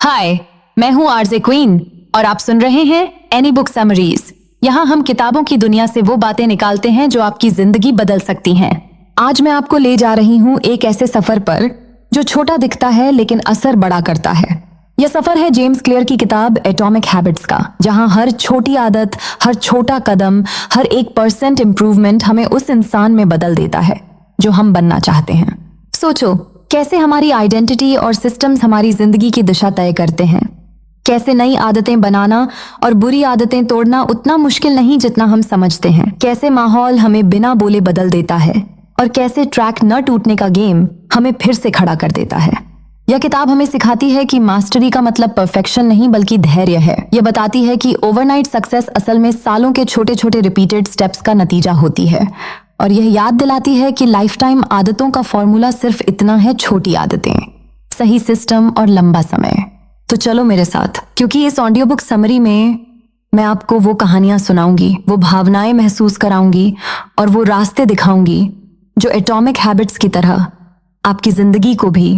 हाय, मैं हूँ RJ queen और आप सुन रहे हैं एनी बुक समरीज। यहाँ हम किताबों की दुनिया से वो बातें निकालते हैं जो आपकी जिंदगी बदल सकती हैं। आज मैं आपको ले जा रही हूँ एक ऐसे सफर पर जो छोटा दिखता है लेकिन असर बड़ा करता है। यह सफर है जेम्स क्लियर की किताब एटॉमिक हैबिट्स का, जहाँ हर छोटी आदत, हर छोटा कदम, हर 1% इम्प्रूवमेंट हमें उस इंसान में बदल देता है जो हम बनना चाहते हैं। सोचो कैसे हमारी आइडेंटिटी और सिस्टम्स हमारी जिंदगी की दिशा तय करते हैं। कैसे नई आदतें बनाना और बुरी आदतें तोड़ना उतना मुश्किल नहीं जितना हम समझते हैं। कैसे माहौल हमें बिना बोले बदल देता है और कैसे ट्रैक न टूटने का गेम हमें फिर से खड़ा कर देता है। यह किताब हमें सिखाती है कि मास्टरी का मतलब परफेक्शन नहीं बल्कि धैर्य है। यह बताती है कि ओवरनाइट सक्सेस असल में सालों के छोटे छोटे रिपीटेड स्टेप्स का नतीजा होती है। और यह याद दिलाती है कि लाइफ टाइम आदतों का फॉर्मूला सिर्फ इतना है, छोटी आदतें, सही सिस्टम और लंबा समय। तो चलो मेरे साथ, क्योंकि इस ऑडियो बुक समरी में मैं आपको वो कहानियां सुनाऊंगी, वो भावनाएं महसूस कराऊंगी और वो रास्ते दिखाऊंगी जो एटॉमिक हैबिट्स की तरह आपकी जिंदगी को भी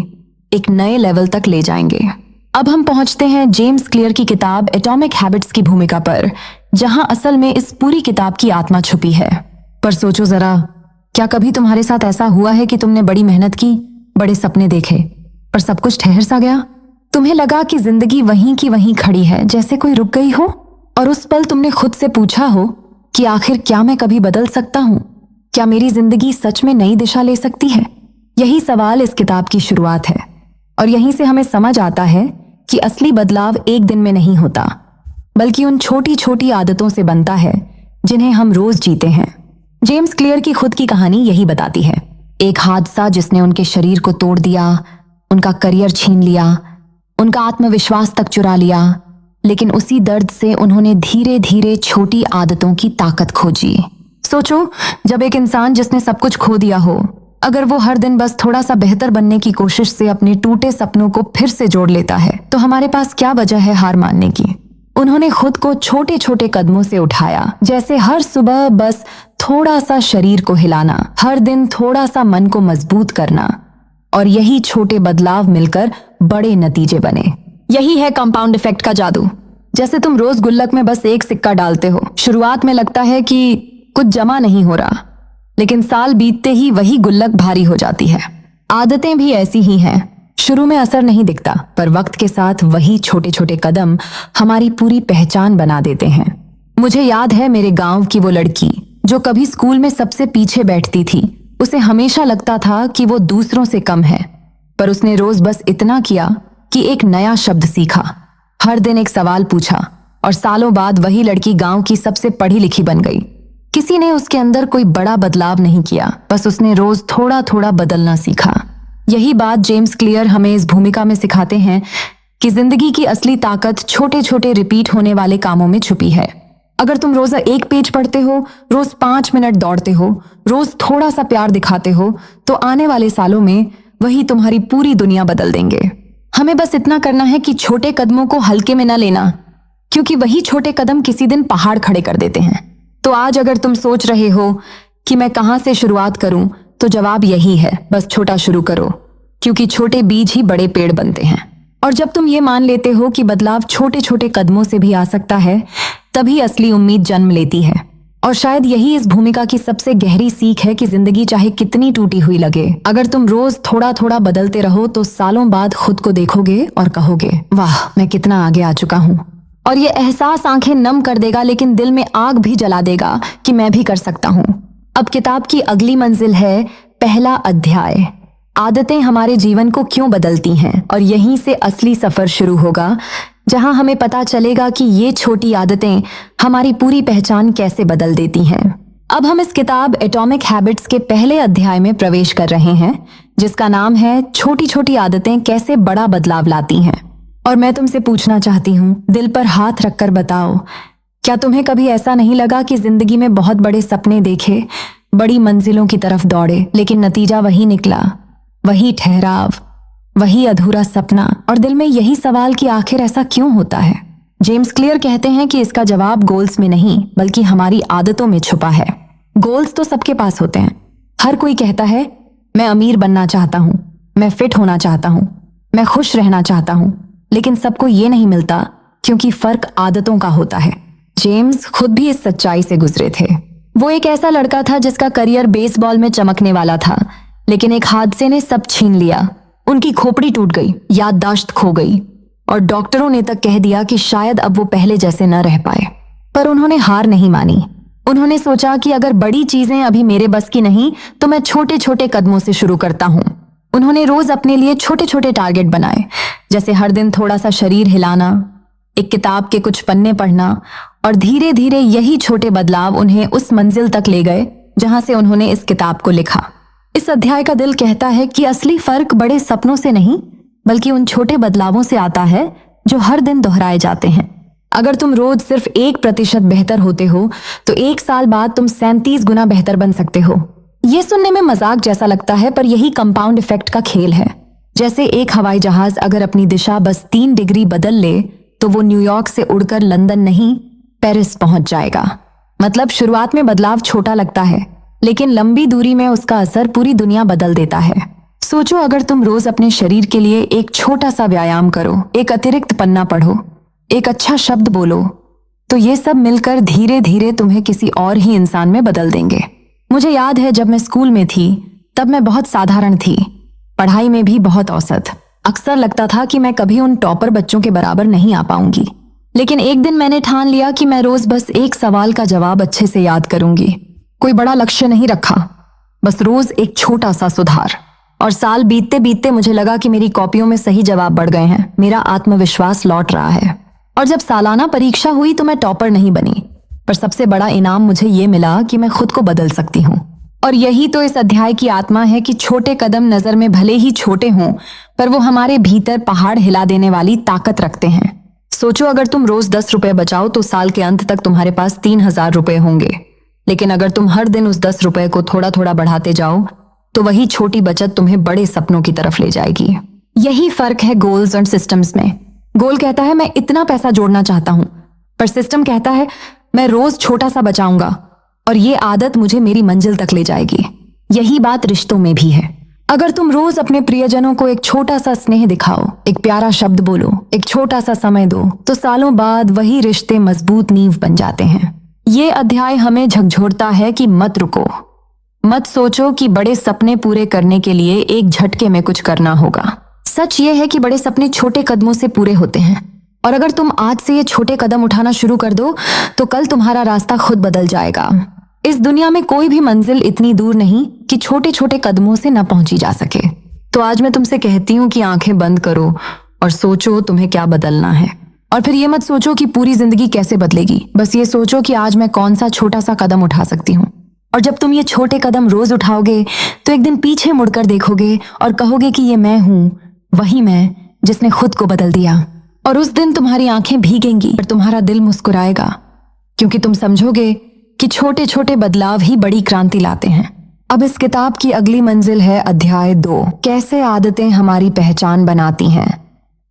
एक नए लेवल तक ले जाएंगे। अब हम पहुंचते हैं जेम्स क्लियर की किताब एटॉमिक हैबिट्स की भूमिका पर, जहां असल में इस पूरी किताब की आत्मा छुपी है। पर सोचो जरा, क्या कभी तुम्हारे साथ ऐसा हुआ है कि तुमने बड़ी मेहनत की, बड़े सपने देखे, पर सब कुछ ठहर सा गया? तुम्हें लगा कि जिंदगी वहीं की वहीं खड़ी है, जैसे कोई रुक गई हो। और उस पल तुमने खुद से पूछा हो कि आखिर क्या मैं कभी बदल सकता हूँ? क्या मेरी जिंदगी सच में नई दिशा ले सकती है? यही सवाल इस किताब की शुरुआत है और यहीं से हमें समझ आता है कि असली बदलाव एक दिन में नहीं होता, बल्कि उन छोटी छोटी आदतों से बनता है जिन्हें हम रोज जीते हैं। जेम्स क्लियर की खुद की कहानी यही बताती है। एक हादसा जिसने उनके शरीर को तोड़ दिया, उनका करियर छीन लिया, उनका आत्मविश्वास तक चुरा लिया, लेकिन उसी दर्द से उन्होंने धीरे धीरे छोटी आदतों की ताकत खोजी। सोचो, जब एक इंसान जिसने सब कुछ खो दिया हो, अगर वो हर दिन बस थोड़ा सा बेहतर बनने की कोशिश से अपने टूटे सपनों को फिर से जोड़ लेता है, तो हमारे पास क्या वजह है हार मानने की? उन्होंने खुद को छोटे छोटे कदमों से उठाया, जैसे हर सुबह बस थोड़ा सा शरीर को हिलाना, हर दिन थोड़ा सा मन को मजबूत करना, और यही छोटे बदलाव मिलकर बड़े नतीजे बने। यही है कंपाउंड इफेक्ट का जादू। जैसे तुम रोज गुल्लक में बस एक सिक्का डालते हो, शुरुआत में लगता है कि कुछ जमा नहीं हो रहा, लेकिन साल बीतते ही वही गुल्लक भारी हो जाती है। आदतें भी ऐसी ही हैं, शुरू में असर नहीं दिखता, पर वक्त के साथ वही छोटे छोटे कदम हमारी पूरी पहचान बना देते हैं। मुझे याद है मेरे गांव की वो लड़की जो कभी स्कूल में सबसे पीछे बैठती थी। उसे हमेशा लगता था कि वो दूसरों से कम है, पर उसने रोज बस इतना किया कि एक नया शब्द सीखा, हर दिन एक सवाल पूछा, और सालों बाद वही लड़की गांव की सबसे पढ़ी लिखी बन गई। किसी ने उसके अंदर कोई बड़ा बदलाव नहीं किया, बस उसने रोज थोड़ा थोड़ा बदलना सीखा। यही बात जेम्स क्लियर हमें इस भूमिका में सिखाते हैं कि जिंदगी की असली ताकत छोटे छोटे रिपीट होने वाले कामों में छुपी है। अगर तुम रोज एक पेज पढ़ते हो, रोज 5 मिनट दौड़ते हो, रोज थोड़ा सा प्यार दिखाते हो, तो आने वाले सालों में वही तुम्हारी पूरी दुनिया बदल देंगे। हमें बस इतना करना है कि छोटे कदमों को हल्के में न लेना, क्योंकि वही छोटे कदम किसी दिन पहाड़ खड़े कर देते हैं। तो आज अगर तुम सोच रहे हो कि मैं कहां से शुरुआत करूं, तो जवाब यही है, बस छोटा शुरू करो, क्योंकि छोटे बीज ही बड़े पेड़ बनते हैं। और जब तुम ये मान लेते हो कि बदलाव छोटे छोटे कदमों से भी आ सकता है, तभी असली उम्मीद जन्म लेती है। और शायद यही इस भूमिका की सबसे गहरी सीख है कि जिंदगी चाहे कितनी टूटी हुई लगे, अगर तुम रोज थोड़ा थोड़ा बदलते रहो, तो सालों बाद खुद को देखोगे और कहोगे, वाह, मैं कितना आगे आ चुका हूँ। और ये एहसास आंखें नम कर देगा, लेकिन दिल में आग भी जला देगा कि मैं भी कर सकता हूँ। अब किताब की अगली मंजिल है पहला अध्याय, आदतें हमारे जीवन को क्यों बदलती हैं। और यहीं से असली सफर शुरू होगा, जहां हमें पता चलेगा कि ये छोटी आदतें हमारी पूरी पहचान कैसे बदल देती हैं। अब हम इस किताब एटॉमिक हैबिट्स के पहले अध्याय में प्रवेश कर रहे हैं, जिसका नाम है छोटी छोटी आदतें कैसे बड़ा बदलाव लाती हैं। और मैं तुमसे पूछना चाहती हूँ, दिल पर हाथ रखकर बताओ, क्या तुम्हें कभी ऐसा नहीं लगा कि जिंदगी में बहुत बड़े सपने देखे, बड़ी मंजिलों की तरफ दौड़े, लेकिन नतीजा वही निकला, वही ठहराव, वही अधूरा सपना? और दिल में यही सवाल कि आखिर ऐसा क्यों होता है। जेम्स क्लियर कहते हैं कि इसका जवाब गोल्स में नहीं, बल्कि हमारी आदतों में छुपा है। गोल्स तो सबके पास होते हैं, हर कोई कहता है, मैं अमीर बनना चाहता हूँ, मैं फिट होना चाहता हूँ, मैं खुश रहना चाहता हूँ, लेकिन सबको ये नहीं मिलता, क्योंकि फर्क आदतों का होता है। जेम्स खुद भी इस सच्चाई से गुजरे थे। वो एक ऐसा लड़का था जिसका करियर बेसबॉल में चमकने वाला था, लेकिन एक हादसे ने सब छीन लिया। उनकी खोपड़ी टूट गई, याददाश्त खो गई, और डॉक्टरों ने तक कह दिया कि शायद अब वो पहले जैसे न रह पाए। पर उन्होंने हार नहीं मानी। उन्होंने सोचा कि अगर बड़ी चीजें अभी मेरे बस की नहीं, तो मैं छोटे छोटे कदमों से शुरू करता हूँ। उन्होंने रोज अपने लिए छोटे छोटे टारगेट बनाए, जैसे हर दिन थोड़ा सा शरीर हिलाना, एक किताब के कुछ पन्ने पढ़ना, और धीरे धीरे यही छोटे बदलाव उन्हें उस मंजिल तक ले गए जहां से उन्होंने इस किताब को लिखा। इस अध्याय का दिल कहता है कि असली फर्क बड़े सपनों से नहीं, बल्कि उन छोटे बदलावों से आता है जो हर दिन दोहराए जाते हैं। अगर तुम रोज सिर्फ 1% बेहतर होते हो, तो 1 साल बाद तुम 37 गुना बेहतर बन सकते हो। ये सुनने में मजाक जैसा लगता है, पर यही कंपाउंड इफेक्ट का खेल है। जैसे एक हवाई जहाज अगर अपनी दिशा बस 3 डिग्री बदल ले, तो वो न्यूयॉर्क से उड़कर लंदन नहीं, पेरिस पहुंच जाएगा। मतलब शुरुआत में बदलाव छोटा लगता है, लेकिन लंबी दूरी में उसका असर पूरी दुनिया बदल देता है। सोचो, अगर तुम रोज अपने शरीर के लिए एक छोटा सा व्यायाम करो, एक अतिरिक्त पन्ना पढ़ो, एक अच्छा शब्द बोलो, तो ये सब मिलकर धीरे धीरे तुम्हें किसी और ही इंसान में बदल देंगे। मुझे याद है, जब मैं स्कूल में थी तब मैं बहुत साधारण थी, पढ़ाई में भी बहुत औसत। अक्सर लगता था कि मैं कभी उन टॉपर बच्चों के बराबर नहीं आ पाऊंगी। लेकिन एक दिन मैंने ठान लिया कि मैं रोज बस एक सवाल का जवाब अच्छे से याद करूंगी। कोई बड़ा लक्ष्य नहीं रखा, बस रोज एक छोटा सा सुधार। और साल बीतते बीतते मुझे लगा कि मेरी कॉपियों में सही जवाब बढ़ गए हैं, मेरा आत्मविश्वास लौट रहा है। और जब सालाना परीक्षा हुई तो मैं टॉपर नहीं बनी, पर सबसे बड़ा इनाम मुझे ये मिला कि मैं खुद को बदल सकती हूँ। और यही तो इस अध्याय की आत्मा है कि छोटे कदम नजर में भले ही छोटे हों, पर वो हमारे भीतर पहाड़ हिला देने वाली ताकत रखते हैं। सोचो, अगर तुम रोज 10 रुपए बचाओ तो साल के अंत तक तुम्हारे पास 3000 रुपए होंगे। लेकिन अगर तुम हर दिन उस 10 रुपए को थोड़ा थोड़ा बढ़ाते जाओ, तो वही छोटी बचत तुम्हें बड़े सपनों की तरफ ले जाएगी। यही फर्क है गोल्स और सिस्टम्स में। गोल कहता है मैं इतना पैसा जोड़ना चाहता हूं, पर सिस्टम कहता है मैं रोज छोटा सा बचाऊंगा, और ये आदत मुझे मेरी मंजिल तक ले जाएगी। यही बात रिश्तों में भी है। अगर तुम रोज अपने प्रियजनों को एक छोटा सा स्नेह दिखाओ, एक प्यारा शब्द बोलो, एक छोटा सा समय दो, तो सालों बाद वही रिश्ते मजबूत नींव बन जाते हैं। ये अध्याय हमें झकझोरता है कि मत रुको, मत सोचो कि बड़े सपने पूरे करने के लिए एक झटके में कुछ करना होगा। सच ये है कि बड़े सपने छोटे कदमों से पूरे होते हैं, और अगर तुम आज से ये छोटे कदम उठाना शुरू कर दो, तो कल तुम्हारा रास्ता खुद बदल जाएगा। इस दुनिया में कोई भी मंजिल इतनी दूर नहीं कि छोटे छोटे कदमों से न पहुंची जा सके। तो आज मैं तुमसे कहती हूँ कि आंखें बंद करो और सोचो तुम्हें क्या बदलना है। और फिर ये मत सोचो कि पूरी जिंदगी कैसे बदलेगी, बस ये सोचो कि आज मैं कौन सा छोटा सा कदम उठा सकती हूँ। और जब तुम ये छोटे कदम रोज उठाओगे, तो एक दिन पीछे मुड़कर देखोगे और कहोगे कि ये मैं हूँ, वही मैं जिसने खुद को बदल दिया। और उस दिन तुम्हारी आंखें भीगेंगी पर तुम्हारा दिल मुस्कुराएगा, क्योंकि तुम समझोगे कि छोटे छोटे बदलाव ही बड़ी क्रांति लाते हैं। अब इस किताब की अगली मंजिल है अध्याय 2, कैसे आदतें हमारी पहचान बनाती हैं।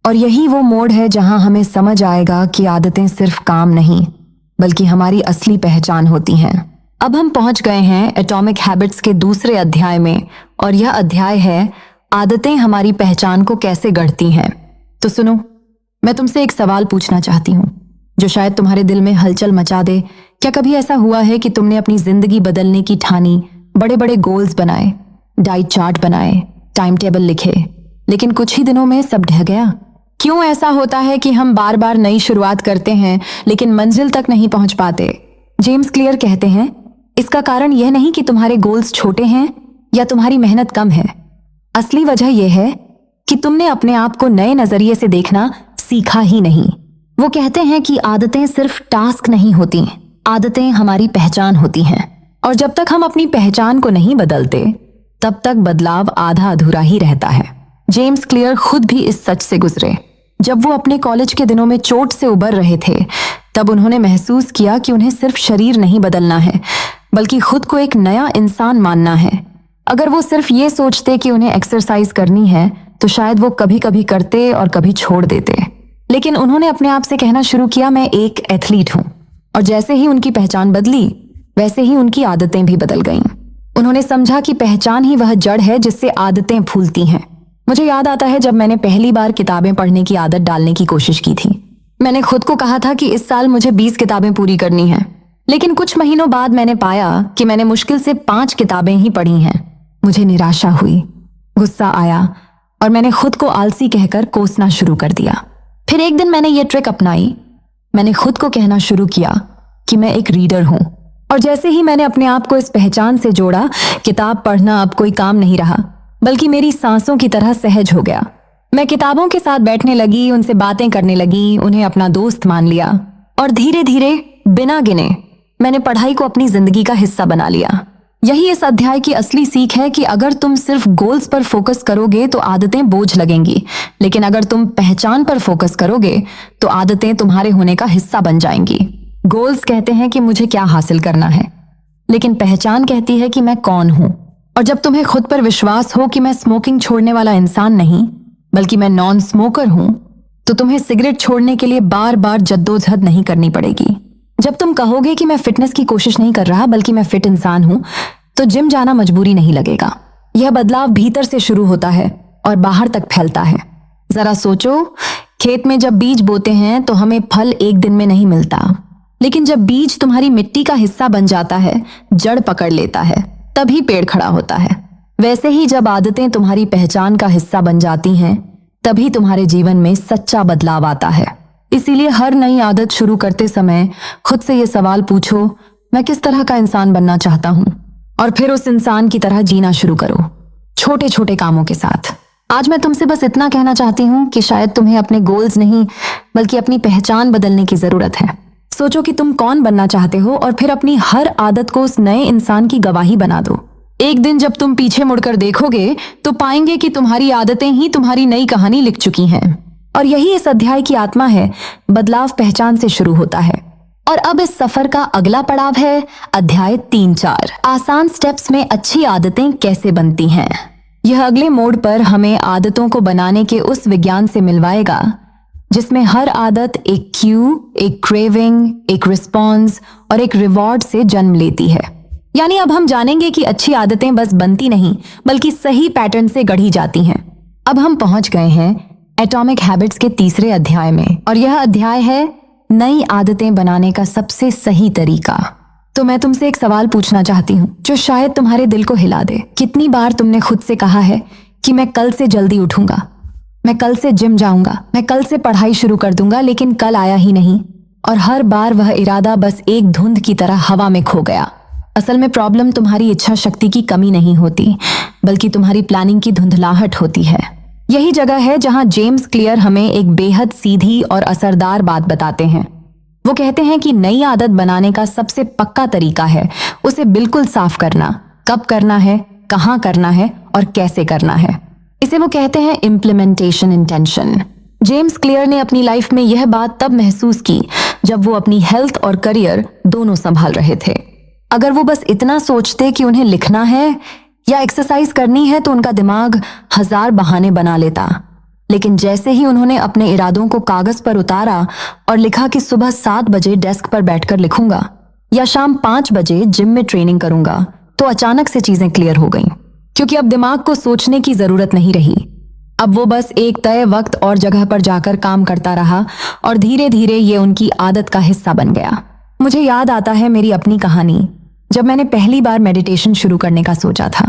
और यही वो मोड़ है जहां हमें समझ आएगा कि आदतें सिर्फ काम नहीं, बल्कि हमारी असली पहचान होती हैं। अब हम पहुंच गए हैं एटॉमिक हैबिट्स के दूसरे अध्याय में, और यह अध्याय है आदतें हमारी पहचान को कैसे गढ़ती हैं। तो सुनो, मैं तुमसे एक सवाल पूछना चाहती हूँ जो शायद तुम्हारे दिल में हलचल मचा दे। क्या कभी ऐसा हुआ है कि तुमने अपनी जिंदगी बदलने की ठानी, बड़े बड़े गोल्स बनाए, डाइट चार्ट बनाए, टाइम टेबल लिखे, लेकिन कुछ ही दिनों में सब ढह गया? क्यों ऐसा होता है कि हम बार बार नई शुरुआत करते हैं लेकिन मंजिल तक नहीं पहुंच पाते? जेम्स क्लियर कहते हैं, इसका कारण यह नहीं कि तुम्हारे गोल्स छोटे हैं या तुम्हारी मेहनत कम है। असली वजह यह है कि तुमने अपने आप को नए नजरिए से देखना सीखा ही नहीं। वो कहते हैं कि आदतें सिर्फ टास्क नहीं होती, आदतें हमारी पहचान होती हैं। और जब तक हम अपनी पहचान को नहीं बदलते, तब तक बदलाव आधा अधूरा ही रहता है। जेम्स क्लियर खुद भी इस सच से गुजरे। जब वो अपने कॉलेज के दिनों में चोट से उबर रहे थे, तब उन्होंने महसूस किया कि उन्हें सिर्फ शरीर नहीं बदलना है, बल्कि खुद को एक नया इंसान मानना है। अगर वो सिर्फ ये सोचते कि उन्हें एक्सरसाइज करनी है, तो शायद वो कभी कभी करते और कभी छोड़ देते। लेकिन उन्होंने अपने आप से कहना शुरू किया, मैं एक एथलीट हूँ। और जैसे ही उनकी पहचान बदली, वैसे ही उनकी आदतें भी बदल गईं। उन्होंने समझा कि पहचान ही वह जड़ है जिससे आदतें फूलती हैं। मुझे याद आता है जब मैंने पहली बार किताबें पढ़ने की आदत डालने की कोशिश की थी। मैंने खुद को कहा था कि इस साल मुझे 20 किताबें पूरी करनी हैं। लेकिन कुछ महीनों बाद मैंने पाया कि मैंने मुश्किल से 5 किताबें ही पढ़ी हैं। मुझे निराशा हुई, गुस्सा आया और मैंने खुद को आलसी कहकर कोसना शुरू कर दिया। फिर एक दिन मैंने ये ट्रिक अपनाई। मैंने खुद को कहना शुरू किया कि मैं एक रीडर हूं। और जैसे ही मैंने अपने आप को इस पहचान से जोड़ा, किताब पढ़ना अब कोई काम नहीं रहा, बल्कि मेरी सांसों की तरह सहज हो गया। मैं किताबों के साथ बैठने लगी, उनसे बातें करने लगी, उन्हें अपना दोस्त मान लिया और धीरे धीरे बिना गिने मैंने पढ़ाई को अपनी जिंदगी का हिस्सा बना लिया। यही इस अध्याय की असली सीख है कि अगर तुम सिर्फ गोल्स पर फोकस करोगे तो आदतें बोझ लगेंगी, लेकिन अगर तुम पहचान पर फोकस करोगे तो आदतें तुम्हारे होने का हिस्सा बन जाएंगी। गोल्स कहते हैं कि मुझे क्या हासिल करना है, लेकिन पहचान कहती है कि मैं कौन हूं। और जब तुम्हें खुद पर विश्वास हो कि मैं स्मोकिंग छोड़ने वाला इंसान नहीं बल्कि मैं नॉन स्मोकर हूं, तो तुम्हें सिगरेट छोड़ने के लिए बार बार जद्दोजहद नहीं करनी पड़ेगी। जब तुम कहोगे कि मैं फिटनेस की कोशिश नहीं कर रहा बल्कि मैं फिट इंसान हूं, तो जिम जाना मजबूरी नहीं लगेगा। यह बदलाव भीतर से शुरू होता है और बाहर तक फैलता है। जरा सोचो, खेत में जब बीज बोते हैं तो हमें फल एक दिन में नहीं मिलता, लेकिन जब बीज तुम्हारी मिट्टी का हिस्सा बन जाता है, जड़ पकड़ लेता है, तभी पेड़ खड़ा होता है। वैसे ही जब आदतें तुम्हारी पहचान का हिस्सा बन जाती हैं, तभी तुम्हारे जीवन में सच्चा बदलाव आता है। इसीलिए हर नई आदत शुरू करते समय खुद से ये सवाल पूछो, मैं किस तरह का इंसान बनना चाहता हूं, और फिर उस इंसान की तरह जीना शुरू करो, छोटे छोटे कामों के साथ। आज मैं तुमसे बस इतना कहना चाहती हूं कि शायद तुम्हें अपने गोल्स नहीं बल्कि अपनी पहचान बदलने की जरूरत है। सोचो कि तुम कौन बनना चाहते हो और फिर अपनी हर आदत को उस नए इंसान की गवाही बना दो। एक दिन जब तुम पीछे मुड़कर देखोगे तो पाएंगे कि तुम्हारी आदतें ही तुम्हारी नई कहानी लिख चुकी हैं। और यही इस अध्याय की आत्मा है। बदलाव पहचान से शुरू होता है। और अब इस सफर का अगला पड़ाव है अध्याय 3-4, आसान स्टेप्स में अच्छी आदतें कैसे बनती हैं। यह अगले मोड़ पर हमें आदतों को बनाने के उस विज्ञान से मिलवाएगा जिसमें हर आदत एक क्यू, एक क्रेविंग, एक रिस्पॉन्स और एक रिवॉर्ड से जन्म लेती है। यानी अब हम जानेंगे कि अच्छी आदतें बस बनती नहीं बल्कि सही पैटर्न से गढ़ी जाती हैं। अब हम पहुंच गए हैं एटॉमिक हैबिट्स के तीसरे अध्याय में, और यह अध्याय है नई आदतें बनाने का सबसे सही तरीका। तो मैं तुमसे एक सवाल पूछना चाहती हूँ जो शायद तुम्हारे दिल को हिला दे। कितनी बार तुमने खुद से कहा है कि मैं कल से जल्दी उठूंगा, मैं कल से जिम जाऊंगा, मैं कल से पढ़ाई शुरू कर दूंगा, लेकिन कल आया ही नहीं और हर बार वह इरादा बस एक धुंध की तरह हवा में खो गया। असल में प्रॉब्लम तुम्हारी इच्छा शक्ति की कमी नहीं होती बल्कि तुम्हारी प्लानिंग की धुंधलाहट होती है। यही जगह है जहां जेम्स क्लियर हमें एक बेहद सीधी और असरदार बात बताते हैं। वो कहते हैं कि नई आदत बनाने का सबसे पक्का तरीका है उसे बिल्कुल साफ करना, कब करना है, कहां करना है और कैसे करना है। इसे वो कहते हैं इम्प्लीमेंटेशन इंटेंशन। जेम्स क्लियर ने अपनी लाइफ में यह बात तब महसूस की जब वो अपनी हेल्थ और करियर दोनों संभाल रहे थे। अगर वो बस इतना सोचते कि उन्हें लिखना है या एक्सरसाइज करनी है तो उनका दिमाग 1000 बहाने बना लेता। लेकिन जैसे ही उन्होंने अपने इरादों को कागज पर उतारा और लिखा कि सुबह 7 बजे डेस्क पर बैठकर लिखूंगा या शाम 5 बजे जिम में ट्रेनिंग करूंगा, तो अचानक से चीजें क्लियर हो गईं। क्योंकि अब दिमाग को सोचने की जरूरत नहीं रही। अब वो बस एक तय वक्त और जगह पर जाकर काम करता रहा और धीरे धीरे ये उनकी आदत का हिस्सा बन गया। मुझे याद आता है मेरी अपनी कहानी, जब मैंने पहली बार मेडिटेशन शुरू करने का सोचा था।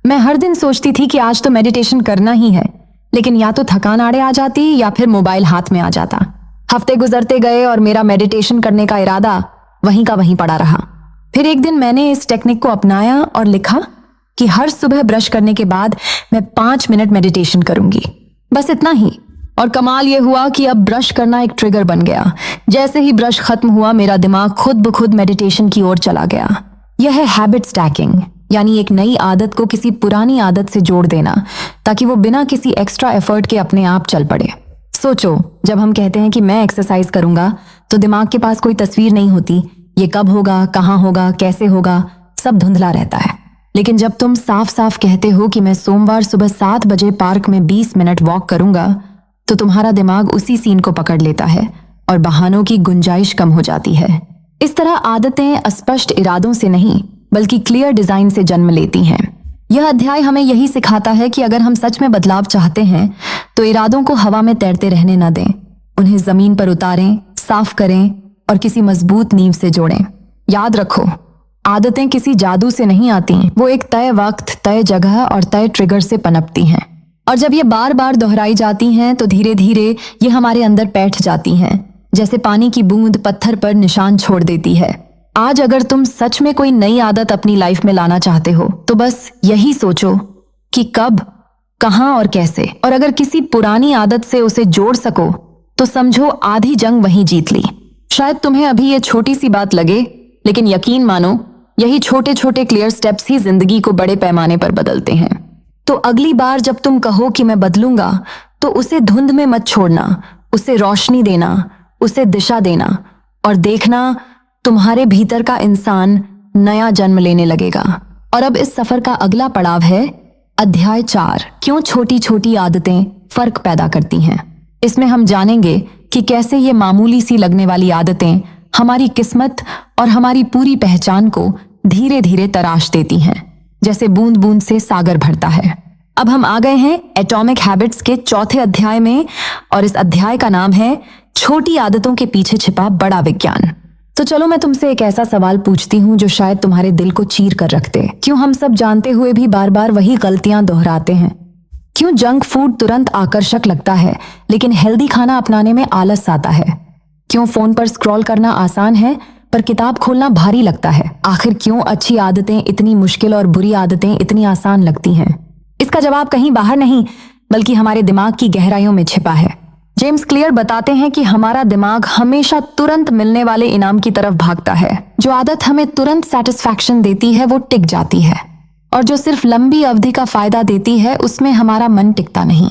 मैं हर दिन सोचती थी कि आज तो मेडिटेशन करना ही है, लेकिन या तो थकान आड़े आ जाती या फिर मोबाइल हाथ में आ जाता। हफ्ते गुजरते गए और मेरा मेडिटेशन करने का इरादा वहीं का वहीं पड़ा रहा। फिर एक दिन मैंने इस टेक्निक को अपनाया और लिखा कि हर सुबह ब्रश करने के बाद मैं 5 मिनट मेडिटेशन करूंगी, बस इतना ही। और कमाल ये हुआ कि अब ब्रश करना एक ट्रिगर बन गया। जैसे ही ब्रश खत्म हुआ मेरा दिमाग खुद ब खुद मेडिटेशन की ओर चला गया। यह है हैबिट स्टैकिंग, यानी एक नई आदत को किसी पुरानी आदत से जोड़ देना ताकि वो बिना किसी एक्स्ट्रा एफर्ट के अपने आप चल पड़े। सोचो, जब हम कहते हैं कि मैं एक्सरसाइज करूंगा तो दिमाग के पास कोई तस्वीर नहीं होती। ये कब होगा, कहाँ होगा, कैसे होगा, सब धुंधला रहता है। लेकिन जब तुम साफ साफ कहते हो कि मैं सोमवार सुबह 7 बजे पार्क में 20 मिनट वॉक करूंगा, तो तुम्हारा दिमाग उसी सीन को पकड़ लेता है और बहानों की गुंजाइश कम हो जाती है। इस तरह आदतें अस्पष्ट इरादों से नहीं बल्कि क्लियर डिजाइन से जन्म लेती हैं। यह अध्याय हमें यही सिखाता है कि अगर हम सच में बदलाव चाहते हैं तो इरादों को हवा में तैरते रहने न दें, उन्हें जमीन पर उतारें, साफ करें और किसी मजबूत नींव से जोड़ें। याद रखो, आदतें किसी जादू से नहीं आती, वो एक तय वक्त, तय जगह और तय ट्रिगर से पनपती हैं। और जब ये बार बार दोहराई जाती हैं तो धीरे धीरे ये हमारे अंदर बैठ जाती हैं, जैसे पानी की बूंद पत्थर पर निशान छोड़ देती है। आज अगर तुम सच में कोई नई आदत अपनी लाइफ में लाना चाहते हो तो बस यही सोचो कि कब, कहां और कैसे। और अगर किसी पुरानी आदत से उसे जोड़ सको तो समझो आधी जंग वहीं जीत ली। शायद तुम्हें अभी ये छोटी सी बात लगे, लेकिन यकीन मानो यही छोटे छोटे क्लियर स्टेप्स ही जिंदगी को बड़े पैमाने पर बदलते हैं। तो अगली बार जब तुम कहो कि मैं बदलूंगा, तो उसे धुंध में मत छोड़ना, उसे रोशनी देना, उसे दिशा देना और देखना तुम्हारे भीतर का इंसान नया जन्म लेने लगेगा। और अब इस सफर का अगला पड़ाव है अध्याय 4, क्यों छोटी छोटी आदतें फर्क पैदा करती हैं। इसमें हम जानेंगे कि कैसे ये मामूली सी लगने वाली आदतें हमारी किस्मत और हमारी पूरी पहचान को धीरे धीरे तराश देती हैं, जैसे बूंद बूंद से सागर भरता है। अब हम आ गए हैं एटॉमिक हैबिट्स के चौथे अध्याय में और इस अध्याय का नाम है छोटी आदतों के पीछे छिपा बड़ा विज्ञान। तो चलो मैं तुमसे एक ऐसा सवाल पूछती हूँ जो शायद तुम्हारे दिल को चीर कर रख दे। क्यों हम सब जानते हुए भी बार बार वही गलतियां दोहराते हैं? क्यों जंक फूड तुरंत आकर्षक लगता है लेकिन हेल्दी खाना अपनाने में आलस आता है? क्यों फोन पर स्क्रॉल करना आसान है पर किताब खोलना भारी लगता है? आखिर क्यों अच्छी आदतें इतनी मुश्किल और बुरी आदतें इतनी आसान लगती हैं? इसका जवाब कहीं बाहर नहीं बल्कि हमारे दिमाग की गहराइयों में छिपा है। जेम्स क्लियर बताते हैं कि हमारा दिमाग हमेशा तुरंत मिलने वाले इनाम की तरफ भागता है। जो आदत हमें तुरंत सेटिस्फैक्शन देती है वो टिक जाती है, और जो सिर्फ लंबी अवधि का फायदा देती है उसमें हमारा मन टिकता नहीं।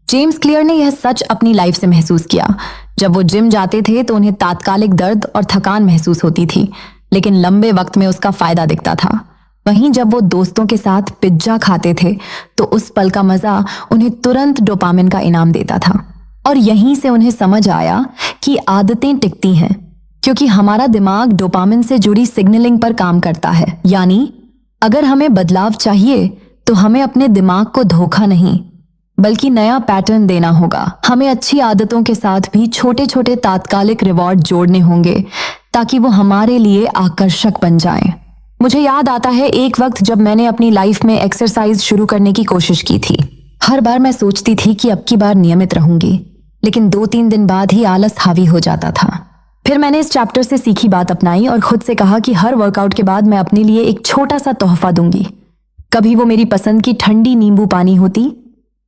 जेम्स क्लियर ने यह सच अपनी लाइफ से महसूस किया। जब वो जिम जाते थे तो उन्हें तात्कालिक दर्द और थकान महसूस होती थी, लेकिन लंबे वक्त में उसका फायदा दिखता था। वहीं जब वो दोस्तों के साथ पिज्जा खाते थे तो उस पल का मजा उन्हें तुरंत डोपामिन का इनाम देता था। और यहीं से उन्हें समझ आया कि आदतें टिकती हैं क्योंकि हमारा दिमाग डोपामिन से जुड़ी सिग्नलिंग पर काम करता है। यानी अगर हमें बदलाव चाहिए तो हमें अपने दिमाग को धोखा नहीं बल्कि नया पैटर्न देना होगा। हमें अच्छी आदतों के साथ भी छोटे छोटे तात्कालिक रिवॉर्ड जोड़ने होंगे ताकि वो हमारे लिए आकर्षक बन जाएं। मुझे याद आता है एक वक्त जब मैंने अपनी लाइफ में एक्सरसाइज शुरू करने की कोशिश की थी। हर बार मैं सोचती थी कि अब की बार नियमित रहूंगी, लेकिन 2-3 दिन बाद ही आलस हावी हो जाता था। फिर मैंने इस चैप्टर से सीखी बात अपनाई और खुद से कहा कि हर वर्कआउट के बाद मैं अपने लिए एक छोटा सा तोहफा दूंगी। कभी वो मेरी पसंद की ठंडी नींबू पानी होती,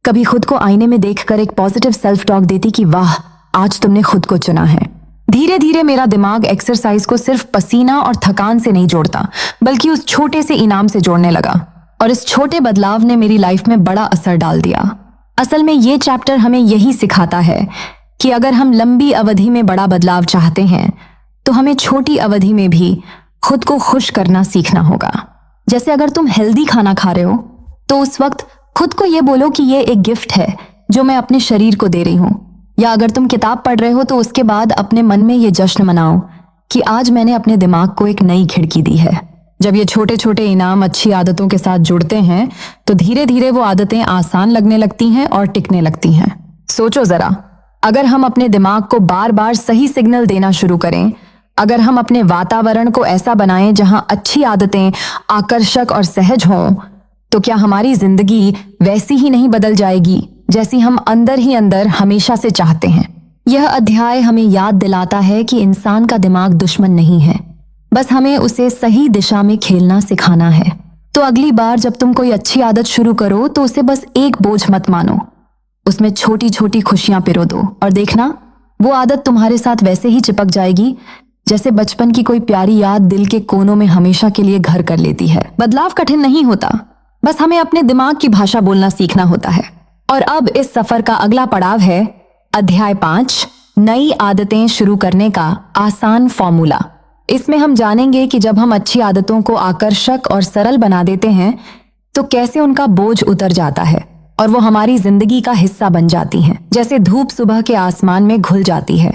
कभी खुद को आईने में देखकर एक पॉजिटिव सेल्फ टॉक देती कि वाह, आज तुमने खुद को चुना है। धीरे धीरे मेरा दिमाग एक्सरसाइज को सिर्फ पसीना और थकान से नहीं जोड़ता बल्कि उस छोटे से इनाम से जोड़ने लगा, और इस छोटे बदलाव ने मेरी लाइफ में बड़ा असर डाल दिया। असल में ये चैप्टर हमें यही सिखाता है कि अगर हम लंबी अवधि में बड़ा बदलाव चाहते हैं तो हमें छोटी अवधि में भी खुद को खुश करना सीखना होगा। जैसे अगर तुम हेल्दी खाना खा रहे हो तो उस वक्त खुद को ये बोलो कि ये एक गिफ्ट है जो मैं अपने शरीर को दे रही हूँ। या अगर तुम किताब पढ़ रहे हो तो उसके बाद अपने मन में ये जश्न मनाओ कि आज मैंने अपने दिमाग को एक नई खिड़की दी है। जब ये छोटे छोटे इनाम अच्छी आदतों के साथ जुड़ते हैं तो धीरे धीरे वो आदतें आसान लगने लगती हैं और टिकने लगती हैं। सोचो जरा, अगर हम अपने दिमाग को बार बार सही सिग्नल देना शुरू करें, अगर हम अपने वातावरण को ऐसा बनाएं जहां अच्छी आदतें आकर्षक और सहज हों, तो क्या हमारी जिंदगी वैसी ही नहीं बदल जाएगी जैसी हम अंदर ही अंदर हमेशा से चाहते हैं? यह अध्याय हमें याद दिलाता है कि इंसान का दिमाग दुश्मन नहीं है, बस हमें उसे सही दिशा में खेलना सिखाना है। तो अगली बार जब तुम कोई अच्छी आदत शुरू करो तो उसे बस एक बोझ मत मानो, उसमें छोटी छोटी खुशियां पिरो दो, और देखना वो आदत तुम्हारे साथ वैसे ही चिपक जाएगी जैसे बचपन की कोई प्यारी याद दिल के कोनों में हमेशा के लिए घर कर लेती है। बदलाव कठिन नहीं होता, बस हमें अपने दिमाग की भाषा बोलना सीखना होता है। और अब इस सफर का अगला पड़ाव है अध्याय 5, नई आदतें शुरू करने का आसान फॉर्मूला। इसमें हम जानेंगे कि जब हम अच्छी आदतों को आकर्षक और सरल बना देते हैं तो कैसे उनका बोझ उतर जाता है और वो हमारी जिंदगी का हिस्सा बन जाती हैं, जैसे धूप सुबह के आसमान में घुल जाती है।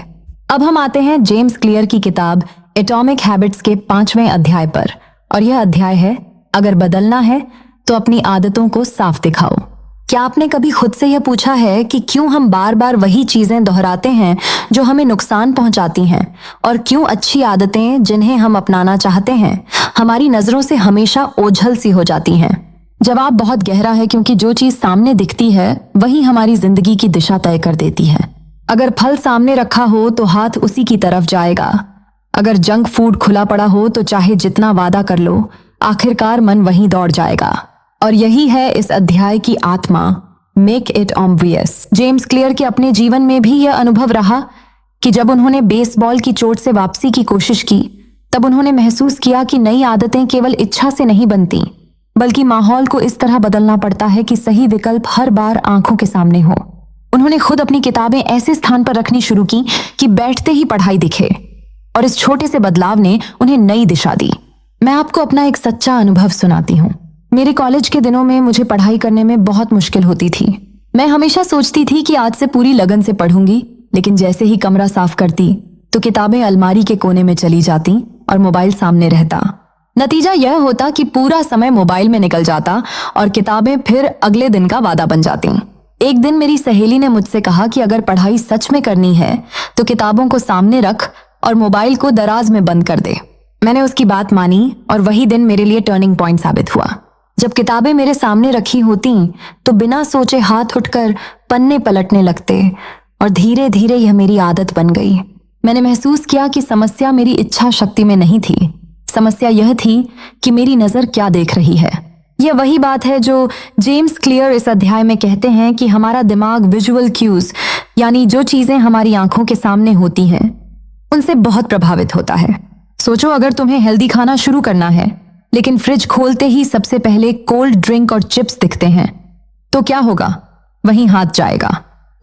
अब हम आते हैं जेम्स क्लियर की किताब एटॉमिक हैबिट्स के 5वें अध्याय पर, और यह अध्याय है अगर बदलना है तो अपनी आदतों को साफ दिखाओ। क्या आपने कभी खुद से यह पूछा है कि क्यों हम बार बार वही चीजें दोहराते हैं जो हमें नुकसान पहुंचाती हैं, और क्यों अच्छी आदतें जिन्हें हम अपनाना चाहते हैं हमारी नजरों से हमेशा ओझल सी हो जाती हैं? जवाब बहुत गहरा है, क्योंकि जो चीज सामने दिखती है वही हमारी जिंदगी की दिशा तय कर देती है। अगर फल सामने रखा हो तो हाथ उसी की तरफ जाएगा। अगर जंक फूड खुला पड़ा हो तो चाहे जितना वादा कर लो, आखिरकार मन वहीं दौड़ जाएगा। और यही है इस अध्याय की आत्मा, make it obvious. James clear के अपने जीवन में भी यह अनुभव रहा कि जब उन्होंने बेसबॉल की चोट से वापसी की कोशिश की, तब उन्होंने महसूस किया कि नई आदतें केवल इच्छा से नहीं बनती, बल्कि माहौल को इस तरह बदलना पड़ता है कि सही विकल्प हर बार आंखों के सामने हो। उन्होंने खुद अपनी किताबें ऐसे स्थान पर रखनी शुरू की कि बैठते ही पढ़ाई दिखे, और इस छोटे से बदलाव ने उन्हें नई दिशा दी। मैं आपको अपना एक सच्चा अनुभव सुनाती हूँ। मेरे कॉलेज के दिनों में मुझे पढ़ाई करने में बहुत मुश्किल होती थी। मैं हमेशा सोचती थी कि आज से पूरी लगन से पढ़ूंगी, लेकिन जैसे ही कमरा साफ करती तो किताबें अलमारी के कोने में चली जाती और मोबाइल सामने रहता। नतीजा यह होता कि पूरा समय मोबाइल में निकल जाता और किताबें फिर अगले दिन का वादा बन जाती। एक दिन मेरी सहेली ने मुझसे कहा कि अगर पढ़ाई सच में करनी है तो किताबों को सामने रख और मोबाइल को दराज में बंद कर दे। मैंने उसकी बात मानी और वही दिन मेरे लिए टर्निंग पॉइंट साबित हुआ। जब किताबें मेरे सामने रखी होती तो बिना सोचे हाथ उठकर पन्ने पलटने लगते, और धीरे धीरे यह मेरी आदत बन गई। मैंने महसूस किया कि समस्या मेरी इच्छा शक्ति में नहीं थी, समस्या यह थी कि मेरी नजर क्या देख रही है। यह वही बात है जो जेम्स क्लियर इस अध्याय में कहते हैं कि हमारा दिमाग विजुअल क्यूज, यानी जो चीजें हमारी आंखों के सामने होती हैं, उनसे बहुत प्रभावित होता है। सोचो, अगर तुम्हें हेल्दी खाना शुरू करना है लेकिन फ्रिज खोलते ही सबसे पहले कोल्ड ड्रिंक और चिप्स दिखते हैं, तो क्या होगा? वहीं हाथ जाएगा।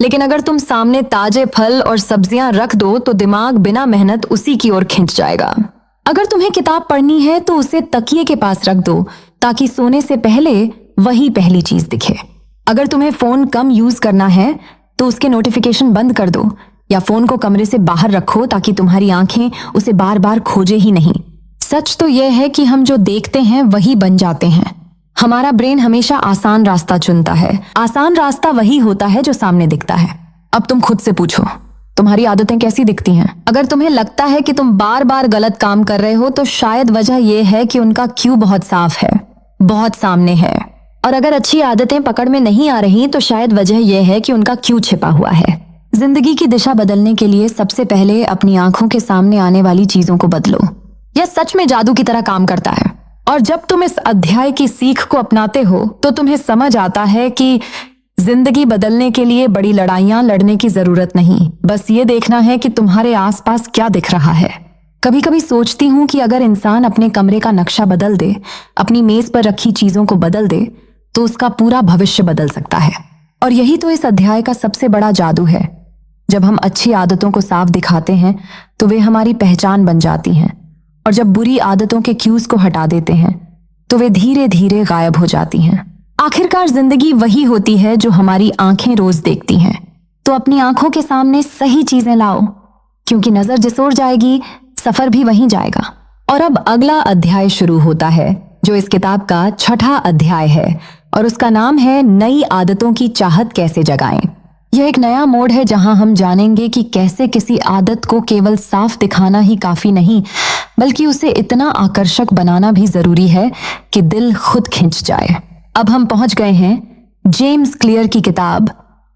लेकिन अगर तुम सामने ताजे फल और सब्जियां रख दो तो दिमाग बिना मेहनत उसी की ओर खिंच जाएगा। अगर तुम्हें किताब पढ़नी है तो उसे तकिए के पास रख दो ताकि सोने से पहले वही पहली चीज दिखे। अगर तुम्हें फोन कम यूज करना है तो उसके नोटिफिकेशन बंद कर दो, या फोन को कमरे से बाहर रखो ताकि तुम्हारी आंखें उसे बार बार खोजे ही नहीं। सच तो यह है कि हम जो देखते हैं वही बन जाते हैं। हमारा ब्रेन हमेशा आसान रास्ता चुनता है। आसान रास्ता वही होता है जो सामने दिखता है। अब तुम खुद से पूछो, तुम्हारी आदतें कैसी दिखती हैं? अगर तुम्हें लगता है कि तुम बार बार गलत काम कर रहे हो तो शायद वजह यह है कि उनका क्यू बहुत साफ है, बहुत सामने है। और अगर अच्छी आदतें पकड़ में नहीं आ रही तो शायद वजह यह है कि उनका क्यू छिपा हुआ है। जिंदगी की दिशा बदलने के लिए सबसे पहले अपनी आंखों के सामने आने वाली चीजों को बदलो। यह सच में जादू की तरह काम करता है। और जब तुम इस अध्याय की सीख को अपनाते हो तो तुम्हें समझ आता है कि जिंदगी बदलने के लिए बड़ी लड़ाइयां लड़ने की जरूरत नहीं, बस ये देखना है कि तुम्हारे आसपास क्या दिख रहा है। कभी कभी सोचती हूँ कि अगर इंसान अपने कमरे का नक्शा बदल दे, अपनी मेज पर रखी चीजों को बदल दे, तो उसका पूरा भविष्य बदल सकता है। और यही तो इस अध्याय का सबसे बड़ा जादू है। जब हम अच्छी आदतों को साफ दिखाते हैं तो वे हमारी पहचान बन जाती हैं, और जब बुरी आदतों के क्यूज को हटा देते हैं तो वे धीरे धीरे गायब हो जाती हैं। आखिरकार जिंदगी वही होती है जो हमारी आंखें रोज देखती हैं। तो अपनी आंखों के सामने सही चीजें लाओ, क्योंकि नजर जिस ओर जाएगी सफर भी वहीं जाएगा। और अब अगला अध्याय शुरू होता है जो इस किताब का छठा अध्याय है, और उसका नाम है नई आदतों की चाहत कैसे जगाएं। यह एक नया मोड़ है जहां हम जानेंगे कि कैसे किसी आदत को केवल साफ दिखाना ही काफी नहीं, बल्कि उसे इतना आकर्षक बनाना भी जरूरी है कि दिल खुद खिंच जाए। अब हम पहुंच गए हैं जेम्स क्लियर की किताब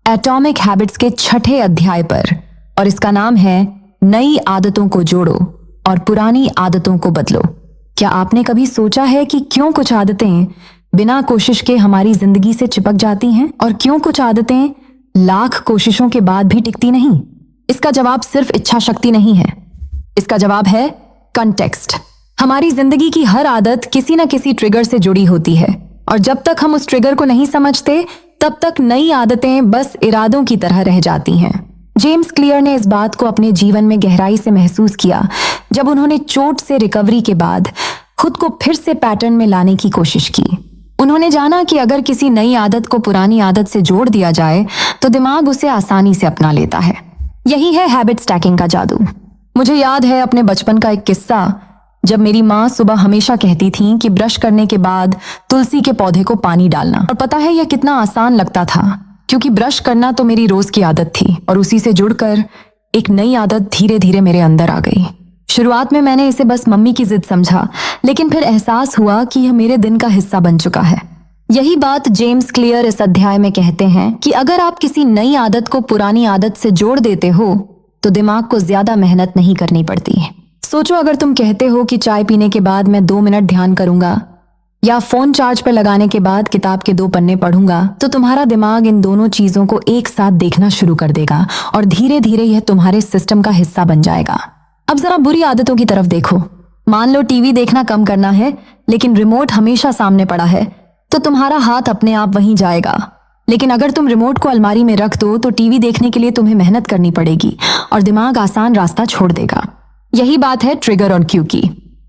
एटॉमिक हैबिट्स के छठे अध्याय पर, और इसका नाम है नई आदतों को जोड़ो और पुरानी आदतों को बदलो। क्या आपने कभी सोचा है कि क्यों कुछ आदतें बिना कोशिश के हमारी जिंदगी से चिपक जाती हैं, और क्यों कुछ आदतें लाख कोशिशों के बाद भी टिकती नहीं? इसका जवाब सिर्फ इच्छा शक्ति नहीं है, इसका जवाब है कंटेक्स्ट। हमारी जिंदगी की हर आदत किसी न किसी ट्रिगर से जुड़ी होती है, और जब तक हम उस ट्रिगर को नहीं समझते तब तक नई आदतें बस इरादों की तरह रह जाती हैं। जेम्स क्लियर ने इस बात को अपने जीवन में गहराई से महसूस किया जब उन्होंने चोट से रिकवरी के बाद खुद को फिर से पैटर्न में लाने की कोशिश की। उन्होंने जाना कि अगर किसी नई आदत को पुरानी आदत से जोड़ दिया जाए तो दिमाग उसे आसानी से अपना लेता है। यही है हैबिट स्टैकिंग का जादू। मुझे याद है अपने बचपन का एक किस्सा जब मेरी माँ सुबह हमेशा कहती थी कि ब्रश करने के बाद तुलसी के पौधे को पानी डालना। और पता है यह कितना आसान लगता था, क्योंकि ब्रश करना तो मेरी रोज की आदत थी और उसी से जुड़कर एक नई आदत धीरे धीरे मेरे अंदर आ गई। शुरुआत में मैंने इसे बस मम्मी की जिद समझा, लेकिन फिर एहसास हुआ कि यह मेरे दिन का हिस्सा बन चुका है। यही बात जेम्स क्लियर इस अध्याय में कहते हैं कि अगर आप किसी नई आदत को पुरानी आदत से जोड़ देते हो तो दिमाग को ज्यादा मेहनत नहीं करनी पड़ती। सोचो, अगर तुम कहते हो कि चाय पीने के बाद मैं 2 मिनट ध्यान करूंगा या फोन चार्ज पर लगाने के बाद किताब के 2 पन्ने पढ़ूंगा, तो तुम्हारा दिमाग इन दोनों चीजों को एक साथ देखना शुरू कर देगा और धीरे धीरे यह तुम्हारे सिस्टम का हिस्सा बन जाएगा। अब जरा बुरी आदतों की तरफ देखो। मान लो टीवी देखना कम करना है, लेकिन रिमोट हमेशा सामने पड़ा है, तो तुम्हारा हाथ अपने आप वहीं जाएगा। लेकिन अगर तुम रिमोट को अलमारी में रख दो तो टीवी देखने के लिए तुम्हें मेहनत करनी पड़ेगी और दिमाग आसान रास्ता छोड़ देगा। यही बात है ट्रिगर और क्यू की।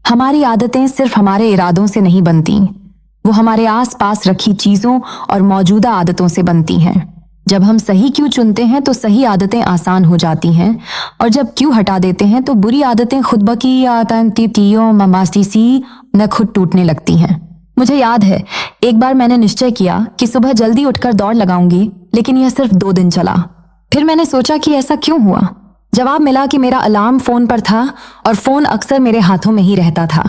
हमारी आदतें सिर्फ हमारे इरादों से नहीं बनती, वो हमारे आसपास रखी चीजों और मौजूदा आदतों से बनती हैं। जब हम सही क्यू चुनते हैं तो सही आदतें आसान हो जाती हैं, और जब क्यू हटा देते हैं तो बुरी आदतें खुद ब की न खुद टूटने लगती हैं। मुझे याद है एक बार मैंने निश्चय किया कि सुबह जल्दी उठकर दौड़ लगाऊंगी, लेकिन यह सिर्फ 2 दिन चला। फिर मैंने सोचा कि ऐसा क्यों हुआ। जवाब मिला कि मेरा अलार्म फोन पर था और फोन अक्सर मेरे हाथों में ही रहता था।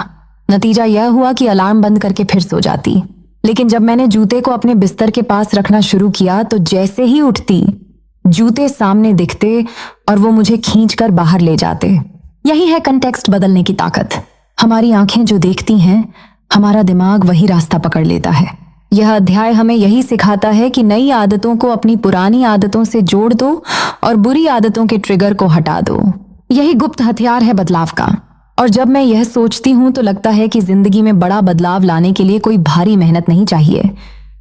नतीजा यह हुआ कि अलार्म बंद करके फिर सो जाती, लेकिन जब मैंने जूते को अपने बिस्तर के पास रखना शुरू किया तो जैसे ही उठती जूते सामने दिखते और वो मुझे खींचकर बाहर ले जाते। यही है कंटेक्स्ट बदलने की ताकत। हमारी आंखें जो देखती हैं, हमारा दिमाग वही रास्ता पकड़ लेता है। यह अध्याय हमें यही सिखाता है कि नई आदतों को अपनी पुरानी आदतों से जोड़ दो और बुरी आदतों के ट्रिगर को हटा दो। यही गुप्त हथियार है बदलाव का। और जब मैं यह सोचती हूं तो लगता है कि जिंदगी में बड़ा बदलाव लाने के लिए कोई भारी मेहनत नहीं चाहिए।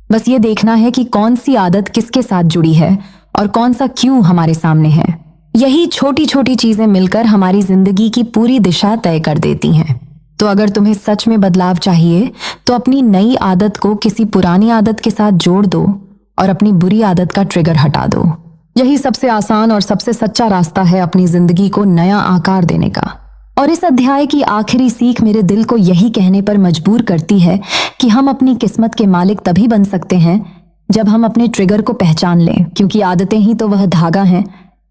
बस ये देखना है कि कौन सी आदत किसके साथ जुड़ी है और कौन सा क्यों हमारे सामने है। यही छोटी छोटी चीजें मिलकर हमारी जिंदगी की पूरी दिशा तय कर देती हैं। तो अगर तुम्हें सच में बदलाव चाहिए तो अपनी नई आदत को किसी पुरानी आदत के साथ जोड़ दो और अपनी बुरी आदत का ट्रिगर हटा दो। यही सबसे आसान और सबसे सच्चा रास्ता है अपनी जिंदगी को नया आकार देने का। और इस अध्याय की आखिरी सीख मेरे दिल को यही कहने पर मजबूर करती है कि हम अपनी किस्मत के मालिक तभी बन सकते हैं जब हम अपने ट्रिगर को पहचान लें, क्योंकि आदतें ही तो वह धागा हैं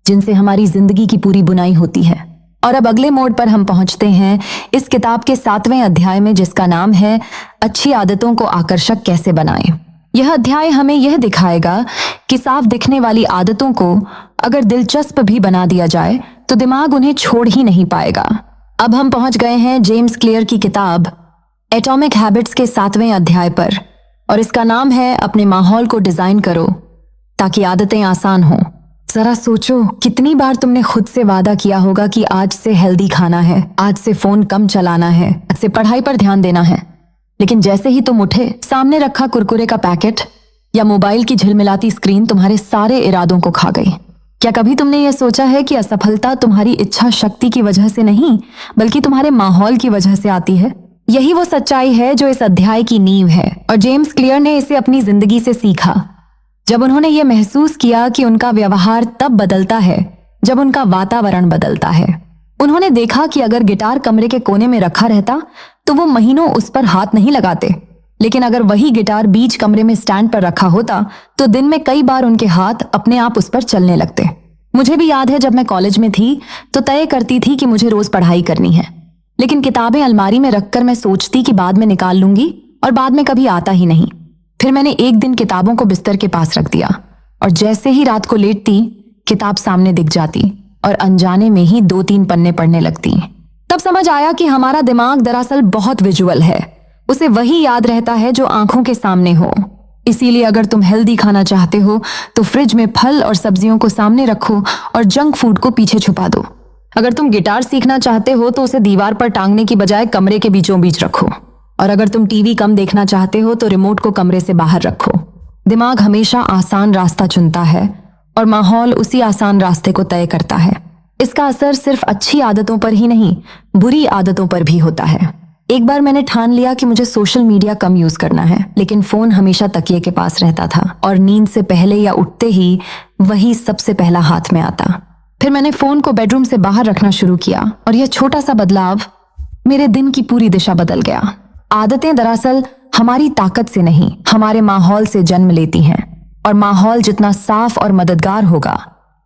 जिनसे हमारी जिंदगी की पूरी बुनाई होती है। और अब अगले मोड़ पर हम पहुंचते हैं इस किताब के 7वें अध्याय में, जिसका नाम है अच्छी आदतों को आकर्षक कैसे बनाएं। यह अध्याय हमें यह दिखाएगा कि साफ दिखने वाली आदतों को अगर दिलचस्प भी बना दिया जाए तो दिमाग उन्हें छोड़ ही नहीं पाएगा। अब हम पहुंच गए हैं जेम्स क्लियर की किताब एटॉमिक हैबिट्स के 7वें अध्याय पर, और इसका नाम है अपने माहौल को डिजाइन करो ताकि आदतें आसान हों। जरा सोचो, कितनी बार तुमने खुद से वादा किया होगा कि आज से हेल्दी खाना है, आज से फोन कम चलाना है, आज से पढ़ाई पर ध्यान देना है। लेकिन जैसे ही तुम उठे, सामने रखा कुरकुरे का पैकेट या मोबाइल की झिलमिलाती स्क्रीन तुम्हारे सारे इरादों को खा गई। क्या कभी तुमने यह सोचा है कि असफलता तुम्हारी इच्छा शक्ति की वजह से नहीं, बल्कि तुम्हारे माहौल की वजह से आती है? यही वो सच्चाई है जो इस अध्याय की नींव है, और जेम्स क्लियर ने इसे अपनी जिंदगी से सीखा जब उन्होंने ये महसूस किया कि उनका व्यवहार तब बदलता है जब उनका वातावरण बदलता है। उन्होंने देखा कि अगर गिटार कमरे के कोने में रखा रहता तो वो महीनों उस पर हाथ नहीं लगाते, लेकिन अगर वही गिटार बीच कमरे में स्टैंड पर रखा होता तो दिन में कई बार उनके हाथ अपने आप उस पर चलने लगते। मुझे भी याद है जब मैं कॉलेज में थी तो तय करती थी कि मुझे रोज पढ़ाई करनी है, लेकिन किताबें अलमारी में रखकर मैं सोचती कि बाद में निकाल लूंगी, और बाद में कभी आता ही नहीं। फिर मैंने एक दिन किताबों को बिस्तर के पास रख दिया, और जैसे ही रात को लेटती किताब सामने दिख जाती और अनजाने में ही 2-3 पन्ने पढ़ने लगती। तब समझ आया कि हमारा दिमाग दरअसल बहुत विजुअल है, उसे वही याद रहता है जो आंखों के सामने हो। इसीलिए अगर तुम हेल्दी खाना चाहते हो तो फ्रिज में फल और सब्जियों को सामने रखो और जंक फूड को पीछे छुपा दो। अगर तुम गिटार सीखना चाहते हो तो उसे दीवार पर टांगने की बजाय कमरे के बीचों बीच रखो, और अगर तुम टीवी कम देखना चाहते हो तो रिमोट को कमरे से बाहर रखो। दिमाग हमेशा आसान रास्ता चुनता है और माहौल उसी आसान रास्ते को तय करता है। इसका असर सिर्फ अच्छी आदतों पर ही नहीं, बुरी आदतों पर भी होता है। एक बार मैंने ठान लिया कि मुझे सोशल मीडिया कम यूज करना है, लेकिन फोन हमेशा तकिए के पास रहता था और नींद से पहले या उठते ही वही सबसे पहला हाथ में आता। फिर मैंने फोन को बेडरूम से बाहर रखना शुरू किया, और यह छोटा सा बदलाव मेरे दिन की पूरी दिशा बदल गया। आदतें दरअसल हमारी ताकत से नहीं, हमारे माहौल से जन्म लेती हैं, और माहौल जितना साफ और मददगार होगा,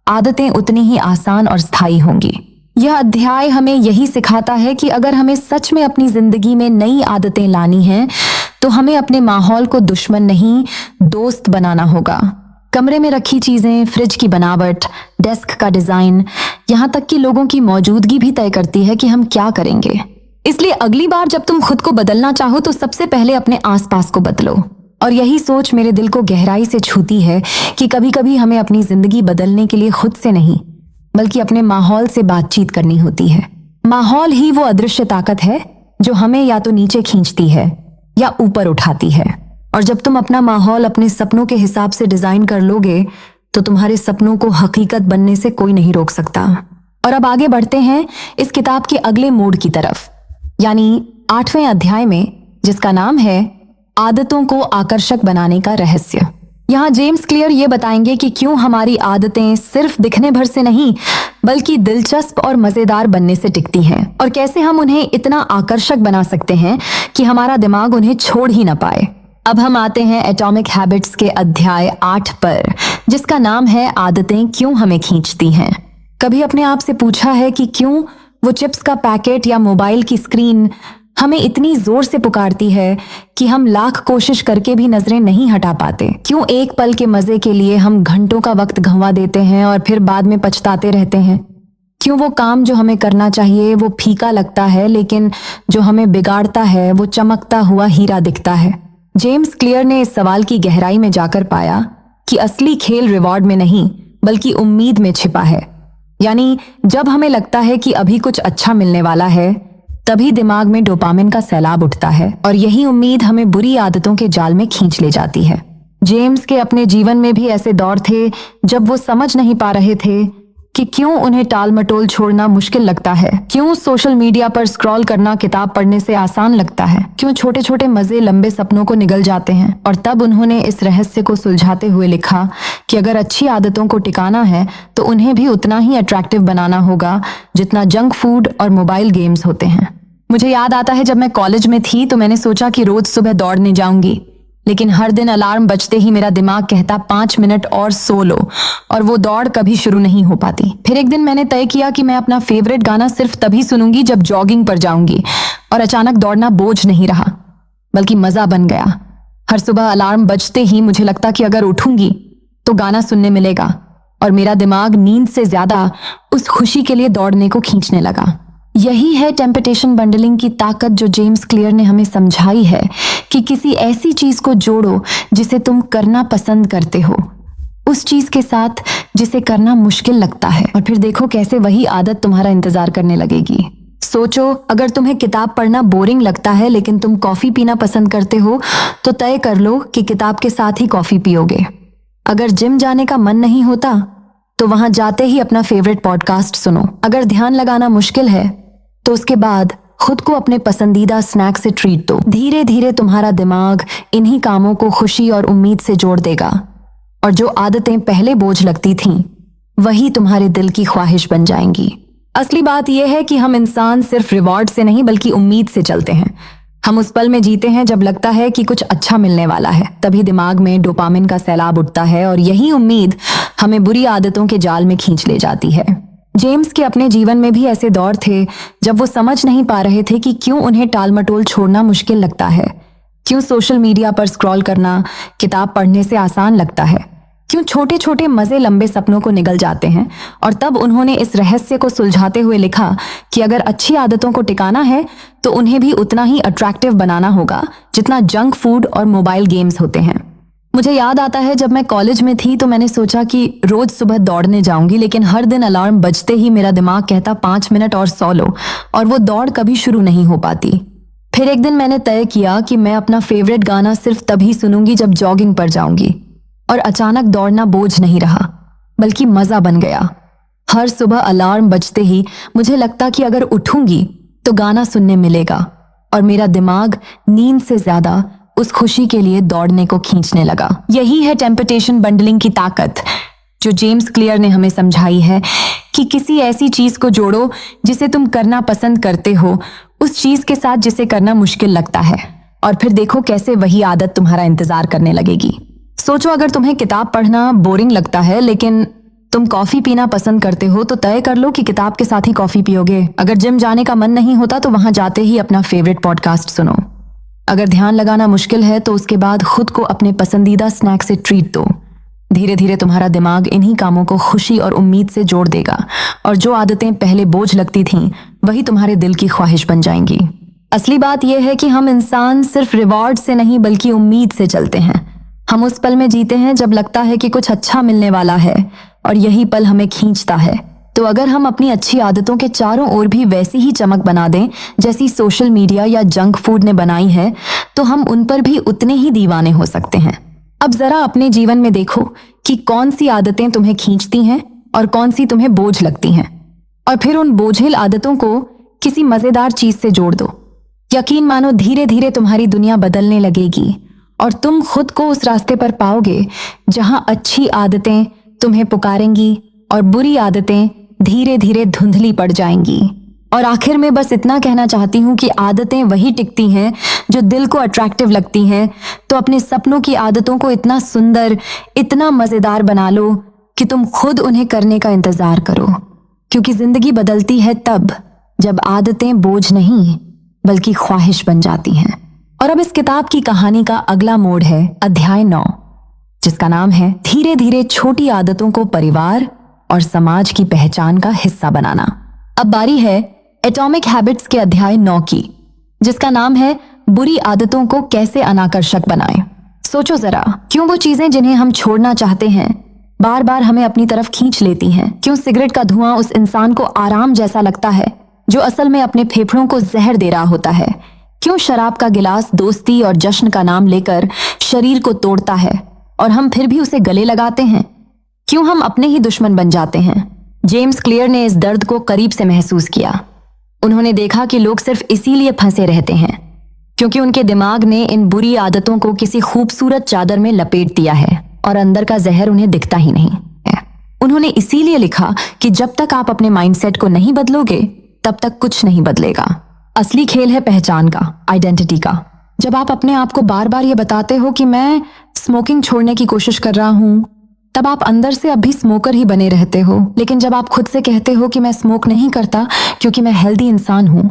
आदतें उतनी ही आसान और स्थायी होंगी। यह अध्याय हमें यही सिखाता है कि अगर हमें सच में अपनी जिंदगी में नई आदतें लानी हैं, तो हमें अपने माहौल को दुश्मन नहीं, दोस्त बनाना होगा। कमरे में रखी चीजें, फ्रिज की बनावट, डेस्क का डिजाइन, यहाँ तक कि लोगों की मौजूदगी भी तय करती है कि हम क्या करेंगे। इसलिए अगली बार जब तुम खुद को बदलना चाहो तो सबसे पहले अपने आसपास को बदलो। और यही सोच मेरे दिल को गहराई से छूती है कि कभी कभी हमें अपनी जिंदगी बदलने के लिए खुद से नहीं, बल्कि अपने माहौल से बातचीत करनी होती है। माहौल ही वो अदृश्य ताकत है जो हमें या तो नीचे खींचती है या ऊपर उठाती है। और जब तुम अपना माहौल अपने सपनों के हिसाब से डिजाइन कर लोगे, तो तुम्हारे सपनों को हकीकत बनने से कोई नहीं रोक सकता। और अब आगे बढ़ते हैं इस किताब के अगले मोड़ की तरफ, यानी 8वें अध्याय में, जिसका नाम है आदतों को आकर्षक बनाने का रहस्य। यहाँ जेम्स क्लियर ये बताएंगे कि क्यों हमारी आदतें सिर्फ दिखने भर से नहीं, बल्कि दिलचस्प और मजेदार बनने से टिकती हैं, और कैसे हम उन्हें इतना आकर्षक बना सकते हैं कि हमारा दिमाग उन्हें छोड़ ही ना पाए। अब हम आते हैं एटॉमिक हैबिट्स के अध्याय 8 पर, जिसका नाम है आदतें क्यों हमें खींचती हैं। कभी अपने आप से पूछा है कि क्यों वो चिप्स का पैकेट या मोबाइल की स्क्रीन हमें इतनी जोर से पुकारती है कि हम लाख कोशिश करके भी नजरें नहीं हटा पाते? क्यों एक पल के मजे के लिए हम घंटों का वक्त गंवा देते हैं और फिर बाद में पछताते रहते हैं? क्यों वो काम जो हमें करना चाहिए वो फीका लगता है, लेकिन जो हमें बिगाड़ता है वो चमकता हुआ हीरा दिखता है? जेम्स क्लियर ने इस सवाल की गहराई में जाकर पाया कि असली खेल रिवॉर्ड में नहीं, बल्कि उम्मीद में छिपा है। यानी जब हमें लगता है कि अभी कुछ अच्छा मिलने वाला है, तभी दिमाग में डोपामिन का सैलाब उठता है, और यही उम्मीद हमें बुरी आदतों के जाल में खींच ले जाती है। जेम्स के अपने जीवन में भी ऐसे दौर थे जब वो समझ नहीं पा रहे थे कि क्यों उन्हें टाल मटोल छोड़ना मुश्किल लगता है, क्यों सोशल मीडिया पर स्क्रॉल करना किताब पढ़ने से आसान लगता है, क्यों छोटे छोटे मजे लंबे सपनों को निगल जाते हैं। और तब उन्होंने इस रहस्य को सुलझाते हुए लिखा कि अगर अच्छी आदतों को टिकाना है तो उन्हें भी उतना ही अट्रैक्टिव बनाना होगा जितना जंक फूड और मोबाइल गेम्स होते हैं। मुझे याद आता है जब मैं कॉलेज में थी तो मैंने सोचा कि रोज सुबह दौड़ने जाऊंगी, लेकिन हर दिन अलार्म बजते ही मेरा दिमाग कहता 5 मिनट और सो लो, और वो दौड़ कभी शुरू नहीं हो पाती। फिर एक दिन मैंने तय किया कि मैं अपना फेवरेट गाना सिर्फ तभी सुनूंगी जब जॉगिंग पर जाऊंगी, और अचानक दौड़ना बोझ नहीं रहा, बल्कि मजा बन गया। हर सुबह अलार्म बजते ही मुझे लगता कि अगर उठूंगी तो गाना सुनने मिलेगा, और मेरा दिमाग नींद से ज्यादा उस खुशी के लिए दौड़ने को खींचने लगा। यही है टेम्पटेशन बंडलिंग की ताकत, जो जेम्स क्लियर ने हमें समझाई है कि किसी ऐसी चीज को जोड़ो जिसे तुम करना पसंद करते हो, उस चीज के साथ जिसे करना मुश्किल लगता है, और फिर देखो कैसे वही आदत तुम्हारा इंतजार करने लगेगी। सोचो, अगर तुम्हें किताब पढ़ना बोरिंग लगता है लेकिन तुम कॉफी पीना पसंद करते हो, तो तय कर लो कि किताब के साथ ही कॉफी पियोगे। अगर जिम जाने का मन नहीं होता तो वहां जाते ही अपना फेवरेट पॉडकास्ट सुनो। अगर ध्यान लगाना मुश्किल है तो उसके बाद खुद को अपने पसंदीदा स्नैक से ट्रीट दो। धीरे धीरे तुम्हारा दिमाग इन्हीं कामों को खुशी और उम्मीद से जोड़ देगा, और जो आदतें पहले बोझ लगती थीं, वही तुम्हारे दिल की ख्वाहिश बन जाएंगी। असली बात यह है कि हम इंसान सिर्फ रिवॉर्ड से नहीं, बल्कि उम्मीद से चलते हैं। हम उस पल में जीते हैं जब लगता है कि कुछ अच्छा मिलने वाला है, तभी दिमाग में डोपामिन का सैलाब उठता है, और यही उम्मीद हमें बुरी आदतों के जाल में खींच ले जाती है। जेम्स के अपने जीवन में भी ऐसे दौर थे जब वो समझ नहीं पा रहे थे कि क्यों उन्हें टाल मटोल छोड़ना मुश्किल लगता है, क्यों सोशल मीडिया पर स्क्रॉल करना किताब पढ़ने से आसान लगता है, क्यों छोटे छोटे मजे लंबे सपनों को निगल जाते हैं। और तब उन्होंने इस रहस्य को सुलझाते हुए लिखा कि अगर अच्छी आदतों को टिकाना है तो उन्हें भी उतना ही अट्रैक्टिव बनाना होगा जितना जंक फूड और मोबाइल गेम्स होते हैं। मुझे याद आता है जब मैं कॉलेज में थी तो मैंने सोचा कि रोज सुबह दौड़ने जाऊंगी, लेकिन हर दिन अलार्म बजते ही मेरा दिमाग कहता 5 मिनट और सो लो, और वो दौड़ कभी शुरू नहीं हो पाती। फिर एक दिन मैंने तय किया कि मैं अपना फेवरेट गाना सिर्फ तभी सुनूंगी जब जॉगिंग पर जाऊंगी, और अचानक दौड़ना बोझ नहीं रहा, बल्कि मजा बन गया। हर सुबह अलार्म बजते ही मुझे लगता कि अगर उठूंगी तो गाना सुनने मिलेगा, और मेरा दिमाग नींद से ज्यादा उस खुशी के लिए दौड़ने को खींचने लगा। यही है टेम्पटेशन बंडलिंग की ताकत, जो जेम्स क्लियर ने हमें समझाई है कि किसी ऐसी चीज को जोड़ो जिसे तुम करना पसंद करते हो उस चीज के साथ जिसे करना मुश्किल लगता है, और फिर देखो कैसे वही आदत तुम्हारा इंतजार करने लगेगी। सोचो, अगर तुम्हें किताब पढ़ना बोरिंग लगता है लेकिन तुम कॉफी पीना पसंद करते हो तो तय कर लो कि किताब के साथ ही कॉफी पियोगे। अगर जिम जाने का मन नहीं होता तो वहां जाते ही अपना फेवरेट पॉडकास्ट सुनो। अगर ध्यान लगाना मुश्किल है तो उसके बाद खुद को अपने पसंदीदा स्नैक से ट्रीट दो। धीरे धीरे तुम्हारा दिमाग इन्हीं कामों को खुशी और उम्मीद से जोड़ देगा, और जो आदतें पहले बोझ लगती थीं वही तुम्हारे दिल की ख्वाहिश बन जाएंगी। असली बात यह है कि हम इंसान सिर्फ रिवॉर्ड से नहीं बल्कि उम्मीद से चलते हैं। हम उस पल में जीते हैं जब लगता है कि कुछ अच्छा मिलने वाला है, और यही पल हमें खींचता है। तो अगर हम अपनी अच्छी आदतों के चारों ओर भी वैसी ही चमक बना दें जैसी सोशल मीडिया या जंक फूड ने बनाई है, तो हम उन पर भी उतने ही दीवाने हो सकते हैं। अब जरा अपने जीवन में देखो कि कौन सी आदतें तुम्हें खींचती हैं और कौन सी तुम्हें बोझ लगती हैं, और फिर उन बोझिल आदतों को किसी मजेदार चीज से जोड़ दो। यकीन मानो, धीरे धीरे तुम्हारी दुनिया बदलने लगेगी और तुम खुद को उस रास्ते पर पाओगे जहां अच्छी आदतें तुम्हें पुकारेंगी और बुरी आदतें धीरे धीरे धुंधली पड़ जाएंगी। और आखिर में बस इतना कहना चाहती हूँ कि आदतें वही टिकती हैं जो दिल को अट्रैक्टिव लगती हैं। तो अपने सपनों की आदतों को इतना सुंदर, इतना मजेदार बना लो कि तुम खुद उन्हें करने का इंतजार करो, क्योंकि जिंदगी बदलती है तब जब आदतें बोझ नहीं बल्कि ख्वाहिश बन जाती हैं। और अब इस किताब की कहानी का अगला मोड़ है अध्याय 9, जिसका नाम है धीरे धीरे छोटी आदतों को परिवार और समाज की पहचान का हिस्सा बनाना। अब बारी है एटॉमिक हैबिट्स के अध्याय 9 की, जिसका नाम है बुरी आदतों को कैसे अनाकर्षक बनाएं। सोचो जरा, क्यों वो चीजें जिन्हें हम छोड़ना चाहते हैं बार बार हमें अपनी तरफ खींच लेती हैं? क्यों सिगरेट का धुआं उस इंसान को आराम जैसा लगता है जो असल में अपने फेफड़ों को जहर दे रहा होता है? क्यों शराब का गिलास दोस्ती और जश्न का नाम लेकर शरीर को तोड़ता है और हम फिर भी उसे गले लगाते हैं? क्यों हम अपने ही दुश्मन बन जाते हैं? जेम्स क्लियर ने इस दर्द को करीब से महसूस किया। उन्होंने देखा कि लोग सिर्फ इसीलिए फंसे रहते हैं क्योंकि उनके दिमाग ने इन बुरी आदतों को किसी खूबसूरत चादर में लपेट दिया है और अंदर का जहर उन्हें दिखता ही नहीं है। उन्होंने इसीलिए लिखा कि जब तक आप अपने माइंडसेट को नहीं बदलोगे तब तक कुछ नहीं बदलेगा। असली खेल है पहचान का, आइडेंटिटी का। जब आप अपने आप को बार बार ये बताते हो कि मैं स्मोकिंग छोड़ने की कोशिश कर रहा हूं, तब आप अंदर से अब भी स्मोकर ही बने रहते हो। लेकिन जब आप खुद से कहते हो कि मैं स्मोक नहीं करता क्योंकि मैं हेल्दी इंसान हूं,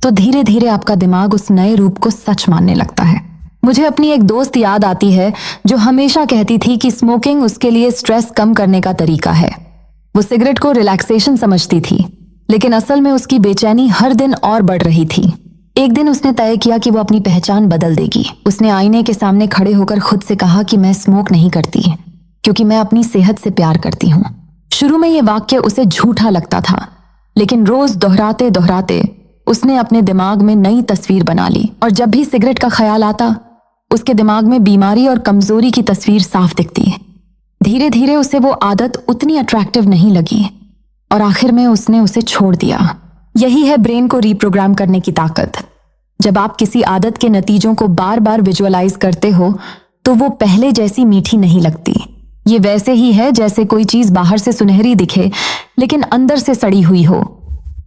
तो धीरे धीरे आपका दिमाग उस नए रूप को सच मानने लगता है। मुझे अपनी एक दोस्त याद आती है जो हमेशा कहती थी कि स्मोकिंग उसके लिए स्ट्रेस कम करने का तरीका है। वो सिगरेट को रिलैक्सेशन समझती थी, लेकिन असल में उसकी बेचैनी हर दिन और बढ़ रही थी। एक दिन उसने तय किया कि वो अपनी पहचान बदल देगी। उसने आईने के सामने खड़े होकर खुद से कहा कि मैं स्मोक नहीं करती क्योंकि मैं अपनी सेहत से प्यार करती हूँ। शुरू में ये वाक्य उसे झूठा लगता था, लेकिन रोज दोहराते दोहराते उसने अपने दिमाग में नई तस्वीर बना ली, और जब भी सिगरेट का ख्याल आता उसके दिमाग में बीमारी और कमजोरी की तस्वीर साफ दिखती। धीरे धीरे उसे वो आदत उतनी अट्रैक्टिव नहीं लगी और आखिर में उसने उसे छोड़ दिया। यही है ब्रेन को रीप्रोग्राम करने की ताकत। जब आप किसी आदत के नतीजों को बार बार विजुअलाइज करते हो तो वो पहले जैसी मीठी नहीं लगती। ये वैसे ही है जैसे कोई चीज बाहर से सुनहरी दिखे लेकिन अंदर से सड़ी हुई हो।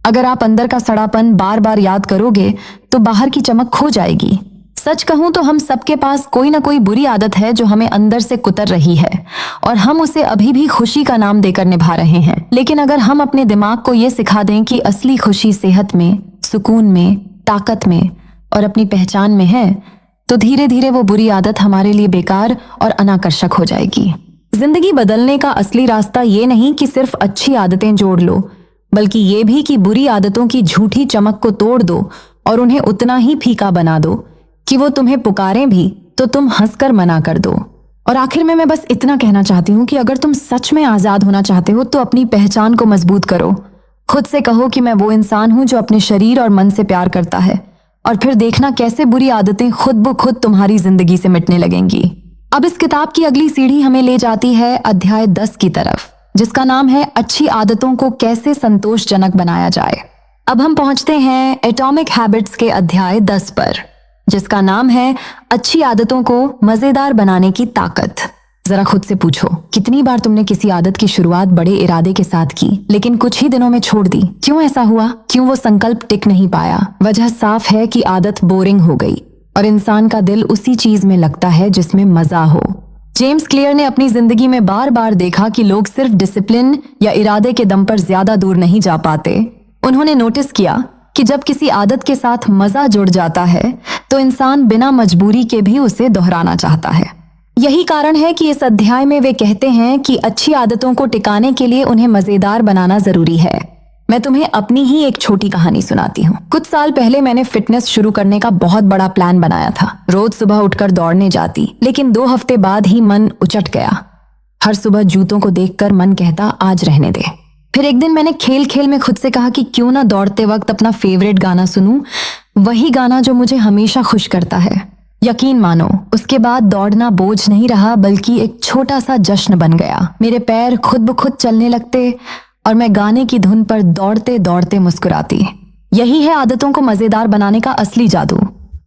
अगर आप अंदर का सड़ापन बार बार याद करोगे तो बाहर की चमक खो जाएगी। सच कहूं तो हम सबके पास कोई ना कोई बुरी आदत है जो हमें अंदर से कुतर रही है और हम उसे अभी भी खुशी का नाम देकर निभा रहे हैं। लेकिन अगर हम अपने दिमाग को ये सिखा दें कि असली खुशी सेहत में, सुकून में, ताकत में और अपनी पहचान में है, तो धीरे धीरे वो बुरी आदत हमारे लिए बेकार और अनाकर्षक हो जाएगी। जिंदगी बदलने का असली रास्ता ये नहीं कि सिर्फ अच्छी आदतें जोड़ लो, बल्कि ये भी कि बुरी आदतों की झूठी चमक को तोड़ दो और उन्हें उतना ही फीका बना दो कि वो तुम्हें पुकारें भी तो तुम हंसकर मना कर दो। और आखिर में मैं बस इतना कहना चाहती हूँ कि अगर तुम सच में आजाद होना चाहते हो तो अपनी पहचान को मजबूत करो। खुद से कहो कि मैं वो इंसान हूँ जो अपने शरीर और मन से प्यार करता है, और फिर देखना कैसे बुरी आदतें खुद ब खुद तुम्हारी जिंदगी से मिटने लगेंगी। अब इस किताब की अगली सीढ़ी हमें ले जाती है अध्याय 10 की तरफ, जिसका नाम है अच्छी आदतों को कैसे संतोषजनक बनाया जाए। अब हम पहुंचते हैं एटॉमिक हैबिट्स के अध्याय 10 पर, जिसका नाम है अच्छी आदतों को मजेदार बनाने की ताकत। जरा खुद से पूछो, कितनी बार तुमने किसी आदत की शुरुआत बड़े इरादे के साथ की लेकिन कुछ ही दिनों में छोड़ दी? क्यों ऐसा हुआ? क्यों वो संकल्प टिक नहीं पाया? वजह साफ है कि आदत बोरिंग हो गई और इंसान का दिल उसी चीज में लगता है जिसमें मजा हो। जेम्स क्लियर ने अपनी जिंदगी में बार बार देखा कि लोग सिर्फ डिसिप्लिन या इरादे के दम पर ज्यादा दूर नहीं जा पाते। उन्होंने नोटिस किया कि जब किसी आदत के साथ मजा जुड़ जाता है तो इंसान बिना मजबूरी के भी उसे दोहराना चाहता है। यही कारण है कि इस अध्याय में वे कहते हैं कि अच्छी आदतों को टिकाने के लिए उन्हें मजेदार बनाना जरूरी है। मैं तुम्हें अपनी ही एक छोटी कहानी सुनाती हूँ। कुछ साल पहले मैंने फिटनेस शुरू करने का बहुत बड़ा प्लान बनाया था। रोज सुबह उठकर दौड़ने जाती, लेकिन 2 हफ्ते बाद ही मन उचट गया। हर सुबह जूतों को देखकर मन कहता आज रहने दे। फिर एक दिन मैंने खेल खेल में खुद से कहा कि क्यों ना दौड़ते वक्त अपना फेवरेट गाना सुनूं, वही गाना जो मुझे हमेशा खुश करता है। यकीन मानो, उसके बाद दौड़ना बोझ नहीं रहा बल्कि एक छोटा सा जश्न बन गया। मेरे पैर खुद ब खुद चलने लगते और मैं गाने की धुन पर दौड़ते दौड़ते मुस्कुराती। यही है आदतों को मजेदार बनाने का असली जादू।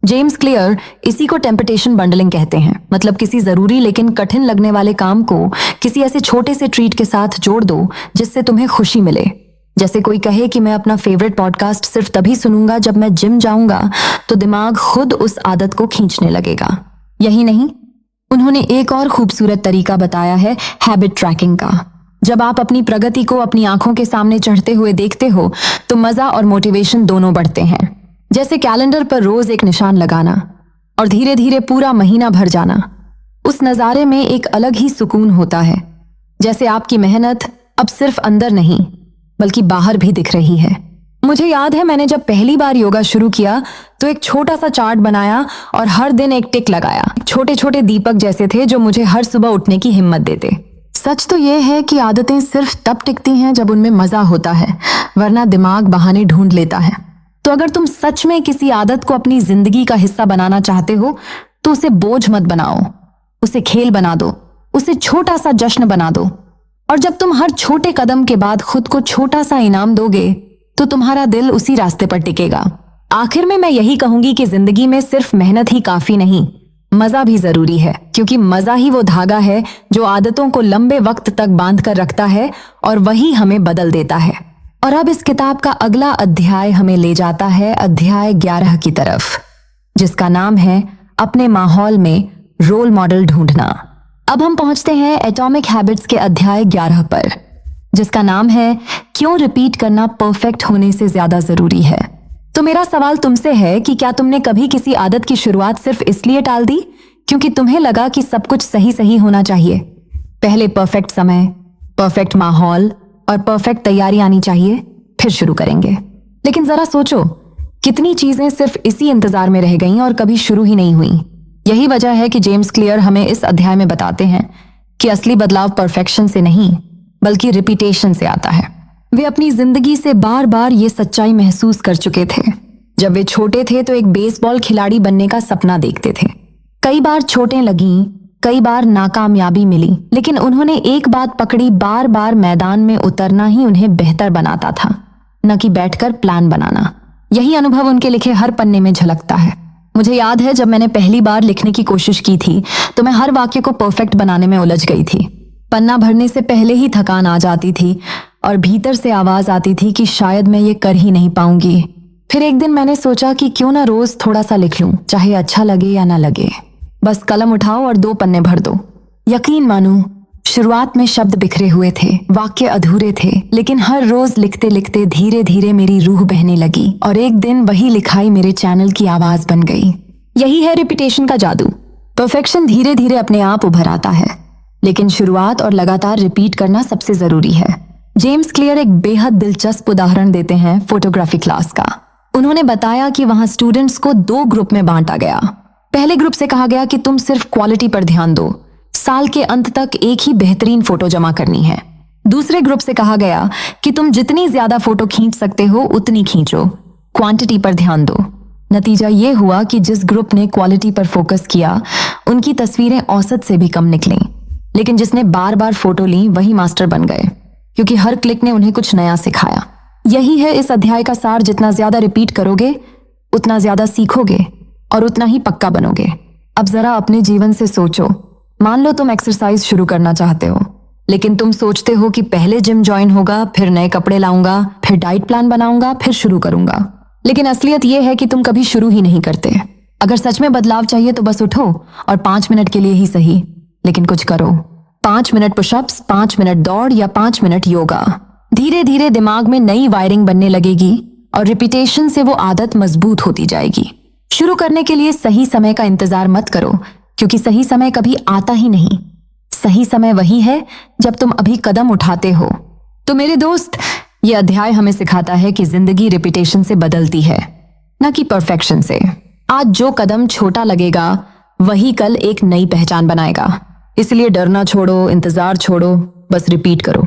जेम्स क्लियर इसी को टेम्पटेशन बंडलिंग कहते हैं। मतलब किसी जरूरी लेकिन कठिन लगने वाले काम को किसी ऐसे छोटे से ट्रीट के साथ जोड़ दो जिससे तुम्हें खुशी मिले। जैसे कोई कहे कि मैं अपना फेवरेट पॉडकास्ट सिर्फ तभी सुनूंगा जब मैं जिम जाऊंगा, तो दिमाग खुद उस आदत को खींचने लगेगा। यही नहीं, उन्होंने एक और खूबसूरत तरीका बताया है हैबिट ट्रैकिंग का। जब आप अपनी प्रगति को अपनी आंखों के सामने चढ़ते हुए देखते हो तो मजा और मोटिवेशन दोनों बढ़ते हैं। जैसे कैलेंडर पर रोज एक निशान लगाना और धीरे धीरे पूरा महीना भर जाना। उस नजारे में एक अलग ही सुकून होता है, जैसे आपकी मेहनत अब सिर्फ अंदर नहीं बल्कि बाहर भी दिख रही है। मुझे याद है मैंने जब पहली बार योगा शुरू किया तो एक छोटा सा चार्ट बनाया और हर दिन एक टिक लगाया। छोटे छोटे दीपक जैसे थे जो मुझे हर सुबह उठने की हिम्मत देते। सच तो यह है कि आदतें सिर्फ तब टिकती हैं जब उनमें मजा होता है, वरना दिमाग बहाने ढूंढ लेता है। तो अगर तुम सच में किसी आदत को अपनी जिंदगी का हिस्सा बनाना चाहते हो तो उसे बोझ मत बनाओ, उसे खेल बना दो, उसे छोटा सा जश्न बना दो। और जब तुम हर छोटे कदम के बाद खुद को छोटा सा इनाम दोगे तो तुम्हारा दिल उसी रास्ते पर टिकेगा। आखिर में मैं यही कहूंगी कि जिंदगी में सिर्फ मेहनत ही काफी नहीं, मजा भी जरूरी है, क्योंकि मजा ही वो धागा है जो आदतों को लंबे वक्त तक बांध कर रखता है और वही हमें बदल देता है। और अब इस किताब का अगला अध्याय हमें ले जाता है अध्याय 11 की तरफ, जिसका नाम है अपने माहौल में रोल मॉडल ढूंढना। अब हम पहुंचते हैं एटॉमिक हैबिट्स के अध्याय 11 पर, जिसका नाम है क्यों रिपीट करना परफेक्ट होने से ज्यादा जरूरी है। तो मेरा सवाल तुमसे है कि क्या तुमने कभी किसी आदत की शुरुआत सिर्फ इसलिए टाल दी क्योंकि तुम्हें लगा कि सब कुछ सही सही होना चाहिए? पहले परफेक्ट समय, परफेक्ट माहौल और परफेक्ट तैयारी आनी चाहिए, फिर शुरू करेंगे। लेकिन जरा सोचो, कितनी चीजें सिर्फ इसी इंतजार में रह गईं और कभी शुरू ही नहीं हुई। यही वजह है कि जेम्स क्लियर हमें इस अध्याय में बताते हैं कि असली बदलाव परफेक्शन से नहीं बल्कि रिपीटेशन से आता है। वे अपनी जिंदगी से बार बार ये सच्चाई महसूस कर चुके थे। जब वे छोटे थे तो एक बेसबॉल खिलाड़ी बनने का सपना देखते थे। कई बार चोटें लगीं, कई बार नाकामयाबी मिली, लेकिन उन्होंने एक बात पकड़ी, बार बार मैदान में उतरना ही उन्हें बेहतर बनाता था, न कि बैठकर प्लान बनाना। यही अनुभव उनके लिखे हर पन्ने में झलकता है। मुझे याद है जब मैंने पहली बार लिखने की कोशिश की थी तो मैं हर वाक्य को परफेक्ट बनाने में उलझ गई थी। पन्ना भरने से पहले ही थकान आ जाती थी और भीतर से आवाज आती थी कि शायद मैं ये कर ही नहीं पाऊंगी। फिर एक दिन मैंने सोचा कि क्यों ना रोज थोड़ा सा लिख लूं, चाहे अच्छा लगे या ना लगे। बस कलम उठाओ और 2 पन्ने भर दो। यकीन मानो, शुरुआत में शब्द बिखरे हुए थे, वाक्य अधूरे थे, लेकिन हर रोज लिखते लिखते धीरे धीरे मेरी रूह बहने लगी और एक दिन वही लिखाई मेरे चैनल की आवाज बन गई। यही है रिपीटेशन का जादू। परफेक्शन धीरे धीरे अपने आप उभर आता है, लेकिन शुरुआत और लगातार रिपीट करना सबसे जरूरी है। जेम्स क्लियर एक बेहद दिलचस्प उदाहरण देते हैं फोटोग्राफी क्लास का। उन्होंने बताया कि वहां स्टूडेंट्स को 2 ग्रुप में बांटा गया। पहले ग्रुप से कहा गया कि तुम सिर्फ क्वालिटी पर ध्यान दो, साल के अंत तक एक ही बेहतरीन फोटो जमा करनी है। दूसरे ग्रुप से कहा गया कि तुम जितनी ज्यादा फोटो खींच सकते हो उतनी खींचो, क्वांटिटी पर ध्यान दो। नतीजा ये हुआ कि जिस ग्रुप ने क्वालिटी पर फोकस किया उनकी तस्वीरें औसत से भी कम निकलीं, लेकिन जिसने बार बार फोटो ली वही मास्टर बन गए, क्योंकि हर क्लिक ने उन्हें कुछ नया सिखाया। यही है इस अध्याय का सार। जितना ज्यादा रिपीट करोगे उतना ज्यादा सीखोगे और उतना ही पक्का बनोगे। अब जरा अपने जीवन से सोचो, मान लो तुम एक्सरसाइज शुरू करना चाहते हो, लेकिन तुम सोचते हो कि पहले जिम ज्वाइन होगा, फिर नए कपड़े लाऊंगा, फिर डाइट प्लान बनाऊंगा, फिर शुरू करूंगा। लेकिन असलियत यह है कि तुम कभी शुरू ही नहीं करते। अगर सच में बदलाव चाहिए तो बस उठो और 5 मिनट के लिए ही सही, लेकिन कुछ करो। 5 मिनट पुशअप्स, 5 मिनट दौड़ या 5 मिनट योगा। धीरे धीरे दिमाग में नई वायरिंग बनने लगेगी और रिपीटेशन से वो आदत मजबूत होती जाएगी। शुरू करने के लिए सही समय का इंतजार मत करो, क्योंकि सही समय कभी आता ही नहीं। सही समय वही है जब तुम अभी कदम उठाते हो। तो मेरे दोस्त, ये अध्याय हमें सिखाता है कि जिंदगी रिपीटेशन से बदलती है, न कि परफेक्शन से। आज जो कदम छोटा लगेगा वही कल एक नई पहचान बनाएगा। इसलिए डरना छोड़ो, इंतजार छोड़ो, बस रिपीट करो,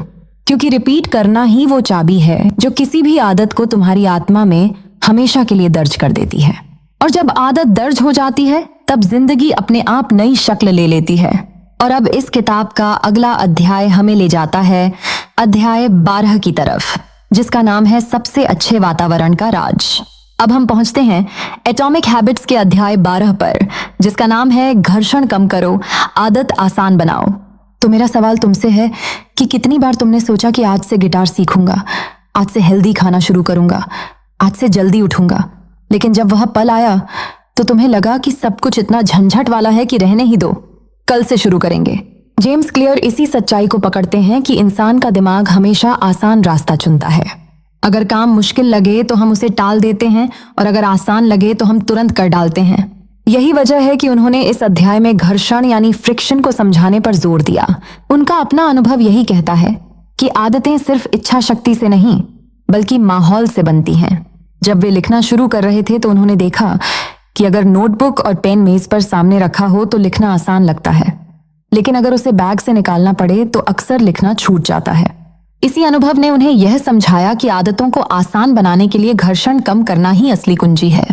क्योंकि रिपीट करना ही वो चाबी है जो किसी भी आदत को तुम्हारी आत्मा में हमेशा के लिए दर्ज कर देती है। और जब आदत दर्ज हो जाती है तब जिंदगी अपने आप नई शक्ल ले लेती है। और अब इस किताब का अगला अध्याय हमें ले जाता है अध्याय 12 की तरफ, जिसका नाम है सबसे अच्छे वातावरण का राज। अब हम पहुंचते हैं एटॉमिक हैबिट्स के अध्याय 12 पर, जिसका नाम है घर्षण कम करो, आदत आसान बनाओ। तो मेरा सवाल तुमसे है कि कितनी बार तुमने सोचा कि आज से गिटार सीखूंगा, आज से हेल्दी खाना शुरू करूंगा, आज से जल्दी उठूंगा, लेकिन जब वह पल आया तो तुम्हें लगा कि सब कुछ इतना झंझट वाला है कि रहने ही दो, कल से शुरू करेंगे। जेम्स क्लियर इसी सच्चाई को पकड़ते हैं कि इंसान का दिमाग हमेशा आसान रास्ता चुनता है। अगर काम मुश्किल लगे तो हम उसे टाल देते हैं, और अगर आसान लगे तो हम तुरंत कर डालते हैं। यही वजह है कि उन्होंने इस अध्याय में घर्षण यानी फ्रिक्शन को समझाने पर जोर दिया। उनका अपना अनुभव यही कहता है कि आदतें सिर्फ इच्छा शक्ति से नहीं, बल्कि माहौल से बनती हैं। जब वे लिखना शुरू कर रहे थे तो उन्होंने देखा कि अगर नोटबुक और पेन मेज पर सामने रखा हो तो लिखना आसान लगता है, लेकिन अगर उसे बैग से निकालना पड़े तो अक्सर लिखना छूट जाता है। इसी अनुभव ने उन्हें यह समझाया कि आदतों को आसान बनाने के लिए घर्षण कम करना ही असली कुंजी है।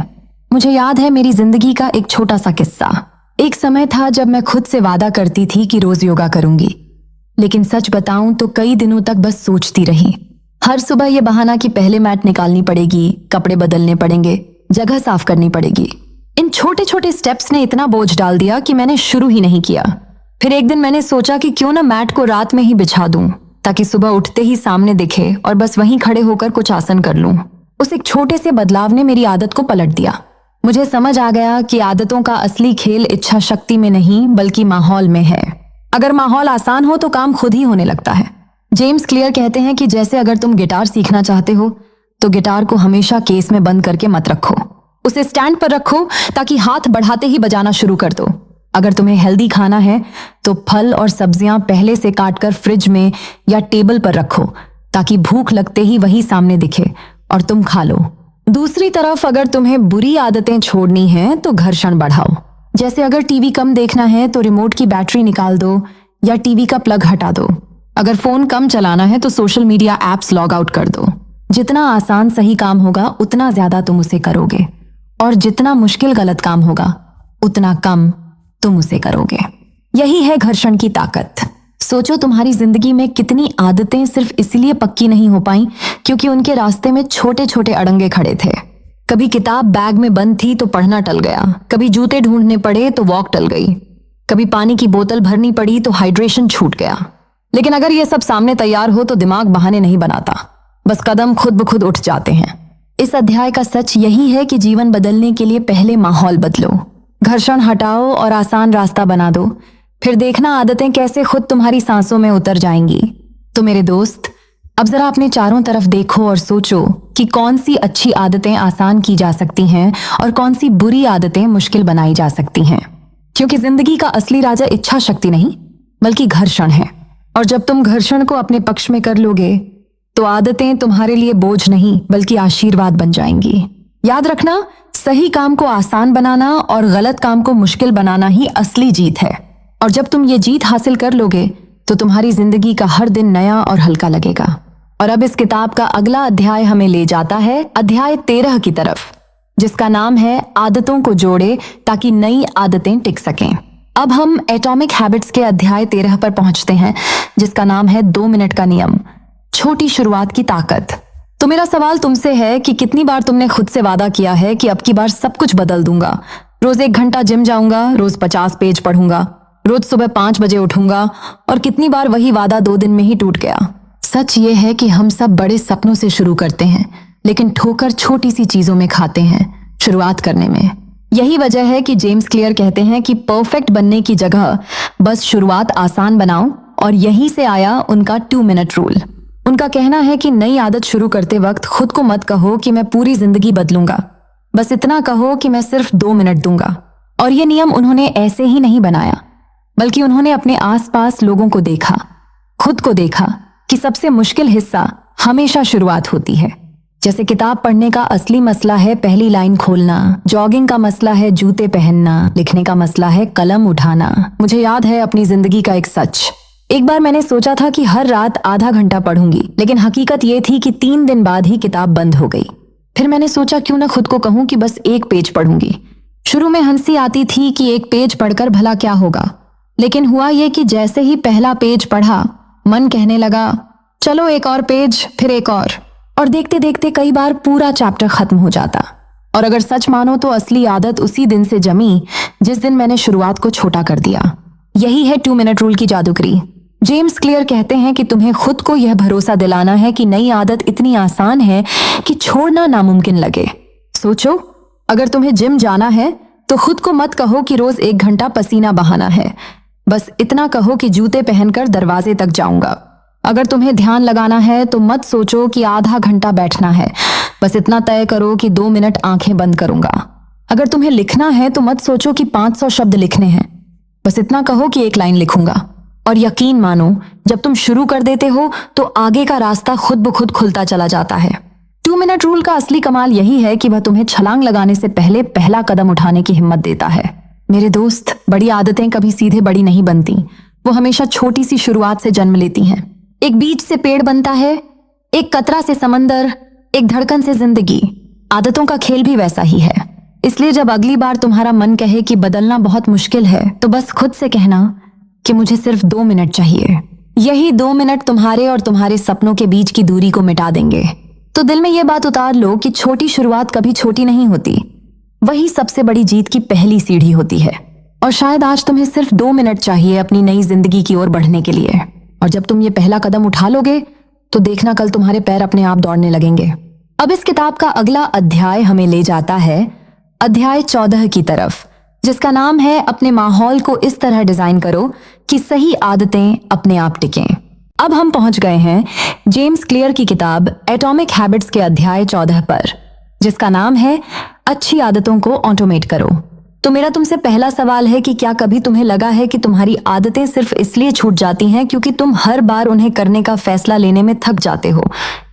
मुझे याद है मेरी जिंदगी का एक छोटा सा किस्सा। एक समय था जब मैं खुद से वादा करती थी कि रोज योगा करूंगी, लेकिन सच बताऊं तो कई दिनों तक बस सोचती रही। हर सुबह यह बहाना कि पहले मैट निकालनी पड़ेगी, कपड़े बदलने पड़ेंगे, जगह साफ करनी पड़ेगी। इन छोटे छोटे स्टेप्स ने इतना बोझ डाल दिया कि मैंने शुरू ही नहीं किया। फिर एक दिन मैंने सोचा कि क्यों ना मैट को रात में ही बिछा दूं, ताकि सुबह उठते ही सामने दिखे और बस वहीं खड़े होकर कुछ आसन कर लूं। उस एक छोटे से बदलाव ने मेरी आदत को पलट दिया। मुझे समझ आ गया कि आदतों का असली खेल इच्छा शक्ति में नहीं बल्कि माहौल में है। अगर माहौल आसान हो तो काम खुद ही होने लगता है। जेम्स क्लियर कहते हैं कि जैसे अगर तुम गिटार सीखना चाहते हो तो गिटार को हमेशा केस में बंद करके मत रखो, उसे स्टैंड पर रखो ताकि हाथ बढ़ाते ही बजाना शुरू कर दो। अगर तुम्हें हेल्दी खाना है तो फल और सब्जियां पहले से काटकर फ्रिज में या टेबल पर रखो, ताकि भूख लगते ही वही सामने दिखे और तुम खा लो। दूसरी तरफ अगर तुम्हें बुरी आदतें छोड़नी है तो घर्षण बढ़ाओ। जैसे अगर टीवी कम देखना है तो रिमोट की बैटरी निकाल दो या टीवी का प्लग हटा दो। अगर फोन कम चलाना है तो social media apps log out कर दो। जितना आसान सही काम होगा उतना ज्यादा तुम उसे करोगे, और जितना मुश्किल गलत काम होगा उतना कम तुम उसे करोगे। यही है घर्षण की ताकत। सोचो तुम्हारी जिंदगी में कितनी आदतें सिर्फ इसलिए पक्की नहीं हो पाई क्योंकि उनके रास्ते में छोटे छोटे अड़ंगे खड़े थे। कभी किताब बैग में बंद थी तो पढ़ना टल गया, कभी जूते ढूंढने पड़े तो वॉक टल गई, कभी पानी की बोतल भरनी पड़ी तो हाइड्रेशन छूट गया। लेकिन अगर ये सब सामने तैयार हो तो दिमाग बहाने नहीं बनाता, बस कदम खुद ब खुद उठ जाते हैं। इस अध्याय का सच यही है कि जीवन बदलने के लिए पहले माहौल बदलो, घर्षण हटाओ और आसान रास्ता बना दो, फिर देखना आदतें कैसे खुद तुम्हारी सांसों में उतर जाएंगी। तो मेरे दोस्त, अब जरा अपने चारों तरफ देखो और सोचो कि कौन सी अच्छी आदतें आसान की जा सकती हैं और कौन सी बुरी आदतें मुश्किल बनाई जा सकती हैं। क्योंकि जिंदगी का असली राजा इच्छा शक्ति नहीं बल्कि घर्षण है, और जब तुम घर्षण को अपने पक्ष में कर लोगे तो आदतें तुम्हारे लिए बोझ नहीं बल्कि आशीर्वाद बन जाएंगी। याद रखना, सही काम को आसान बनाना और गलत काम को मुश्किल बनाना ही असली जीत है। और जब तुम ये जीत हासिल कर लोगे तो तुम्हारी जिंदगी का हर दिन नया और हल्का लगेगा। और अब इस किताब का अगला अध्याय हमें ले जाता है अध्याय 13 की तरफ, जिसका नाम है आदतों को जोड़े ताकि नई आदतें टिक सकें। अब हम एटॉमिक हैबिट्स के अध्याय 13 पर पहुंचते हैं, जिसका नाम है 2 मिनट का नियम, छोटी शुरुआत की ताकत। तो मेरा सवाल तुमसे है कि कितनी बार तुमने खुद से वादा किया है कि अब की बार सब कुछ बदल दूंगा, रोज 1 घंटा जिम जाऊंगा, रोज 50 पेज पढ़ूंगा, रोज सुबह 5 बजे उठूंगा, और कितनी बार वही वादा 2 दिन में ही टूट गया। सच ये है कि हम सब बड़े सपनों से शुरू करते हैं, लेकिन ठोकर छोटी सी चीजों में खाते हैं शुरुआत करने में। यही वजह है कि जेम्स क्लियर कहते हैं कि परफेक्ट बनने की जगह बस शुरुआत आसान बनाओ, और यहीं से आया उनका 2 मिनट रूल। उनका कहना है कि नई आदत शुरू करते वक्त खुद को मत कहो कि मैं पूरी जिंदगी बदलूंगा, बस इतना कहो कि मैं सिर्फ 2 मिनट दूंगा। और ये नियम उन्होंने ऐसे ही नहीं बनाया, बल्कि उन्होंने अपने आसपास लोगों को देखा, खुद को देखा कि सबसे मुश्किल हिस्सा हमेशा शुरुआत होती है। जैसे किताब पढ़ने का असली मसला है पहली लाइन खोलना, जॉगिंग का मसला है जूते पहनना, लिखने का मसला है कलम उठाना। मुझे याद है अपनी जिंदगी का एक सच। एक बार मैंने सोचा था कि हर रात आधा घंटा पढ़ूंगी, लेकिन हकीकत ये थी कि 3 दिन बाद ही किताब बंद हो गई। फिर मैंने सोचा क्यों ना खुद को कहूं कि बस 1 पेज पढ़ूंगी। शुरू में हंसी आती थी कि 1 पेज पढ़कर भला क्या होगा, लेकिन हुआ ये कि जैसे ही पहला पेज पढ़ा, मन कहने लगा चलो एक और पेज, फिर एक और देखते देखते कई बार पूरा चैप्टर खत्म हो जाता। और अगर सच मानो तो असली आदत उसी दिन से जमी जिस दिन मैंने शुरुआत को छोटा कर दिया। यही है 2 मिनट रूल की जादूगरी। जेम्स क्लियर कहते हैं कि तुम्हें खुद को यह भरोसा दिलाना है कि नई आदत इतनी आसान है कि छोड़ना नामुमकिन लगे। सोचो, अगर तुम्हें जिम जाना है तो खुद को मत कहो कि रोज 1 घंटा पसीना बहाना है, बस इतना कहो कि जूते पहनकर दरवाजे तक जाऊंगा। अगर तुम्हें ध्यान लगाना है तो मत सोचो कि आधा घंटा बैठना है, बस इतना तय करो कि 2 मिनट आंखें बंद करूंगा। अगर तुम्हें लिखना है तो मत सोचो कि 500 शब्द लिखने हैं, बस इतना कहो कि 1 लाइन लिखूंगा। और यकीन मानो, जब तुम शुरू कर देते हो तो आगे का रास्ता खुद ब खुद खुलता चला जाता है। 2 मिनट रूल का असली कमाल यही है कि वह तुम्हें छलांग लगाने से पहले पहला कदम उठाने की हिम्मत देता है। मेरे दोस्त, बड़ी आदतें कभी सीधे बड़ी नहीं बनती, वो हमेशा छोटी सी शुरुआत से जन्म लेती हैं। एक बीज से पेड़ बनता है, एक कतरा से समंदर, एक धड़कन से जिंदगी। आदतों का खेल भी वैसा ही है। इसलिए जब अगली बार तुम्हारा मन कहे कि बदलना बहुत मुश्किल है, तो बस खुद से कहना कि मुझे सिर्फ 2 मिनट चाहिए। यही 2 मिनट तुम्हारे और तुम्हारे सपनों के बीच की दूरी को मिटा देंगे। तो दिल में यह बात उतार लो कि छोटी शुरुआत कभी छोटी नहीं होती, वही सबसे बड़ी जीत की पहली सीढ़ी होती है। और शायद आज तुम्हें सिर्फ 2 मिनट चाहिए अपनी नई जिंदगी की ओर बढ़ने के लिए। और जब तुम ये पहला कदम उठा लोगे तो देखना कल तुम्हारे पैर अपने आप दौड़ने लगेंगे। अब इस किताब का अगला अध्याय हमें ले जाता है अध्याय 14 की तरफ, जिसका नाम है अपने माहौल को इस तरह डिजाइन करो कि सही आदतें अपने आप टिकें। अब हम पहुंच गए हैं जेम्स क्लियर की किताब एटॉमिक हैबिट्स के अध्याय 14 पर, जिसका नाम है अच्छी आदतों को ऑटोमेट करो। तो मेरा तुमसे पहला सवाल है कि क्या कभी तुम्हें लगा है कि तुम्हारी आदतें सिर्फ इसलिए छूट जाती हैं क्योंकि तुम हर बार उन्हें करने का फैसला लेने में थक जाते हो?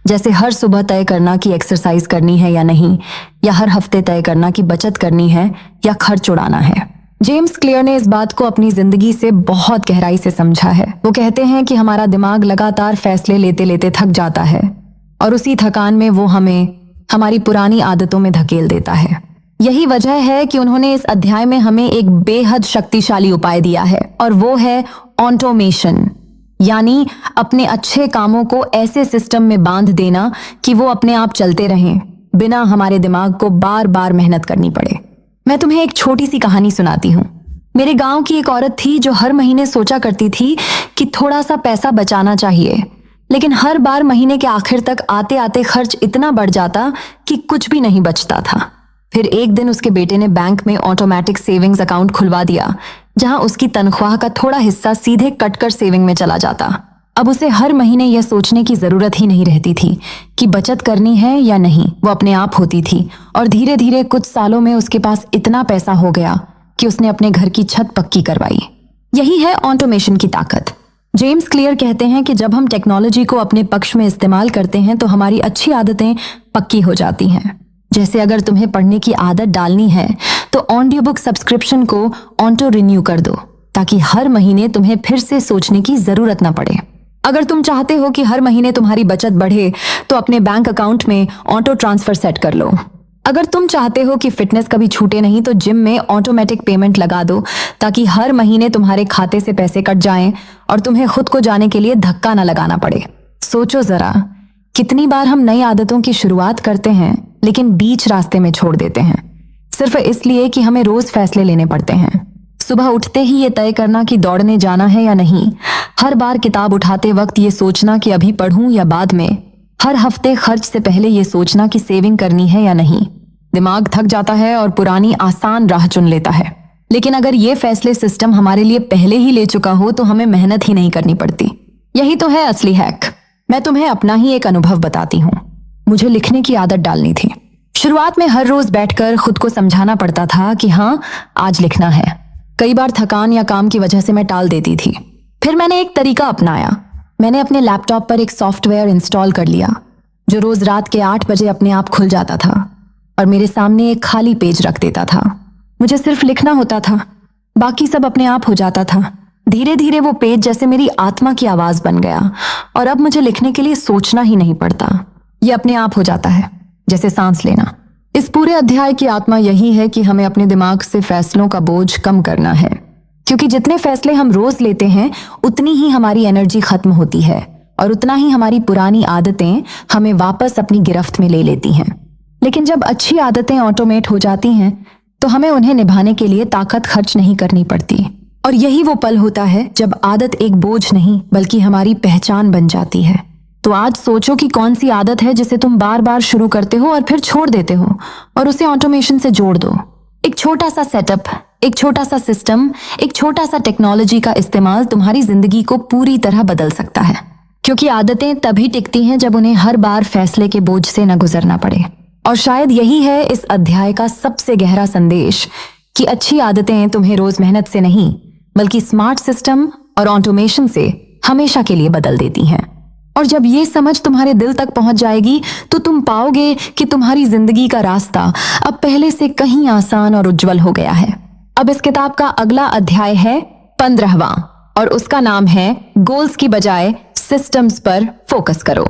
जैसे हर सुबह तय करना कि एक्सरसाइज करनी है या नहीं, या हर हफ्ते तय करना कि बचत करनी है या खर्च उड़ाना है। जेम्स क्लियर ने इस बात को अपनी जिंदगी से बहुत गहराई से समझा है। वो कहते हैं कि हमारा दिमाग लगातार फैसले लेते लेते थक जाता है, और उसी थकान में वो हमें हमारी पुरानी आदतों में धकेल देता है। यही वजह है कि उन्होंने इस अध्याय में हमें एक बेहद शक्तिशाली उपाय दिया है, और वो है ऑटोमेशन, यानी अपने अच्छे कामों को ऐसे सिस्टम में बांध देना कि वो अपने आप चलते रहें, बिना हमारे दिमाग को बार बार मेहनत करनी पड़े। मैं तुम्हें एक छोटी सी कहानी सुनाती हूँ। मेरे गांव की एक औरत थी जो हर महीने सोचा करती थी कि थोड़ा सा पैसा बचाना चाहिए, लेकिन हर बार महीने के आखिर तक आते आते खर्च इतना बढ़ जाता कि कुछ भी नहीं बचता था। फिर एक दिन उसके बेटे ने बैंक में ऑटोमेटिक सेविंग्स अकाउंट खुलवा दिया, जहां उसकी तनख्वाह का थोड़ा हिस्सा सीधे कटकर सेविंग में चला जाता। अब उसे हर महीने यह सोचने की जरूरत ही नहीं रहती थी कि बचत करनी है या नहीं, वो अपने आप होती थी। और धीरे धीरे कुछ सालों में उसके पास इतना पैसा हो गया कि उसने अपने घर की छत पक्की करवाई। यही है ऑटोमेशन की ताकत। जेम्स क्लियर कहते हैं कि जब हम टेक्नोलॉजी को अपने पक्ष में इस्तेमाल करते हैं तो हमारी अच्छी आदतें पक्की हो जाती हैं। जैसे अगर तुम्हें पढ़ने की आदत डालनी है तो ऑडियो बुक सब्सक्रिप्शन को ऑटो रिन्यू कर दो, ताकि हर महीने तुम्हें फिर से सोचने की जरूरत न पड़े। अगर तुम चाहते हो कि हर महीने तुम्हारी बचत बढ़े तो अपने बैंक अकाउंट में ऑटो ट्रांसफर सेट कर लो। अगर तुम चाहते हो कि फिटनेस कभी छूटे नहीं तो जिम में ऑटोमेटिक पेमेंट लगा दो, ताकि हर महीने तुम्हारे खाते से पैसे कट जाएं और तुम्हें खुद को जाने के लिए धक्का न लगाना पड़े। सोचो जरा, कितनी बार हम नई आदतों की शुरुआत करते हैं लेकिन बीच रास्ते में छोड़ देते हैं, सिर्फ इसलिए कि हमें रोज फैसले लेने पड़ते हैं। सुबह उठते ही ये तय करना कि दौड़ने जाना है या नहीं, हर बार किताब उठाते वक्त ये सोचना कि अभी पढ़ूं या बाद में, हर हफ्ते खर्च से पहले ये सोचना कि सेविंग करनी है या नहीं। दिमाग थक जाता है और पुरानी आसान राह चुन लेता है। लेकिन अगर ये फैसले सिस्टम हमारे लिए पहले ही ले चुका हो तो हमें मेहनत ही नहीं करनी पड़ती। यही तो है असली हैक। मैं तुम्हें अपना ही एक अनुभव बताती हूँ। मुझे लिखने की आदत डालनी थी। शुरुआत में हर रोज बैठकर खुद को समझाना पड़ता था कि हाँ, आज लिखना है। कई बार थकान या काम की वजह से मैं टाल देती थी। फिर मैंने एक तरीका अपनाया। मैंने अपने लैपटॉप पर एक सॉफ्टवेयर इंस्टॉल कर लिया जो रोज रात के 8 बजे अपने आप खुल जाता था और मेरे सामने एक खाली पेज रख देता था। मुझे सिर्फ लिखना होता था, बाकी सब अपने आप हो जाता था। धीरे धीरे वो पेज जैसे मेरी आत्मा की आवाज बन गया और अब मुझे लिखने के लिए सोचना ही नहीं पड़ता। ये अपने आप हो जाता है, जैसे सांस लेना। इस पूरे अध्याय की आत्मा यही है कि हमें अपने दिमाग से फैसलों का बोझ कम करना है, क्योंकि जितने फैसले हम रोज लेते हैं उतनी ही हमारी एनर्जी खत्म होती है और उतना ही हमारी पुरानी आदतें हमें वापस अपनी गिरफ्त में ले लेती हैं। लेकिन जब अच्छी आदतें ऑटोमेट हो जाती हैं तो हमें उन्हें निभाने के लिए ताकत खर्च नहीं करनी पड़ती। और यही वो पल होता है जब आदत एक बोझ नहीं बल्कि हमारी पहचान बन जाती है। तो आज सोचो कि कौन सी आदत है जिसे तुम बार बार शुरू करते हो और फिर छोड़ देते हो, और उसे ऑटोमेशन से जोड़ दो। एक छोटा सा सेटअप, एक छोटा सा सिस्टम, एक छोटा सा टेक्नोलॉजी का इस्तेमाल तुम्हारी जिंदगी को पूरी तरह बदल सकता है। क्योंकि आदतें तभी टिकती हैं जब उन्हें हर बार फैसले के बोझ से न गुजरना पड़े। और शायद यही है इस अध्याय का सबसे गहरा संदेश कि अच्छी आदतें तुम्हें रोज मेहनत से नहीं बल्कि स्मार्ट सिस्टम और ऑटोमेशन से हमेशा के लिए बदल देती हैं। और जब ये समझ तुम्हारे दिल तक पहुंच जाएगी तो तुम पाओगे कि तुम्हारी जिंदगी का रास्ता अब पहले से कहीं आसान और उज्जवल हो गया है। अब इस किताब का अगला अध्याय है 15वां और उसका नाम है गोल्स की बजाय सिस्टम्स पर फोकस करो।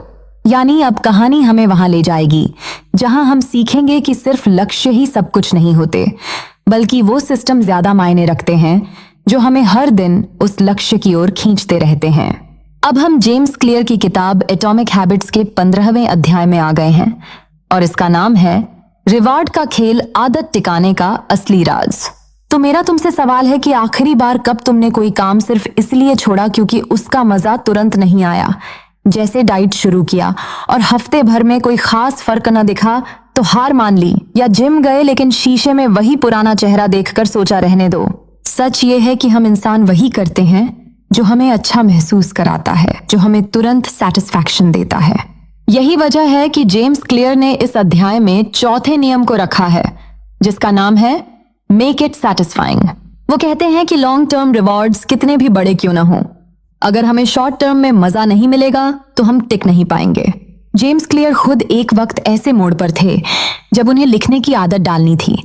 यानी अब कहानी हमें वहां ले जाएगी जहां हम सीखेंगे कि सिर्फ लक्ष्य ही सब कुछ नहीं होते, बल्कि वो सिस्टम ज्यादा मायने रखते हैं जो हमें हर दिन उस लक्ष्य की ओर खींचते रहते हैं। अब हम जेम्स क्लियर की किताब एटॉमिक हैबिट्स के 15वें अध्याय में आ गए हैं और इसका नाम है रिवार्ड का खेल, आदत टिकाने का असली राज। तो मेरा तुमसे सवाल है कि आखिरी बार कब तुमने कोई काम सिर्फ इसलिए छोड़ा क्योंकि उसका मजा तुरंत नहीं आया, जैसे डाइट शुरू किया और हफ्ते भर में कोई खास फर्क न दिखा तो हार मान ली, या जिम गए लेकिन शीशे में वही पुराना चेहरा देखकर सोचा रहने दो। सच ये है कि हम इंसान वही करते हैं जो हमें अच्छा महसूस कराता है, जो हमें तुरंत सेटिस्फैक्शन देता है। यही वजह है कि जेम्स क्लियर ने इस अध्याय में चौथे नियम को रखा है जिसका नाम है मेक इट सैटिस्फाइंग। वो कहते हैं कि लॉन्ग टर्म रिवॉर्ड्स कितने भी बड़े क्यों ना हो, अगर हमें शॉर्ट टर्म में मजा नहीं मिलेगा तो हम टिक नहीं पाएंगे। जेम्स क्लियर खुद एक वक्त ऐसे मोड़ पर थे जब उन्हें लिखने की आदत डालनी थी,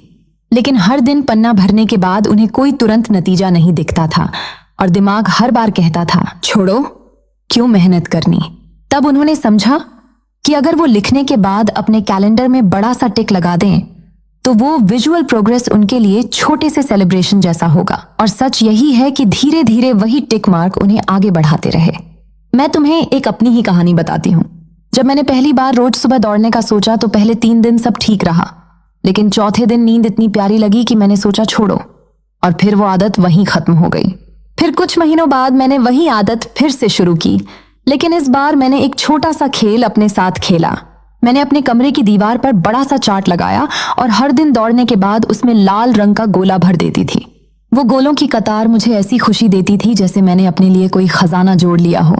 लेकिन हर दिन पन्ना भरने के बाद उन्हें कोई तुरंत नतीजा नहीं दिखता था और दिमाग हर बार कहता था छोड़ो, क्यों मेहनत करनी। तब उन्होंने समझा कि अगर वो लिखने के बाद अपने कैलेंडर में बड़ा सा टिक लगा दें तो वो विजुअल प्रोग्रेस उनके लिए छोटे से सेलिब्रेशन जैसा होगा। और सच यही है कि धीरे धीरे वही टिक मार्क उन्हें आगे बढ़ाते रहे। मैं तुम्हें एक अपनी ही कहानी बताती हूँ। जब मैंने पहली बार रोज सुबह दौड़ने का सोचा तो पहले 3 दिन सब ठीक रहा, लेकिन चौथे दिन नींद इतनी प्यारी लगी कि मैंने सोचा छोड़ो, और फिर वो आदत वहीं खत्म हो गई। फिर कुछ महीनों बाद मैंने वही आदत फिर से शुरू की, लेकिन इस बार मैंने एक छोटा सा खेल अपने साथ खेला। मैंने अपने कमरे की दीवार पर बड़ा सा चार्ट लगाया और हर दिन दौड़ने के बाद उसमें लाल रंग का गोला भर देती थी। वो गोलों की कतार मुझे ऐसी खुशी देती थी जैसे मैंने अपने लिए कोई खजाना जोड़ लिया हो।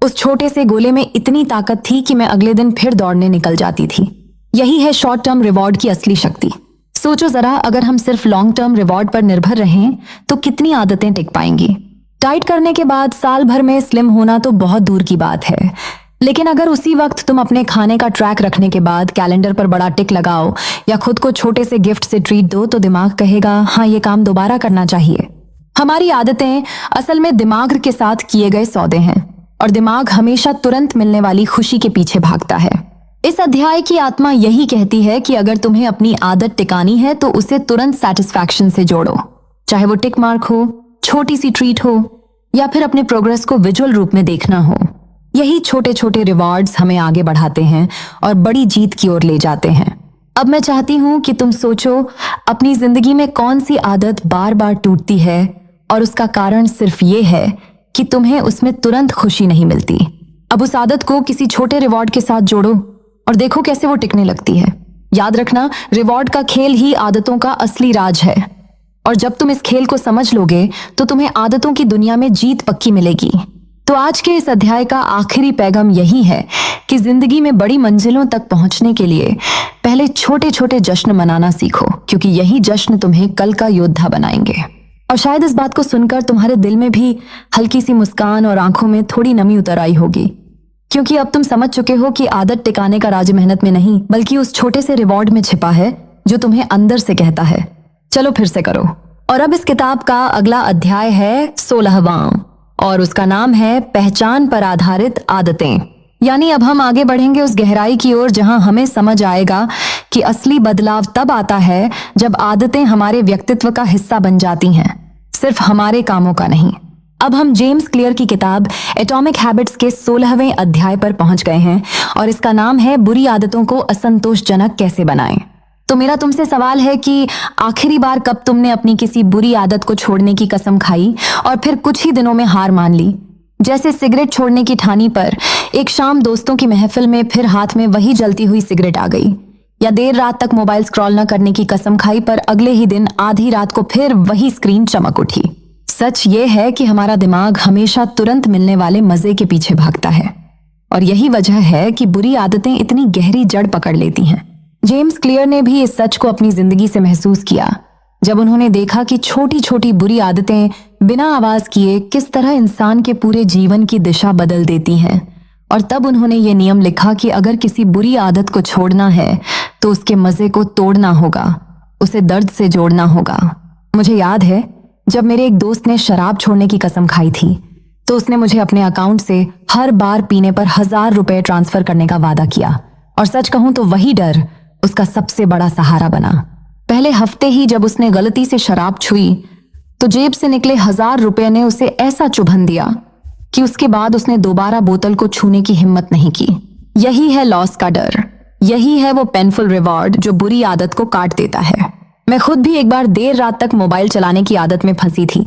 उस छोटे से गोले में इतनी ताकत थी कि मैं अगले दिन फिर दौड़ने निकल जाती थी। यही है शॉर्ट टर्म रिवॉर्ड की असली शक्ति। सोचो जरा, अगर हम सिर्फ लॉन्ग टर्म रिवॉर्ड पर निर्भर रहें तो कितनी आदतें टिक पाएंगी। डाइट करने के बाद साल भर में स्लिम होना तो बहुत दूर की बात है, लेकिन अगर उसी वक्त तुम अपने खाने का ट्रैक रखने के बाद कैलेंडर पर बड़ा टिक लगाओ या खुद को छोटे से गिफ्ट से ट्रीट दो तो दिमाग कहेगा हाँ, ये काम दोबारा करना चाहिए। हमारी आदतें असल में दिमाग के साथ किए गए सौदे हैं और दिमाग हमेशा तुरंत मिलने वाली खुशी के पीछे भागता है। इस अध्याय की आत्मा यही कहती है कि अगर तुम्हें अपनी आदत टिकानी है तो उसे तुरंत सेटिस्फैक्शन से जोड़ो, चाहे वो टिक मार्क हो, छोटी सी ट्रीट हो या फिर अपने प्रोग्रेस को विजुअल रूप में देखना हो। यही छोटे छोटे रिवॉर्ड्स हमें आगे बढ़ाते हैं और बड़ी जीत की ओर ले जाते हैं। अब मैं चाहती हूं कि तुम सोचो अपनी जिंदगी में कौन सी आदत बार बार टूटती है और उसका कारण सिर्फ ये है कि तुम्हें उसमें तुरंत खुशी नहीं मिलती। अब उस आदत को किसी छोटे रिवॉर्ड के साथ जोड़ो और देखो कैसे वो टिकने लगती है। याद रखना, रिवॉर्ड का खेल ही आदतों का असली राज है और जब तुम इस खेल को समझ लोगे तो तुम्हें आदतों की दुनिया में जीत पक्की मिलेगी। तो आज के इस अध्याय का आखिरी पैगाम यही है कि जिंदगी में बड़ी मंजिलों तक पहुंचने के लिए पहले छोटे छोटे जश्न मनाना सीखो, क्योंकि यही जश्न तुम्हें कल का योद्धा बनाएंगे। और शायद इस बात को सुनकर तुम्हारे दिल में भी हल्की सी मुस्कान और आंखों में थोड़ी नमी उतर आई होगी, क्योंकि अब तुम समझ चुके हो कि आदत टिकाने का राज मेहनत में नहीं बल्कि उस छोटे से रिवॉर्ड में छिपा है जो तुम्हें अंदर से कहता है चलो फिर से करो। और अब इस किताब का अगला अध्याय है 16वां और उसका नाम है पहचान पर आधारित आदतें। यानी अब हम आगे बढ़ेंगे उस गहराई की ओर जहां हमें समझ आएगा कि असली बदलाव तब आता है जब आदतें हमारे व्यक्तित्व का हिस्सा बन जाती हैं, सिर्फ हमारे कामों का नहीं। अब हम जेम्स क्लियर की किताब एटॉमिक हैबिट्स के 16वें अध्याय पर पहुंच गए हैं और इसका नाम है बुरी आदतों को असंतोषजनक कैसे बनाएं। तो मेरा तुमसे सवाल है कि आखिरी बार कब तुमने अपनी किसी बुरी आदत को छोड़ने की कसम खाई और फिर कुछ ही दिनों में हार मान ली? जैसे सिगरेट छोड़ने की ठानी पर एक शाम दोस्तों की महफिल में फिर हाथ में वही जलती हुई सिगरेट आ गई, या देर रात तक मोबाइल स्क्रॉल न करने की कसम खाई पर अगले ही दिन आधी रात को फिर वही स्क्रीन चमक उठी। सच ये है कि हमारा दिमाग हमेशा तुरंत मिलने वाले मजे के पीछे भागता है और यही वजह है कि बुरी आदतें इतनी गहरी जड़ पकड़ लेती हैं। जेम्स क्लियर ने भी इस सच को अपनी जिंदगी से महसूस किया जब उन्होंने देखा कि छोटी छोटी बुरी आदतें बिना आवाज किए किस तरह इंसान के पूरे जीवन की दिशा बदल देती हैं। और तब उन्होंने ये नियम लिखा कि अगर किसी बुरी आदत को छोड़ना है तो उसके मजे को तोड़ना होगा, उसे दर्द से जोड़ना होगा। मुझे याद है जब मेरे एक दोस्त ने शराब छोड़ने की कसम खाई थी तो उसने मुझे अपने अकाउंट से हर बार पीने पर 1000 रुपए ट्रांसफर करने का वादा किया और सच कहूं तो वही डर उसका सबसे बड़ा सहारा बना। पहले हफ्ते ही जब उसने गलती से शराब छुई तो जेब से निकले 1000 रुपए ने उसे ऐसा चुभन दिया कि उसके बाद उसने दोबारा बोतल को छूने की हिम्मत नहीं की। यही है लॉस का डर, यही है वो पेनफुल रिवॉर्ड जो बुरी आदत को काट देता है। मैं खुद भी एक बार देर रात तक मोबाइल चलाने की आदत में फंसी थी।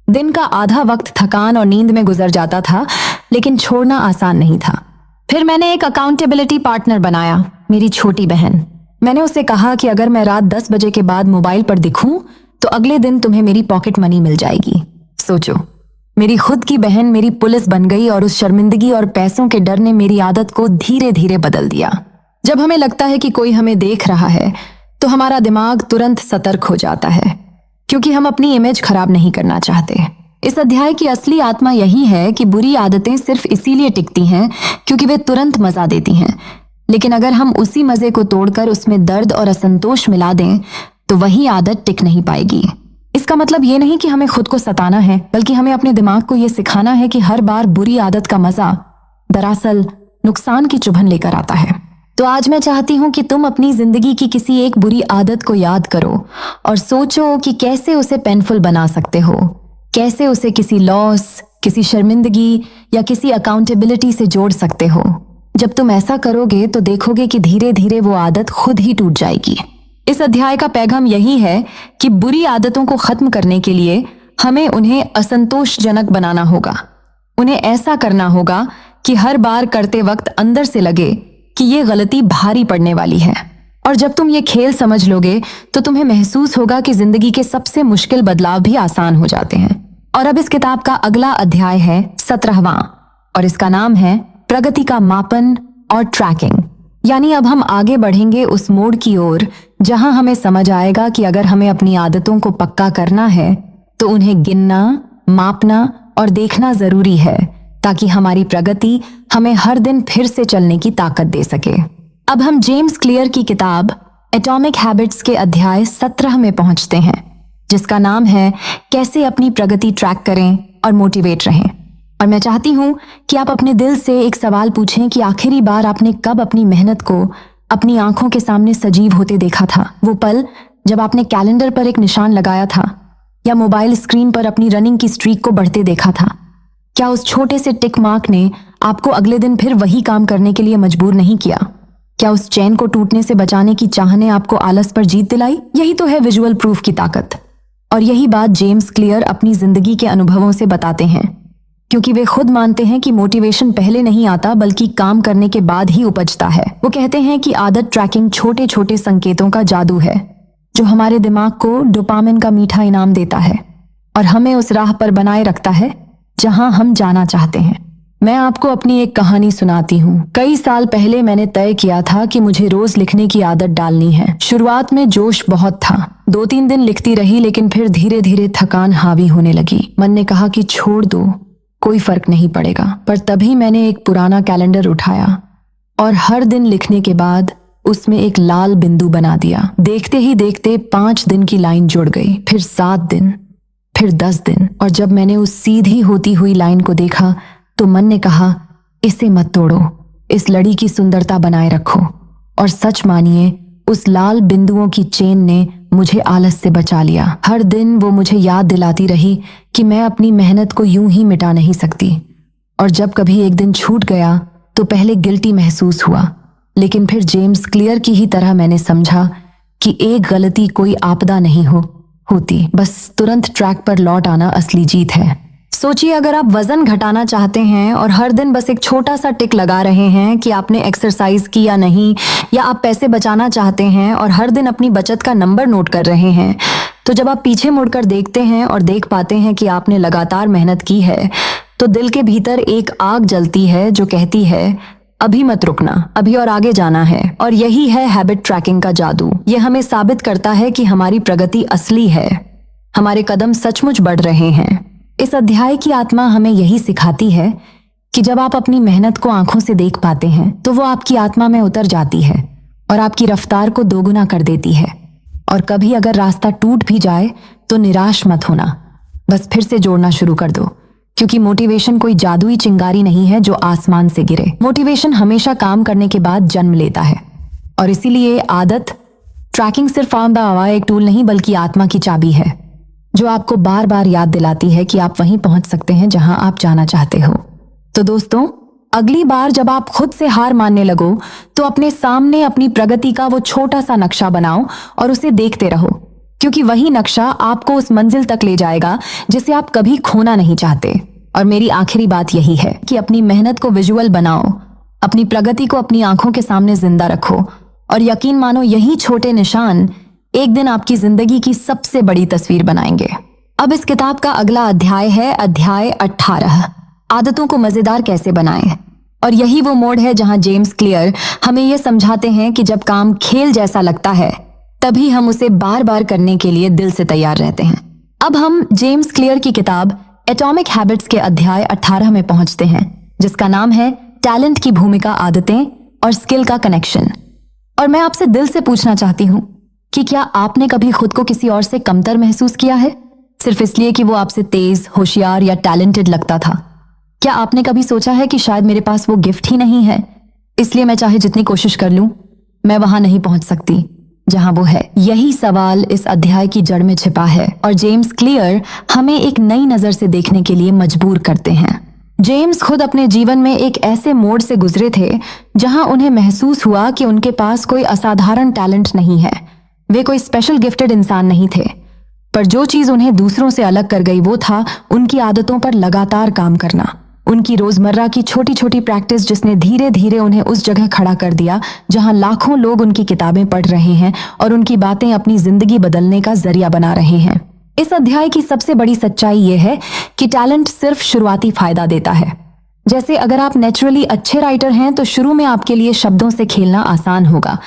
दिन का आधा वक्त थकान और नींद में गुजर जाता था, लेकिन छोड़ना आसान नहीं था। फिर मैंने एक अकाउंटेबिलिटी पार्टनर बनाया, मेरी छोटी बहन। मैंने उसे कहा कि अगर मैं रात 10 बजे के बाद मोबाइल पर दिखूं तो अगले दिन तुम्हें मेरी पॉकेट मनी मिल जाएगी। सोचो, मेरी खुद की बहन मेरी पुलिस बन गई और उस शर्मिंदगी और पैसों के डर ने मेरी आदत को धीरे धीरे बदल दिया। जब हमें लगता है कि कोई हमें देख रहा है तो हमारा दिमाग तुरंत सतर्क हो जाता है, क्योंकि हम अपनी इमेज खराब नहीं करना चाहते। इस अध्याय की असली आत्मा यही है कि बुरी आदतें सिर्फ इसीलिए टिकती हैं क्योंकि वे तुरंत मजा देती हैं, लेकिन अगर हम उसी मजे को तोड़कर उसमें दर्द और असंतोष मिला दें तो वही आदत टिक नहीं पाएगी। इसका मतलब ये नहीं कि हमें खुद को सताना है, बल्कि हमें अपने दिमाग को ये सिखाना है कि हर बार बुरी आदत का मजा दरअसल नुकसान की चुभन लेकर आता है। तो आज मैं चाहती हूं कि तुम अपनी जिंदगी की किसी एक बुरी आदत को याद करो और सोचो कि कैसे उसे पेनफुल बना सकते हो, कैसे उसे किसी लॉस, किसी शर्मिंदगी या किसी अकाउंटेबिलिटी से जोड़ सकते हो। जब तुम ऐसा करोगे तो देखोगे कि धीरे धीरे वो आदत खुद ही टूट जाएगी। इस अध्याय का पैगाम यही है कि बुरी आदतों को खत्म करने के लिए हमें उन्हें असंतोषजनक बनाना होगा। उन्हें ऐसा करना होगा कि हर बार करते वक्त अंदर से लगे कि ये गलती भारी पड़ने वाली है। और जब तुम ये खेल समझ लोगे तो तुम्हें महसूस होगा कि जिंदगी के सबसे मुश्किल बदलाव भी आसान हो जाते हैं। और अब इस किताब का अगला अध्याय है 17वां और इसका नाम है प्रगति का मापन और ट्रैकिंग। यानी अब हम आगे बढ़ेंगे उस मोड़ की ओर जहां हमें समझ आएगा कि अगर हमें अपनी आदतों को पक्का करना है तो उन्हें गिनना, मापना और देखना जरूरी है, ताकि हमारी प्रगति हमें हर दिन फिर से चलने की ताकत दे सके। अब हम जेम्स क्लियर की किताब एटॉमिक हैबिट्स के अध्याय 17 में पहुंचते हैं, जिसका नाम है कैसे अपनी प्रगति ट्रैक करें और मोटिवेट रहें। और मैं चाहती हूं कि आप अपने दिल से एक सवाल पूछें कि आखिरी बार आपने कब अपनी मेहनत को अपनी आंखों के सामने सजीव होते देखा था। वो पल जब आपने कैलेंडर पर एक निशान लगाया था या मोबाइल स्क्रीन पर अपनी रनिंग की स्ट्रीक को बढ़ते देखा था। क्या उस छोटे से टिक मार्क ने आपको अगले दिन फिर वही काम करने के लिए मजबूर नहीं किया? क्या उस चैन को टूटने से बचाने की चाह ने आपको आलस पर जीत दिलाई? यही तो है विजुअल प्रूफ की ताकत। और यही बात जेम्स क्लियर अपनी जिंदगी के अनुभवों से बताते हैं, क्योंकि वे खुद मानते हैं कि मोटिवेशन पहले नहीं आता बल्कि काम करने के बाद ही उपजता है। वो कहते हैं कि आदत ट्रैकिंग छोटे छोटे संकेतों का जादू है जो हमारे दिमाग को डोपामिन का मीठा इनाम देता है और हमें उस राह पर बनाए रखता है जहां हम जाना चाहते हैं। मैं आपको अपनी एक कहानी सुनाती हूँ। कई साल पहले मैंने तय किया था कि मुझे रोज लिखने की आदत डालनी है। शुरुआत में जोश बहुत था, 2-3 दिन लिखती रही, लेकिन फिर धीरे धीरे थकान हावी होने लगी। मन ने कहा कि छोड़ दो, कोई फर्क नहीं पड़ेगा। पर तभी मैंने एक पुराना कैलेंडर उठाया और हर दिन लिखने के बाद उसमें एक लाल बिंदु बना दिया। देखते ही देखते 5 दिन की लाइन जुड़ गई, फिर 7 दिन, फिर 10 दिन। और जब मैंने उस सीधी होती हुई लाइन को देखा तो मन ने कहा, इसे मत तोड़ो, इस लड़ी की सुंदरता बनाए रखो। और सच मानिए, उस लाल बिंदुओं की चेन ने मुझे आलस से बचा लिया। हर दिन वो मुझे याद दिलाती रही कि मैं अपनी मेहनत को यूं ही मिटा नहीं सकती। और जब कभी एक दिन छूट गया तो पहले गिल्टी महसूस हुआ, लेकिन फिर जेम्स क्लियर की ही तरह मैंने समझा कि एक गलती कोई आपदा नहीं होती, बस तुरंत ट्रैक पर लौट आना असली जीत है। सोचिए, अगर आप वजन घटाना चाहते हैं और हर दिन बस एक छोटा सा टिक लगा रहे हैं कि आपने एक्सरसाइज की या नहीं, या आप पैसे बचाना चाहते हैं और हर दिन अपनी बचत का नंबर नोट कर रहे हैं, तो जब आप पीछे मुड़कर देखते हैं और देख पाते हैं कि आपने लगातार मेहनत की है, तो दिल के भीतर एक आग जलती है जो कहती है, अभी मत रुकना, अभी और आगे जाना है। और यही है हैबिट ट्रैकिंग का जादू। यह हमें साबित करता है कि हमारी प्रगति असली है, हमारे कदम सचमुच बढ़ रहे हैं। इस अध्याय की आत्मा हमें यही सिखाती है कि जब आप अपनी मेहनत को आंखों से देख पाते हैं तो वो आपकी आत्मा में उतर जाती है और आपकी रफ्तार को दोगुना कर देती है। और कभी अगर रास्ता टूट भी जाए तो निराश मत होना, बस फिर से जोड़ना शुरू कर दो, क्योंकि मोटिवेशन कोई जादुई चिंगारी नहीं है जो आसमान से गिरे। मोटिवेशन हमेशा काम करने के बाद जन्म लेता है। और इसीलिए आदत ट्रैकिंग सिर्फ एक टूल नहीं बल्कि आत्मा की चाबी है, जो आपको बार बार याद दिलाती है कि आप वहीं पहुंच सकते हैं जहां आप जाना चाहते हो। तो दोस्तों, अगली बार जब आप खुद से हार मानने लगो तो अपने सामने अपनी प्रगति का वो छोटा सा नक्शा बनाओ और उसे देखते रहो, क्योंकि वही नक्शा आपको उस मंजिल तक ले जाएगा जिसे आप कभी खोना नहीं चाहते। और मेरी आखिरी बात यही है कि अपनी मेहनत को विजुअल बनाओ, अपनी प्रगति को अपनी आंखों के सामने जिंदा रखो और यकीन मानो, यही छोटे निशान एक दिन आपकी जिंदगी की सबसे बड़ी तस्वीर बनाएंगे। अब इस किताब का अगला अध्याय है अध्याय 18, आदतों को मजेदार कैसे बनाएं। और यही वो मोड़ है जहां जेम्स क्लियर हमें यह समझाते हैं कि जब काम खेल जैसा लगता है तभी हम उसे बार बार करने के लिए दिल से तैयार रहते हैं। अब हम जेम्स क्लियर की किताब एटॉमिक हैबिट्स के अध्याय 18 में पहुंचते हैं, जिसका नाम है टैलेंट की भूमिका, आदतें और स्किल का कनेक्शन। और मैं आपसे दिल से पूछना चाहती हूं कि क्या आपने कभी खुद को किसी और से कमतर महसूस किया है, सिर्फ इसलिए कि वो आपसे तेज, होशियार या टैलेंटेड लगता था? क्या आपने कभी सोचा है कि शायद मेरे पास वो गिफ्ट ही नहीं है, इसलिए मैं चाहे जितनी कोशिश कर लूं मैं वहां नहीं पहुंच सकती जहां वो है? यही सवाल इस अध्याय की जड़ में छिपा है और जेम्स क्लियर हमें एक नई नजर से देखने के लिए मजबूर करते हैं। जेम्स खुद अपने जीवन में एक ऐसे मोड़ से गुजरे थे जहां उन्हें महसूस हुआ कि उनके पास कोई असाधारण टैलेंट नहीं है, वे कोई स्पेशल गिफ्टेड इंसान नहीं थे। पर जो चीज उन्हें दूसरों से अलग कर गई वो था उनकी आदतों पर लगातार काम करना, उनकी रोजमर्रा की छोटी छोटी प्रैक्टिस, जिसने धीरे धीरे उन्हें उस जगह खड़ा कर दिया जहां लाखों लोग उनकी किताबें पढ़ रहे हैं और उनकी बातें अपनी जिंदगी बदलने का जरिया बना रहे हैं। इस अध्याय की सबसे बड़ी सच्चाई यह है कि टैलेंट सिर्फ शुरुआती फायदा देता है। जैसे अगर आप नेचुरली अच्छे राइटर हैं तो शुरू में आपके लिए शब्दों से खेलना आसान होगा,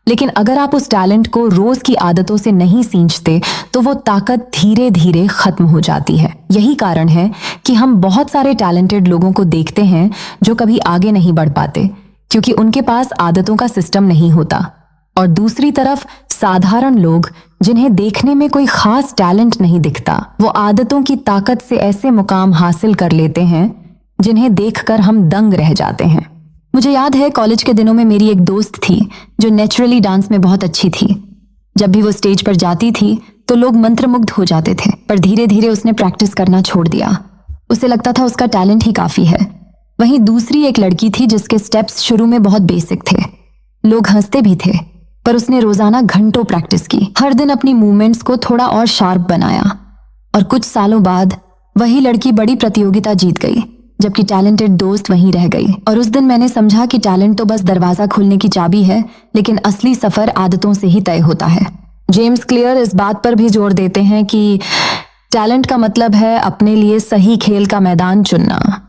लेकिन अगर आप उस टैलेंट को रोज की आदतों से नहीं सींचते तो वो ताकत धीरे धीरे खत्म हो जाती है। यही कारण है कि हम बहुत सारे टैलेंटेड लोगों को देखते हैं जो कभी आगे नहीं बढ़ पाते, क्योंकि उनके पास आदतों का सिस्टम नहीं होता। और दूसरी तरफ साधारण लोग, जिन्हें देखने में कोई खास टैलेंट नहीं दिखता, वो आदतों की ताकत से ऐसे मुकाम हासिल कर लेते हैं जिन्हें देखकर हम दंग रह जाते हैं। मुझे याद है कॉलेज के दिनों में मेरी एक दोस्त थी जो नेचुरली डांस में बहुत अच्छी थी। जब भी वो स्टेज पर जाती थी तो लोग मंत्रमुग्ध हो जाते थे, पर धीरे धीरे उसने प्रैक्टिस करना छोड़ दिया। उसे लगता था उसका टैलेंट ही काफी है। वहीं दूसरी एक लड़की थी जिसके स्टेप्स शुरू में बहुत बेसिक थे, लोग हंसते भी थे, पर उसने रोजाना घंटों प्रैक्टिस की, हर दिन अपनी मूवमेंट्स को थोड़ा और शार्प बनाया। और कुछ सालों बाद वही लड़की बड़ी प्रतियोगिता जीत गई, जबकि टैलेंटेड दोस्त वहीं रह गई। और उस दिन मैंने समझा कि टैलेंट तो बस दरवाजा खोलने की चाबी है, लेकिन असली सफर आदतों से ही तय होता है। जेम्स क्लियर इस बात पर भी जोर देते हैं कि टैलेंट का मतलब है अपने लिए सही खेल का मैदान चुनना।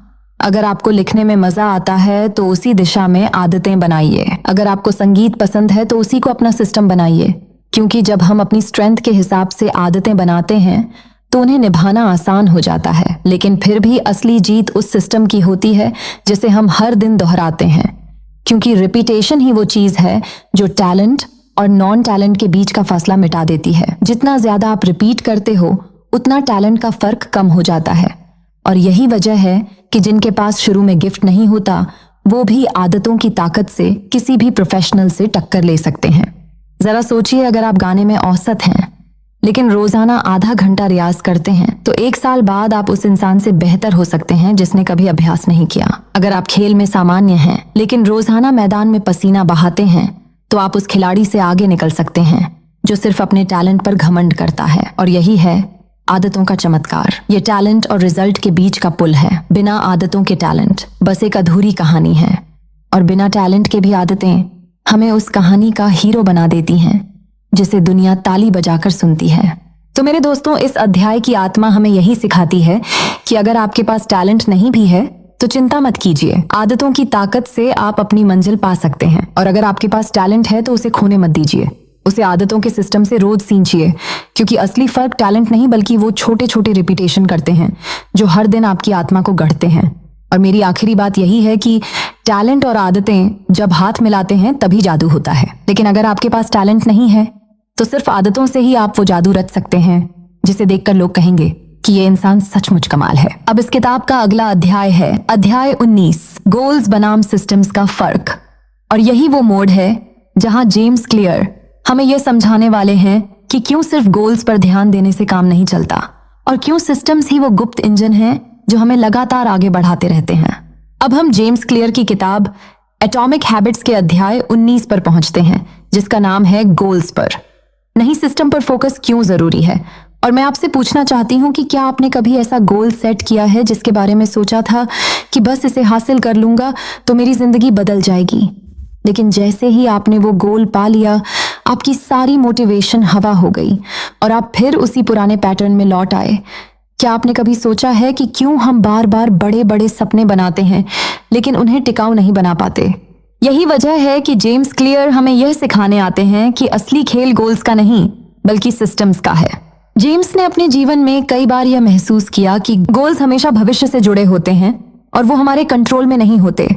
अगर आपको लिखने में मजा आता है तो उसी दिशा में आदतें बनाइए। अगर आपको संगीत पसंद है तो उसी को अपना सिस्टम बनाइए, क्योंकि जब हम अपनी स्ट्रेंथ के हिसाब से आदतें बनाते हैं तो उन्हें निभाना आसान हो जाता है। लेकिन फिर भी असली जीत उस सिस्टम की होती है जिसे हम हर दिन दोहराते हैं, क्योंकि रिपीटेशन ही वो चीज है जो टैलेंट और नॉन टैलेंट के बीच का फासला मिटा देती है। जितना ज्यादा आप रिपीट करते हो उतना टैलेंट का फर्क कम हो जाता है। और यही वजह है कि जिनके पास शुरू में गिफ्ट नहीं होता वो भी आदतों की ताकत से किसी भी प्रोफेशनल से टक्कर ले सकते हैं। जरा सोचिए, अगर आप गाने में औसत हैं लेकिन रोजाना आधा घंटा रियाज करते हैं तो 1 साल बाद आप उस इंसान से बेहतर हो सकते हैं जिसने कभी अभ्यास नहीं किया। अगर आप खेल में सामान्य हैं लेकिन रोजाना मैदान में पसीना बहाते हैं तो आप उस खिलाड़ी से आगे निकल सकते हैं जो सिर्फ अपने टैलेंट पर घमंड करता है। और यही है आदतों का चमत्कार। ये टैलेंट और रिजल्ट के बीच का पुल है। बिना आदतों के टैलेंट बस एक अधूरी कहानी है, और बिना टैलेंट के भी आदतें हमें उस कहानी का हीरो बना देती हैं जिसे दुनिया ताली बजाकर सुनती है। तो मेरे दोस्तों, इस अध्याय की आत्मा हमें यही सिखाती है कि अगर आपके पास टैलेंट नहीं भी है तो चिंता मत कीजिए। आदतों की ताकत से आप अपनी मंजिल पा सकते हैं। और अगर आपके पास टैलेंट है तो उसे खोने मत दीजिए, उसे आदतों के सिस्टम से रोज सींचिए, क्योंकि असली फर्क टैलेंट नहीं बल्कि वो छोटे छोटे रिपीटेशन करते हैं जो हर दिन आपकी आत्मा को गढ़ते हैं। और मेरी आखिरी बात यही है कि टैलेंट और आदतें जब हाथ मिलाते हैं तभी जादू होता है। लेकिन अगर आपके पास टैलेंट नहीं है तो सिर्फ आदतों से ही आप वो जादू रच सकते हैं जिसे देखकर लोग कहेंगे कि ये इंसान सचमुच कमाल है। अब इस किताब का अगला अध्याय है अध्याय 19, गोल्स बनाम सिस्टम्स का फर्क। और यही वो मोड़ है जहां जेम्स क्लियर हमें यह समझाने वाले हैं कि क्यों सिर्फ गोल्स पर ध्यान देने से काम नहीं चलता, और क्यों सिस्टम्स ही वो गुप्त इंजन हैं जो हमें लगातार आगे बढ़ाते रहते हैं। अब हम जेम्स क्लियर की किताब एटॉमिक हैबिट्स के अध्याय 19 पर पहुंचते हैं, जिसका नाम है गोल्स पर नहीं सिस्टम पर फोकस क्यों जरूरी है। और मैं आपसे पूछना चाहती हूं कि क्या आपने कभी ऐसा गोल सेट किया है जिसके बारे में सोचा था कि बस इसे हासिल कर लूंगा तो मेरी जिंदगी बदल जाएगी, लेकिन जैसे ही आपने वो गोल पा लिया आपकी सारी मोटिवेशन हवा हो गई और आप फिर उसी पुराने पैटर्न में लौट आए। क्या आपने कभी सोचा है कि क्यों हम बार बार बड़े बड़े सपने बनाते हैं लेकिन उन्हें टिकाऊ नहीं बना पाते? यही वजह है कि जेम्स क्लियर हमें यह सिखाने आते हैं कि असली खेल गोल्स का नहीं बल्कि सिस्टम्स का है। जेम्स ने अपने जीवन में कई बार यह महसूस किया कि गोल्स हमेशा भविष्य से जुड़े होते हैं और वो हमारे कंट्रोल में नहीं होते।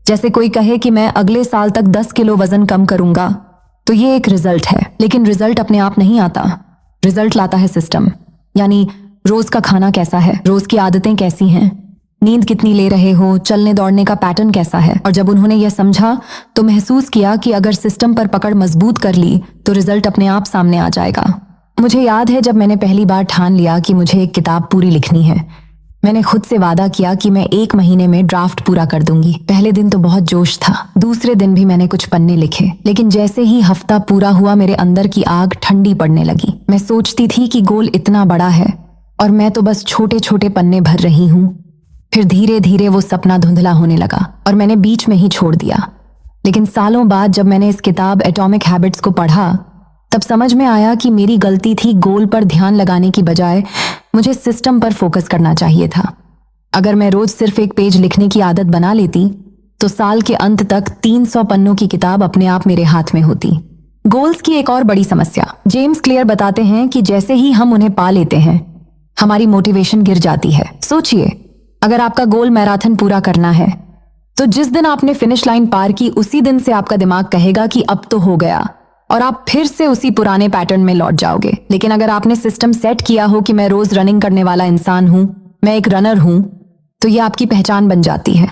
जैसे कोई कहे कि मैं अगले साल तक 10 किलो वजन कम करूंगा, तो ये एक रिजल्ट है, लेकिन रिजल्ट अपने आप नहीं आता। रिजल्ट लाता है सिस्टम, यानी रोज का खाना कैसा है, रोज की आदतें कैसी हैं, नींद कितनी ले रहे हो, चलने दौड़ने का पैटर्न कैसा है। और जब उन्होंने यह समझा तो महसूस किया कि अगर सिस्टम पर पकड़ मजबूत कर ली तो रिजल्ट अपने आप सामने आ जाएगा। मुझे याद है जब मैंने पहली बार ठान लिया कि मुझे एक किताब पूरी लिखनी है, मैंने खुद से वादा किया कि मैं 1 महीने में ड्राफ्ट पूरा कर दूंगी। पहले दिन तो बहुत जोश था, दूसरे दिन भी मैंने कुछ पन्ने लिखे, लेकिन जैसे ही हफ्ता पूरा हुआ मेरे अंदर की आग ठंडी पड़ने लगी। मैं सोचती थी कि गोल इतना बड़ा है और मैं तो बस छोटे छोटे पन्ने भर रही हूँ। फिर धीरे धीरे वो सपना धुंधला होने लगा और मैंने बीच में ही छोड़ दिया। लेकिन सालों बाद जब मैंने इस किताब एटॉमिक हैबिट्स को पढ़ा तब समझ में आया कि मेरी गलती थी गोल पर ध्यान लगाने की बजाय मुझे सिस्टम पर फोकस करना चाहिए था। अगर मैं रोज सिर्फ 1 पेज लिखने की आदत बना लेती तो साल के अंत तक 300 पन्नों की किताब अपने आप मेरे हाथ में होती। गोल्स की एक और बड़ी समस्या जेम्स क्लियर बताते हैं कि जैसे ही हम उन्हें पा लेते हैं हमारी मोटिवेशन गिर जाती है। सोचिए, अगर आपका गोल मैराथन पूरा करना है तो जिस दिन आपने फिनिश लाइन पार की उसी दिन से आपका दिमाग कहेगा कि अब तो हो गया, और आप फिर से उसी पुराने पैटर्न में लौट जाओगे। लेकिन अगर आपने सिस्टम सेट किया हो कि मैं रोज रनिंग करने वाला इंसान हूं, मैं एक रनर हूं, तो ये आपकी पहचान बन जाती है।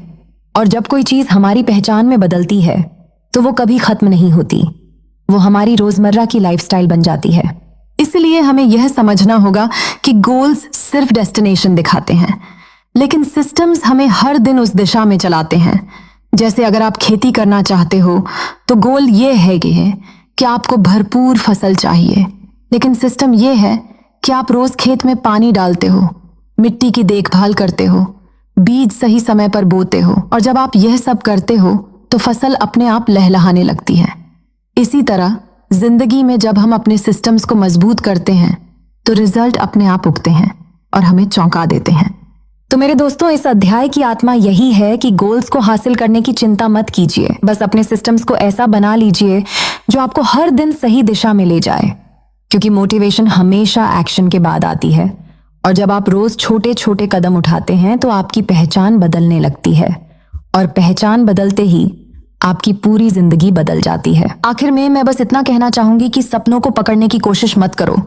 और जब कोई चीज हमारी पहचान में बदलती है तो वो कभी खत्म नहीं होती, वो हमारी रोजमर्रा की लाइफस्टाइल बन जाती है। इसलिए हमें यह समझना होगा कि गोल्स सिर्फ डेस्टिनेशन दिखाते हैं, लेकिन सिस्टम्स हमें हर दिन उस दिशा में चलाते हैं जैसे अगर आप खेती करना चाहते हो तो गोल ये है कि आपको भरपूर फसल चाहिए, लेकिन सिस्टम ये है कि आप रोज खेत में पानी डालते हो, मिट्टी की देखभाल करते हो, बीज सही समय पर बोते हो, और जब आप यह सब करते हो तो फसल अपने आप लहलहाने लगती है। इसी तरह जिंदगी में जब हम अपने सिस्टम्स को मजबूत करते हैं तो रिजल्ट अपने आप उगते हैं और हमें चौंका देते हैं। तो मेरे दोस्तों, इस अध्याय की आत्मा यही है कि गोल्स को हासिल करने की चिंता मत कीजिए, बस अपने सिस्टम्स को ऐसा बना लीजिए जो आपको हर दिन सही दिशा में ले जाए, क्योंकि मोटिवेशन हमेशा एक्शन के बाद आती है, और जब आप रोज छोटे छोटे कदम उठाते हैं तो आपकी पहचान बदलने लगती है, और पहचान बदलते ही आपकी पूरी जिंदगी बदल जाती है। आखिर में मैं बस इतना कहना चाहूंगी कि सपनों को पकड़ने की कोशिश मत करो,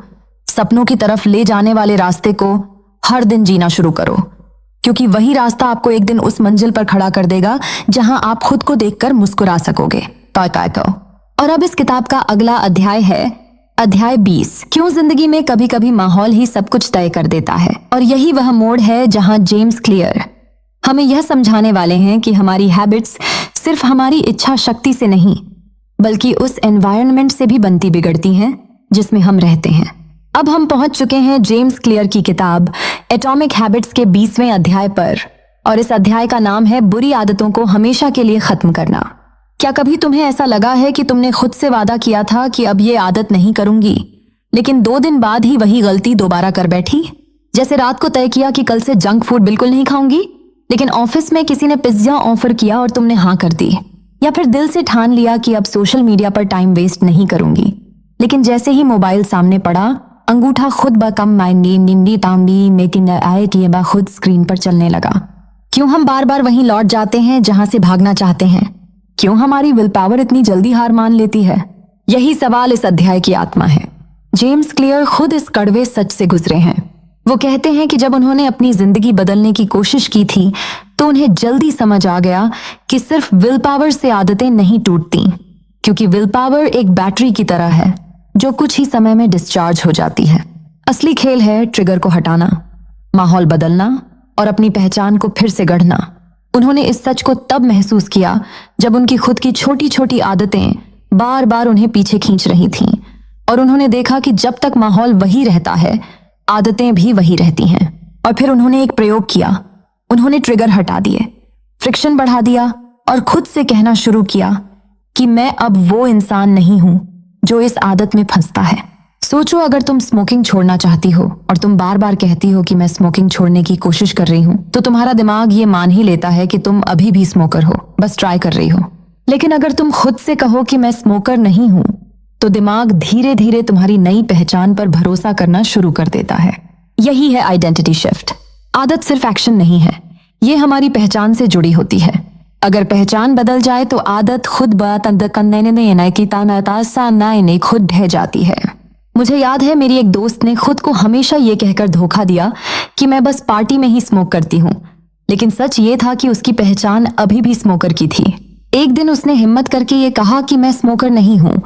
सपनों की तरफ ले जाने वाले रास्ते को हर दिन जीना शुरू करो, क्योंकि वही रास्ता आपको एक दिन उस मंजिल पर खड़ा कर देगा जहां आप खुद को देखकर मुस्कुरा सकोगे। और अब इस किताब का अगला अध्याय है अध्याय 20, क्यों जिंदगी में कभी कभी माहौल ही सब कुछ तय कर देता है। और यही वह मोड़ है जहां जेम्स क्लियर हमें यह समझाने वाले हैं कि हमारी हैबिट्स सिर्फ हमारी इच्छा शक्ति से नहीं, बल्कि उस एनवायरनमेंट से भी बनती बिगड़ती हैं जिसमें हम रहते हैं। अब हम पहुंच चुके हैं जेम्स क्लियर की किताब एटॉमिक हैबिट्स के 20वें अध्याय पर, और इस अध्याय का नाम है बुरी आदतों को हमेशा के लिए खत्म करना। क्या कभी तुम्हें ऐसा लगा है कि तुमने खुद से वादा किया था कि अब ये आदत नहीं करूंगी, लेकिन 2 दिन बाद ही वही गलती दोबारा कर बैठी? जैसे रात को तय किया कि कल से जंक फूड बिल्कुल नहीं खाऊंगी, लेकिन ऑफिस में किसी ने पिज्जा ऑफर किया और तुमने हाँ कर दी। या फिर दिल से ठान लिया कि अब सोशल मीडिया पर टाइम वेस्ट नहीं करूंगी, लेकिन जैसे ही मोबाइल सामने पड़ा, अंगूठा खुद ब कम मायने निंदी तांबी मेकिंग आए कि बा खुद स्क्रीन पर चलने लगा। क्यों हम बार बार वहीं लौट जाते हैं जहां से भागना चाहते हैं? क्यों हमारी विल पावर इतनी जल्दी हार मान लेती है? यही सवाल इस अध्याय की आत्मा है। जेम्स क्लियर खुद इस कड़वे सच से गुजरे हैं। वो कहते हैं कि जब उन्होंने अपनी जिंदगी बदलने की कोशिश की थी तो उन्हें जल्दी समझ आ गया कि सिर्फ विल पावर से आदतें नहीं टूटती, क्योंकि विल पावर एक बैटरी की तरह है जो कुछ ही समय में डिस्चार्ज हो जाती है। असली खेल है ट्रिगर को हटाना, माहौल बदलना और अपनी पहचान को फिर से गढ़ना। उन्होंने इस सच को तब महसूस किया जब उनकी खुद की छोटी छोटी आदतें बार बार उन्हें पीछे खींच रही थीं, और उन्होंने देखा कि जब तक माहौल वही रहता है आदतें भी वही रहती हैं। और फिर उन्होंने एक प्रयोग किया, उन्होंने ट्रिगर हटा दिए, फ्रिक्शन बढ़ा दिया और खुद से कहना शुरू किया कि मैं अब वो इंसान नहीं हूं जो इस आदत में फंसता है। सोचो, अगर तुम स्मोकिंग छोड़ना चाहती हो और तुम बार बार कहती हो कि मैं स्मोकिंग छोड़ने की कोशिश कर रही हूँ, तो तुम्हारा दिमाग ये मान ही लेता है कि तुम अभी भी स्मोकर हो, बस ट्राई कर रही हो। लेकिन अगर तुम खुद से कहो कि मैं स्मोकर नहीं हूँ, तो दिमाग धीरे धीरे तुम्हारी नई पहचान पर भरोसा करना शुरू कर देता है। यही है आइडेंटिटी शिफ्ट। आदत सिर्फ एक्शन नहीं है, ये हमारी पहचान से जुड़ी होती है। अगर पहचान बदल जाए तो आदत खुद खुद ढह जाती है। मुझे याद है, मेरी एक दोस्त ने खुद को हमेशा ये कहकर धोखा दिया कि मैं बस पार्टी में ही स्मोक करती हूँ, लेकिन सच ये था कि उसकी पहचान अभी भी स्मोकर की थी। एक दिन उसने हिम्मत करके ये कहा कि मैं स्मोकर नहीं हूँ,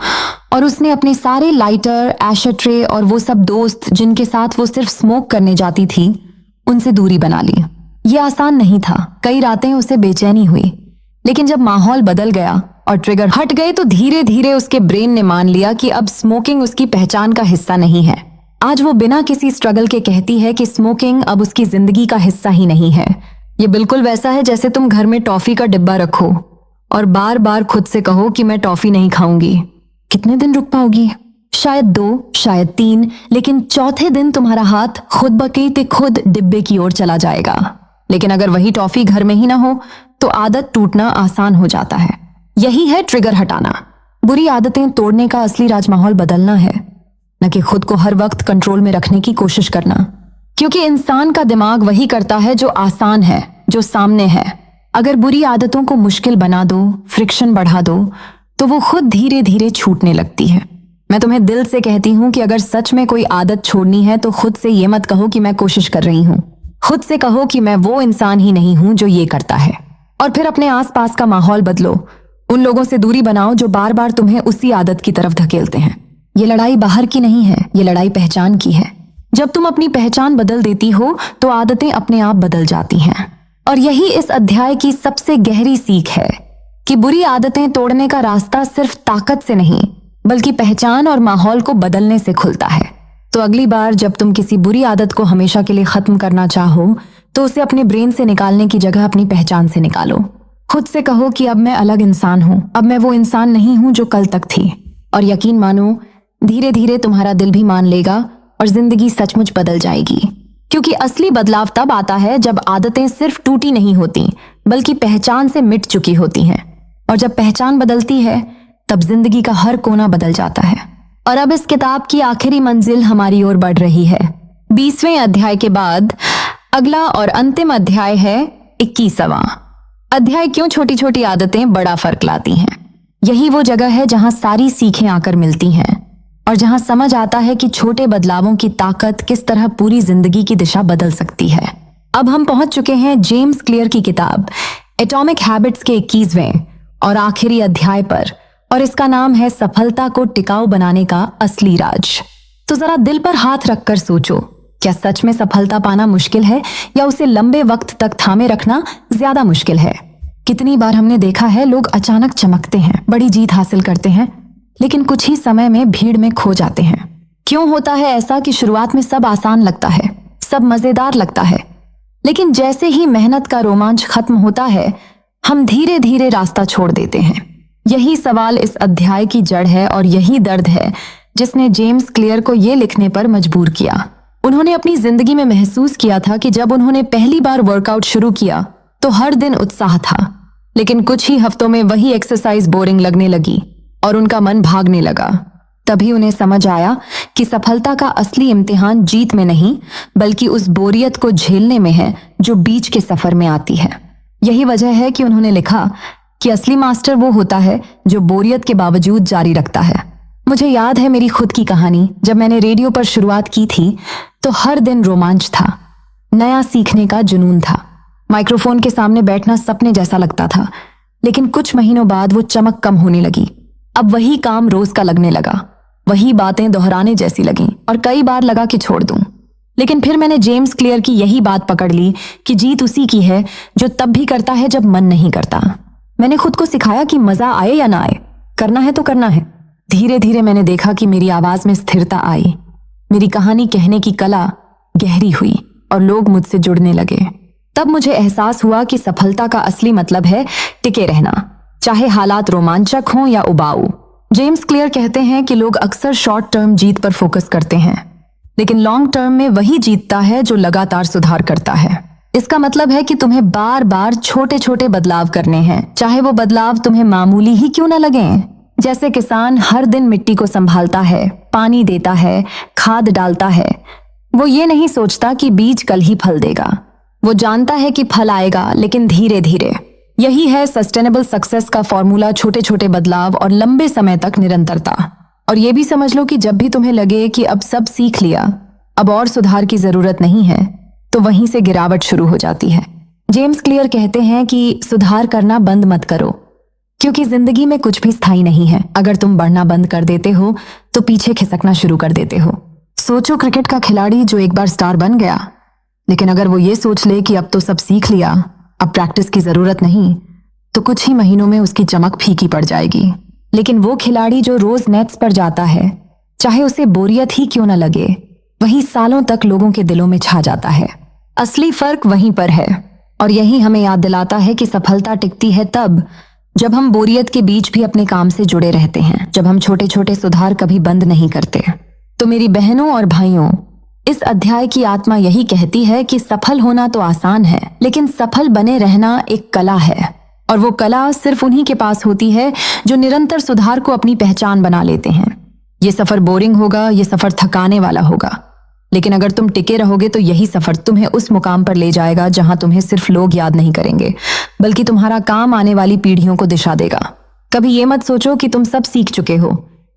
और उसने अपने सारे लाइटर, एशर ट्रे और वो सब दोस्त जिनके साथ वो सिर्फ स्मोक करने जाती थी, उनसे दूरी बना ली। ये आसान नहीं था, कई रातें उसे बेचैनी हुई, लेकिन जब माहौल बदल गया और ट्रिगर हट गए तो धीरे धीरे उसके ब्रेन ने मान लिया कि अब स्मोकिंग उसकी पहचान का हिस्सा नहीं है। आज वो बिना किसी स्ट्रगल के कहती है कि स्मोकिंग अब उसकी जिंदगी का हिस्सा ही नहीं है। ये बिल्कुल वैसा है जैसे तुम घर में टॉफी का डिब्बा रखो और बार बार खुद से कहो कि मैं टॉफी नहीं खाऊंगी। कितने दिन रुक पाओगी? शायद 2, शायद 3, लेकिन चौथे दिन तुम्हारा हाथ खुद बकीते खुद डिब्बे की ओर चला जाएगा। लेकिन अगर वही टॉफी घर में ही ना हो तो आदत टूटना आसान हो जाता है। यही है ट्रिगर हटाना। बुरी आदतें तोड़ने का असली राज माहौल बदलना है, न कि खुद को हर वक्त कंट्रोल में रखने की कोशिश करना, क्योंकि इंसान का दिमाग वही करता है जो आसान है, जो सामने है। अगर बुरी आदतों को मुश्किल बना दो, फ्रिक्शन बढ़ा दो, तो वो खुद धीरे धीरे छूटने लगती है। मैं तुम्हें दिल से कहती हूँ कि अगर सच में कोई आदत छोड़नी है तो खुद से ये मत कहो कि मैं कोशिश कर रही हूँ, खुद से कहो कि मैं वो इंसान ही नहीं हूं जो ये करता है। और फिर अपने आसपास का माहौल बदलो, उन लोगों से दूरी बनाओ जो बार बार तुम्हें उसी आदत की तरफ धकेलते हैं। ये लड़ाई बाहर की नहीं है, ये लड़ाई पहचान की है। जब तुम अपनी पहचान बदल देती हो तो आदतें अपने आप बदल जाती हैं। और यही इस अध्याय की सबसे गहरी सीख है कि बुरी आदतें तोड़ने का रास्ता सिर्फ ताकत से नहीं बल्कि पहचान और माहौल को बदलने से खुलता है। तो अगली बार जब तुम किसी बुरी आदत को हमेशा के लिए खत्म करना चाहो तो उसे अपने ब्रेन से निकालने की जगह अपनी पहचान से निकालो। खुद से कहो कि अब मैं अलग इंसान हूं, अब मैं वो इंसान नहीं हूं जो कल तक थी। और यकीन मानो, धीरे धीरे तुम्हारा दिल भी मान लेगा और जिंदगी सचमुच बदल जाएगी। क्योंकि असली बदलाव तब आता है जब आदतें सिर्फ टूटी नहीं होती बल्कि पहचान से मिट चुकी होती हैं। और जब पहचान बदलती है तब जिंदगी का हर कोना बदल जाता है। और अब इस किताब की आखिरी मंजिल हमारी ओर बढ़ रही है। 20वें अध्याय के बाद अगला और अंतिम अध्याय है 21वां अध्याय। क्यों छोटी छोटी आदतें बड़ा फर्क लाती हैं। यही वो जगह है जहां सारी सीखें आकर मिलती हैं और जहां समझ आता है कि छोटे बदलावों की ताकत किस तरह पूरी जिंदगी की दिशा बदल सकती है। अब हम पहुंच चुके हैं जेम्स क्लियर की किताब एटॉमिक हैबिट्स के 21वें और आखिरी अध्याय पर, और इसका नाम है सफलता को टिकाऊ बनाने का असली राज। तो जरा दिल पर हाथ रखकर सोचो, क्या सच में सफलता पाना मुश्किल है या उसे लंबे वक्त तक थामे रखना ज्यादा मुश्किल है। कितनी बार हमने देखा है लोग अचानक चमकते हैं, बड़ी जीत हासिल करते हैं, लेकिन कुछ ही समय में भीड़ में खो जाते हैं। क्यों होता है ऐसा कि शुरुआत में सब आसान लगता है, सब मजेदार लगता है, लेकिन जैसे ही मेहनत का रोमांच खत्म होता है हम धीरे धीरे रास्ता छोड़ देते हैं। यही सवाल इस अध्याय की जड़ है और यही दर्द है जिसने जेम्स क्लियर को ये लिखने पर मजबूर किया। उन्होंने अपनी जिंदगी में महसूस किया था कि जब उन्होंने पहली बार वर्कआउट शुरू किया तो हर दिन उत्साह था, लेकिन कुछ ही हफ्तों में वही एक्सरसाइज बोरिंग लगने लगी और उनका मन भागने लगा। तभी उन्हें समझ आया कि सफलता का असली इम्तिहान जीत में नहीं बल्कि उस बोरियत को झेलने में है जो बीच के सफर में आती है। यही वजह है कि उन्होंने लिखा कि असली मास्टर वो होता है जो बोरियत के बावजूद जारी रखता है। मुझे याद है मेरी खुद की कहानी। जब मैंने रेडियो पर शुरुआत की थी तो हर दिन रोमांच था, नया सीखने का जुनून था। माइक्रोफोन के सामने बैठना सपने जैसा लगता था, लेकिन कुछ महीनों बाद वो चमक कम होने लगी। अब वही काम रोज का लगने लगा, वही बातें दोहराने जैसी लगीं और कई बार लगा कि छोड़ दूं। लेकिन फिर मैंने जेम्स क्लियर की यही बात पकड़ ली कि जीत उसी की है जो तब भी करता है जब मन नहीं करता। मैंने खुद को सिखाया कि मजा आए या ना आए, करना है तो करना है। धीरे धीरे मैंने देखा कि मेरी आवाज में स्थिरता आई, मेरी कहानी कहने की कला गहरी हुई और लोग मुझसे जुड़ने लगे। तब मुझे एहसास हुआ कि सफलता का असली मतलब है टिके रहना, चाहे हालात रोमांचक हों या उबाऊ। जेम्स क्लियर कहते हैं कि लोग अक्सर शॉर्ट टर्म जीत पर फोकस करते हैं, लेकिन लॉन्ग टर्म में वही जीतता है जो लगातार सुधार करता है। इसका मतलब है कि तुम्हें बार बार छोटे छोटे बदलाव करने हैं, चाहे वो बदलाव तुम्हें मामूली ही क्यों न लगें। जैसे किसान हर दिन मिट्टी को संभालता है, पानी देता है, खाद डालता है। वो ये नहीं सोचता कि बीज कल ही फल देगा, वो जानता है कि फल आएगा लेकिन धीरे धीरे। यही है सस्टेनेबल सक्सेस का फॉर्मूला, छोटे छोटे बदलाव और लंबे समय तक निरंतरता। और ये भी समझ लो कि जब भी तुम्हें लगे कि अब सब सीख लिया, अब और सुधार की जरूरत नहीं है, तो वहीं से गिरावट शुरू हो जाती है। जेम्स क्लियर कहते हैं कि सुधार करना बंद मत करो, क्योंकि जिंदगी में कुछ भी स्थायी नहीं है। अगर तुम बढ़ना बंद कर देते हो तो पीछे खिसकना शुरू कर देते हो। सोचो क्रिकेट का खिलाड़ी जो एक बार स्टार बन गया, लेकिन अगर वो ये सोच ले कि अब तो सब सीख लिया, अब प्रैक्टिस की जरूरत नहीं, तो कुछ ही महीनों में उसकी चमक फीकी पड़ जाएगी। लेकिन वो खिलाड़ी जो रोज नेट्स पर जाता है, चाहे उसे बोरियत ही क्यों न लगे, वही सालों तक लोगों के दिलों में छा जाता है। असली फर्क वहीं पर है और यही हमें याद दिलाता है कि सफलता टिकती है तब जब हम बोरियत के बीच भी अपने काम से जुड़े रहते हैं, जब हम छोटे छोटे सुधार कभी बंद नहीं करते। तो मेरी बहनों और भाइयों, इस अध्याय की आत्मा यही कहती है कि सफल होना तो आसान है, लेकिन सफल बने रहना एक कला है। और वो कला सिर्फ उन्हीं के पास होती है जो निरंतर सुधार को अपनी पहचान बना लेते हैं। ये सफर बोरिंग होगा, ये सफर थकाने वाला होगा, लेकिन अगर तुम टिके रहोगे तो यही सफर तुम्हें उस मुकाम पर ले जाएगा जहां तुम्हें सिर्फ लोग याद नहीं करेंगे, बल्कि तुम्हारा काम आने वाली पीढ़ियों को दिशा देगा। कभी ये मत सोचो कि तुम सब सीख चुके हो,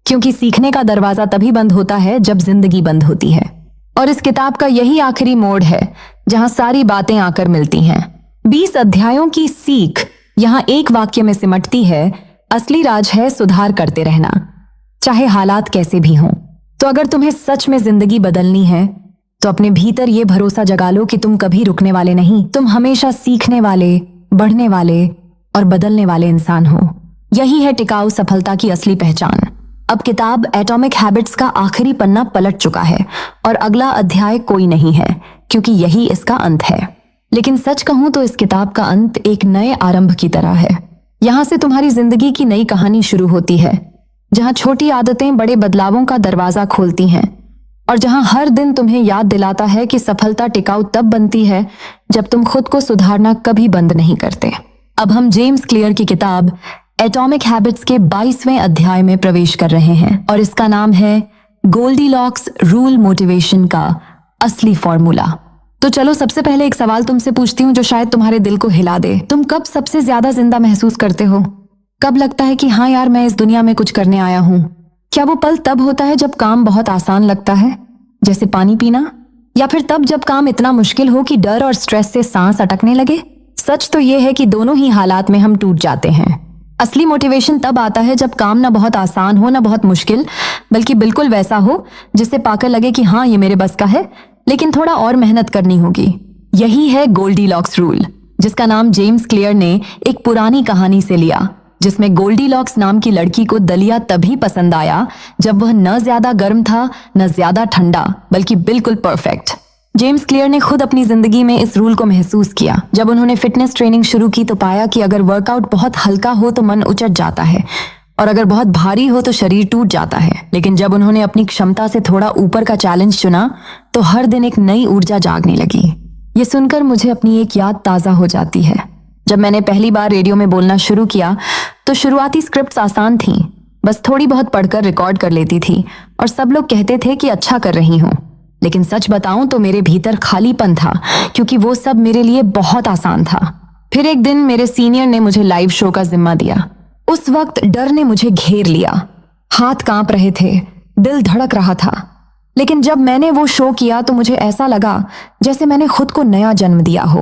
क्योंकि सीखने का दरवाजा तभी बंद होता है जब जिंदगी बंद होती है। और इस किताब का यही आखिरी मोड़ है जहां सारी बातें आकर मिलती हैं। 20 अध्यायों की सीख यहां एक वाक्य में सिमटती है, असली राज है सुधार करते रहना, चाहे हालात कैसे भी हों। तो अगर तुम्हें सच में जिंदगी बदलनी है तो अपने भीतर ये भरोसा जगा लो कि तुम कभी रुकने वाले नहीं, तुम हमेशा सीखने वाले, बढ़ने वाले और बदलने वाले इंसान हो। यही है टिकाऊ सफलता की असली पहचान। अब किताब एटॉमिक हैबिट्स का आखिरी पन्ना पलट चुका है और अगला अध्याय कोई नहीं है, क्योंकि यही इसका अंत है। लेकिन सच कहूं तो इस किताब का अंत एक नए आरंभ की तरह है। यहाँ से तुम्हारी जिंदगी की नई कहानी शुरू होती है, जहाँ छोटी आदतें बड़े बदलावों का दरवाजा खोलती हैं और जहाँ हर दिन तुम्हें याद दिलाता है कि सफलता टिकाऊ तब बनती है जब तुम खुद को सुधारना कभी बंद नहीं करते। अब हम जेम्स क्लियर की किताब एटॉमिक हैबिट्स के 22वें अध्याय में प्रवेश कर रहे हैं और इसका नाम है गोल्डीलॉक्स रूल, मोटिवेशन का असली फॉर्मूला। तो चलो सबसे पहले एक सवाल तुमसे पूछती हूँ जो शायद तुम्हारे दिल को हिला दे। तुम कब सबसे ज्यादा जिंदा महसूस करते हो? कब लगता है कि हाँ यार, मैं इस दुनिया में कुछ करने आया हूँ? क्या वो पल तब होता है जब काम बहुत आसान लगता है, जैसे पानी पीना, या फिर तब जब काम इतना मुश्किल हो कि डर और स्ट्रेस से सांस अटकने लगे? सच तो ये है कि दोनों ही हालात में हम टूट जाते हैं। असली मोटिवेशन तब आता है जब काम ना बहुत आसान हो ना बहुत मुश्किल, बल्कि बिल्कुल वैसा हो जिससे पाकर लगे कि हाँ, ये मेरे बस का है, लेकिन थोड़ा और मेहनत करनी होगी। यही है गोल्डीलॉक्स रूल, जिसका नाम जेम्स क्लियर ने एक पुरानी कहानी से लिया, जिसमें गोल्डीलॉक्स नाम की लड़की को दलिया तभी पसंद आया जब वह न ज्यादा गर्म था न ज्यादा ठंडा, बल्कि बिल्कुल परफेक्ट। जेम्स क्लियर ने खुद अपनी जिंदगी में इस रूल को महसूस किया। जब उन्होंने फिटनेस ट्रेनिंग शुरू की तो पाया कि अगर वर्कआउट बहुत हल्का हो तो मन उचट जाता है और अगर बहुत भारी हो तो शरीर टूट जाता है। लेकिन जब उन्होंने अपनी क्षमता से थोड़ा ऊपर का चैलेंज चुना तो हर दिन एक नई ऊर्जा जागने लगी। ये सुनकर मुझे अपनी एक याद ताजा हो जाती है। जब मैंने पहली बार रेडियो में बोलना शुरू किया तो शुरुआती स्क्रिप्ट्स आसान थीं, बस थोड़ी बहुत पढ़कर रिकॉर्ड कर लेती थी और सब लोग कहते थे कि अच्छा कर रही हूँ। लेकिन सच बताऊं तो मेरे भीतर खालीपन था, क्योंकि वो सब मेरे लिए बहुत आसान था। फिर एक दिन मेरे सीनियर ने मुझे लाइव शो का जिम्मा दिया। उस वक्त डर ने मुझे घेर लिया, हाथ कांप रहे थे, दिल धड़क रहा था। लेकिन जब मैंने वो शो किया तो मुझे ऐसा लगा जैसे मैंने खुद को नया जन्म दिया हो।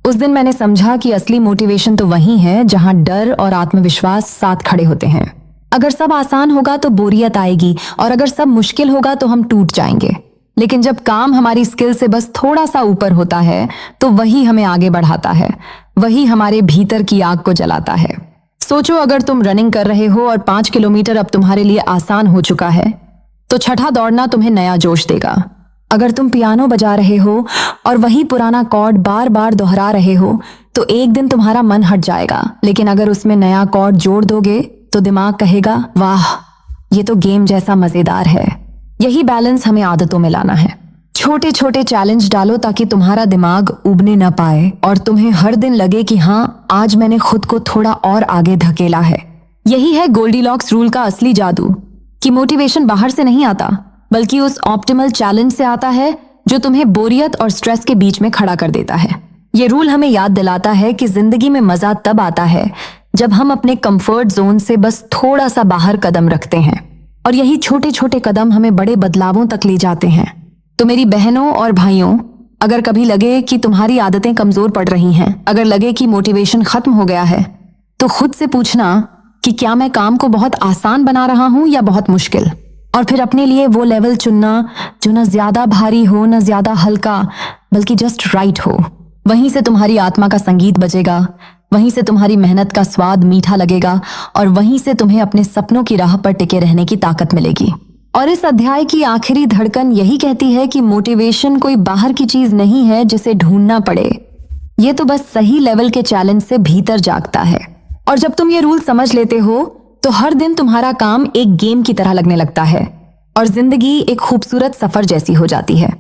उस दिन मैंने समझा कि असली मोटिवेशन तो वही है जहां डर और आत्मविश्वास साथ खड़े होते हैं। अगर सब आसान होगा तो बोरियत आएगी और अगर सब मुश्किल होगा तो हम टूट जाएंगे। लेकिन जब काम हमारी स्किल से बस थोड़ा सा ऊपर होता है तो वही हमें आगे बढ़ाता है, वही हमारे भीतर की आग को जलाता है। सोचो, अगर तुम रनिंग कर रहे हो और 5 किलोमीटर अब तुम्हारे लिए आसान हो चुका है तो छठा दौड़ना तुम्हें नया जोश देगा। अगर तुम पियानो बजा रहे हो और वही पुराना कॉर्ड बार बार दोहरा रहे हो तो एक दिन तुम्हारा मन हट जाएगा। लेकिन अगर उसमें नया कॉर्ड जोड़ दोगे तो दिमाग कहेगा, वाह, ये तो गेम जैसा मजेदार है। यही बैलेंस हमें आदतों में लाना है। छोटे छोटे चैलेंज डालो ताकि तुम्हारा दिमाग उबने न पाए और तुम्हें हर दिन लगे कि हाँ, आज मैंने खुद को थोड़ा और आगे धकेला है। यही है गोल्डीलॉक्स रूल का असली जादू, कि मोटिवेशन बाहर से नहीं आता बल्कि उस ऑप्टिमल चैलेंज से आता है जो तुम्हें बोरियत और स्ट्रेस के बीच में खड़ा कर देता है। ये रूल हमें याद दिलाता है कि जिंदगी में मजा तब आता है जब हम अपने कंफर्ट जोन से बस थोड़ा सा बाहर कदम रखते हैं, और यही छोटे छोटे कदम हमें बड़े बदलावों तक ले जाते हैं। तो मेरी बहनों और भाइयों, अगर कभी लगे कि तुम्हारी आदतें कमजोर पड़ रही हैं, अगर लगे कि मोटिवेशन खत्म हो गया है, तो खुद से पूछना कि क्या मैं काम को बहुत आसान बना रहा हूं या बहुत मुश्किल, और फिर अपने लिए वो लेवल चुनना जो न ज्यादा भारी हो न ज्यादा हल्का, बल्कि जस्ट राइट हो। वहीं से तुम्हारी आत्मा का संगीत बजेगा, वहीं से तुम्हारी मेहनत का स्वाद मीठा लगेगा और वहीं से तुम्हें अपने सपनों की राह पर टिके रहने की ताकत मिलेगी। और इस अध्याय की आखिरी धड़कन यही कहती है कि मोटिवेशन कोई बाहर की चीज नहीं है जिसे ढूंढना पड़े, ये तो बस सही लेवल के चैलेंज से भीतर जागता है। और जब तुम ये रूल समझ लेते हो तो हर दिन तुम्हारा काम एक गेम की तरह लगने लगता है और जिंदगी एक खूबसूरत सफर जैसी हो जाती है।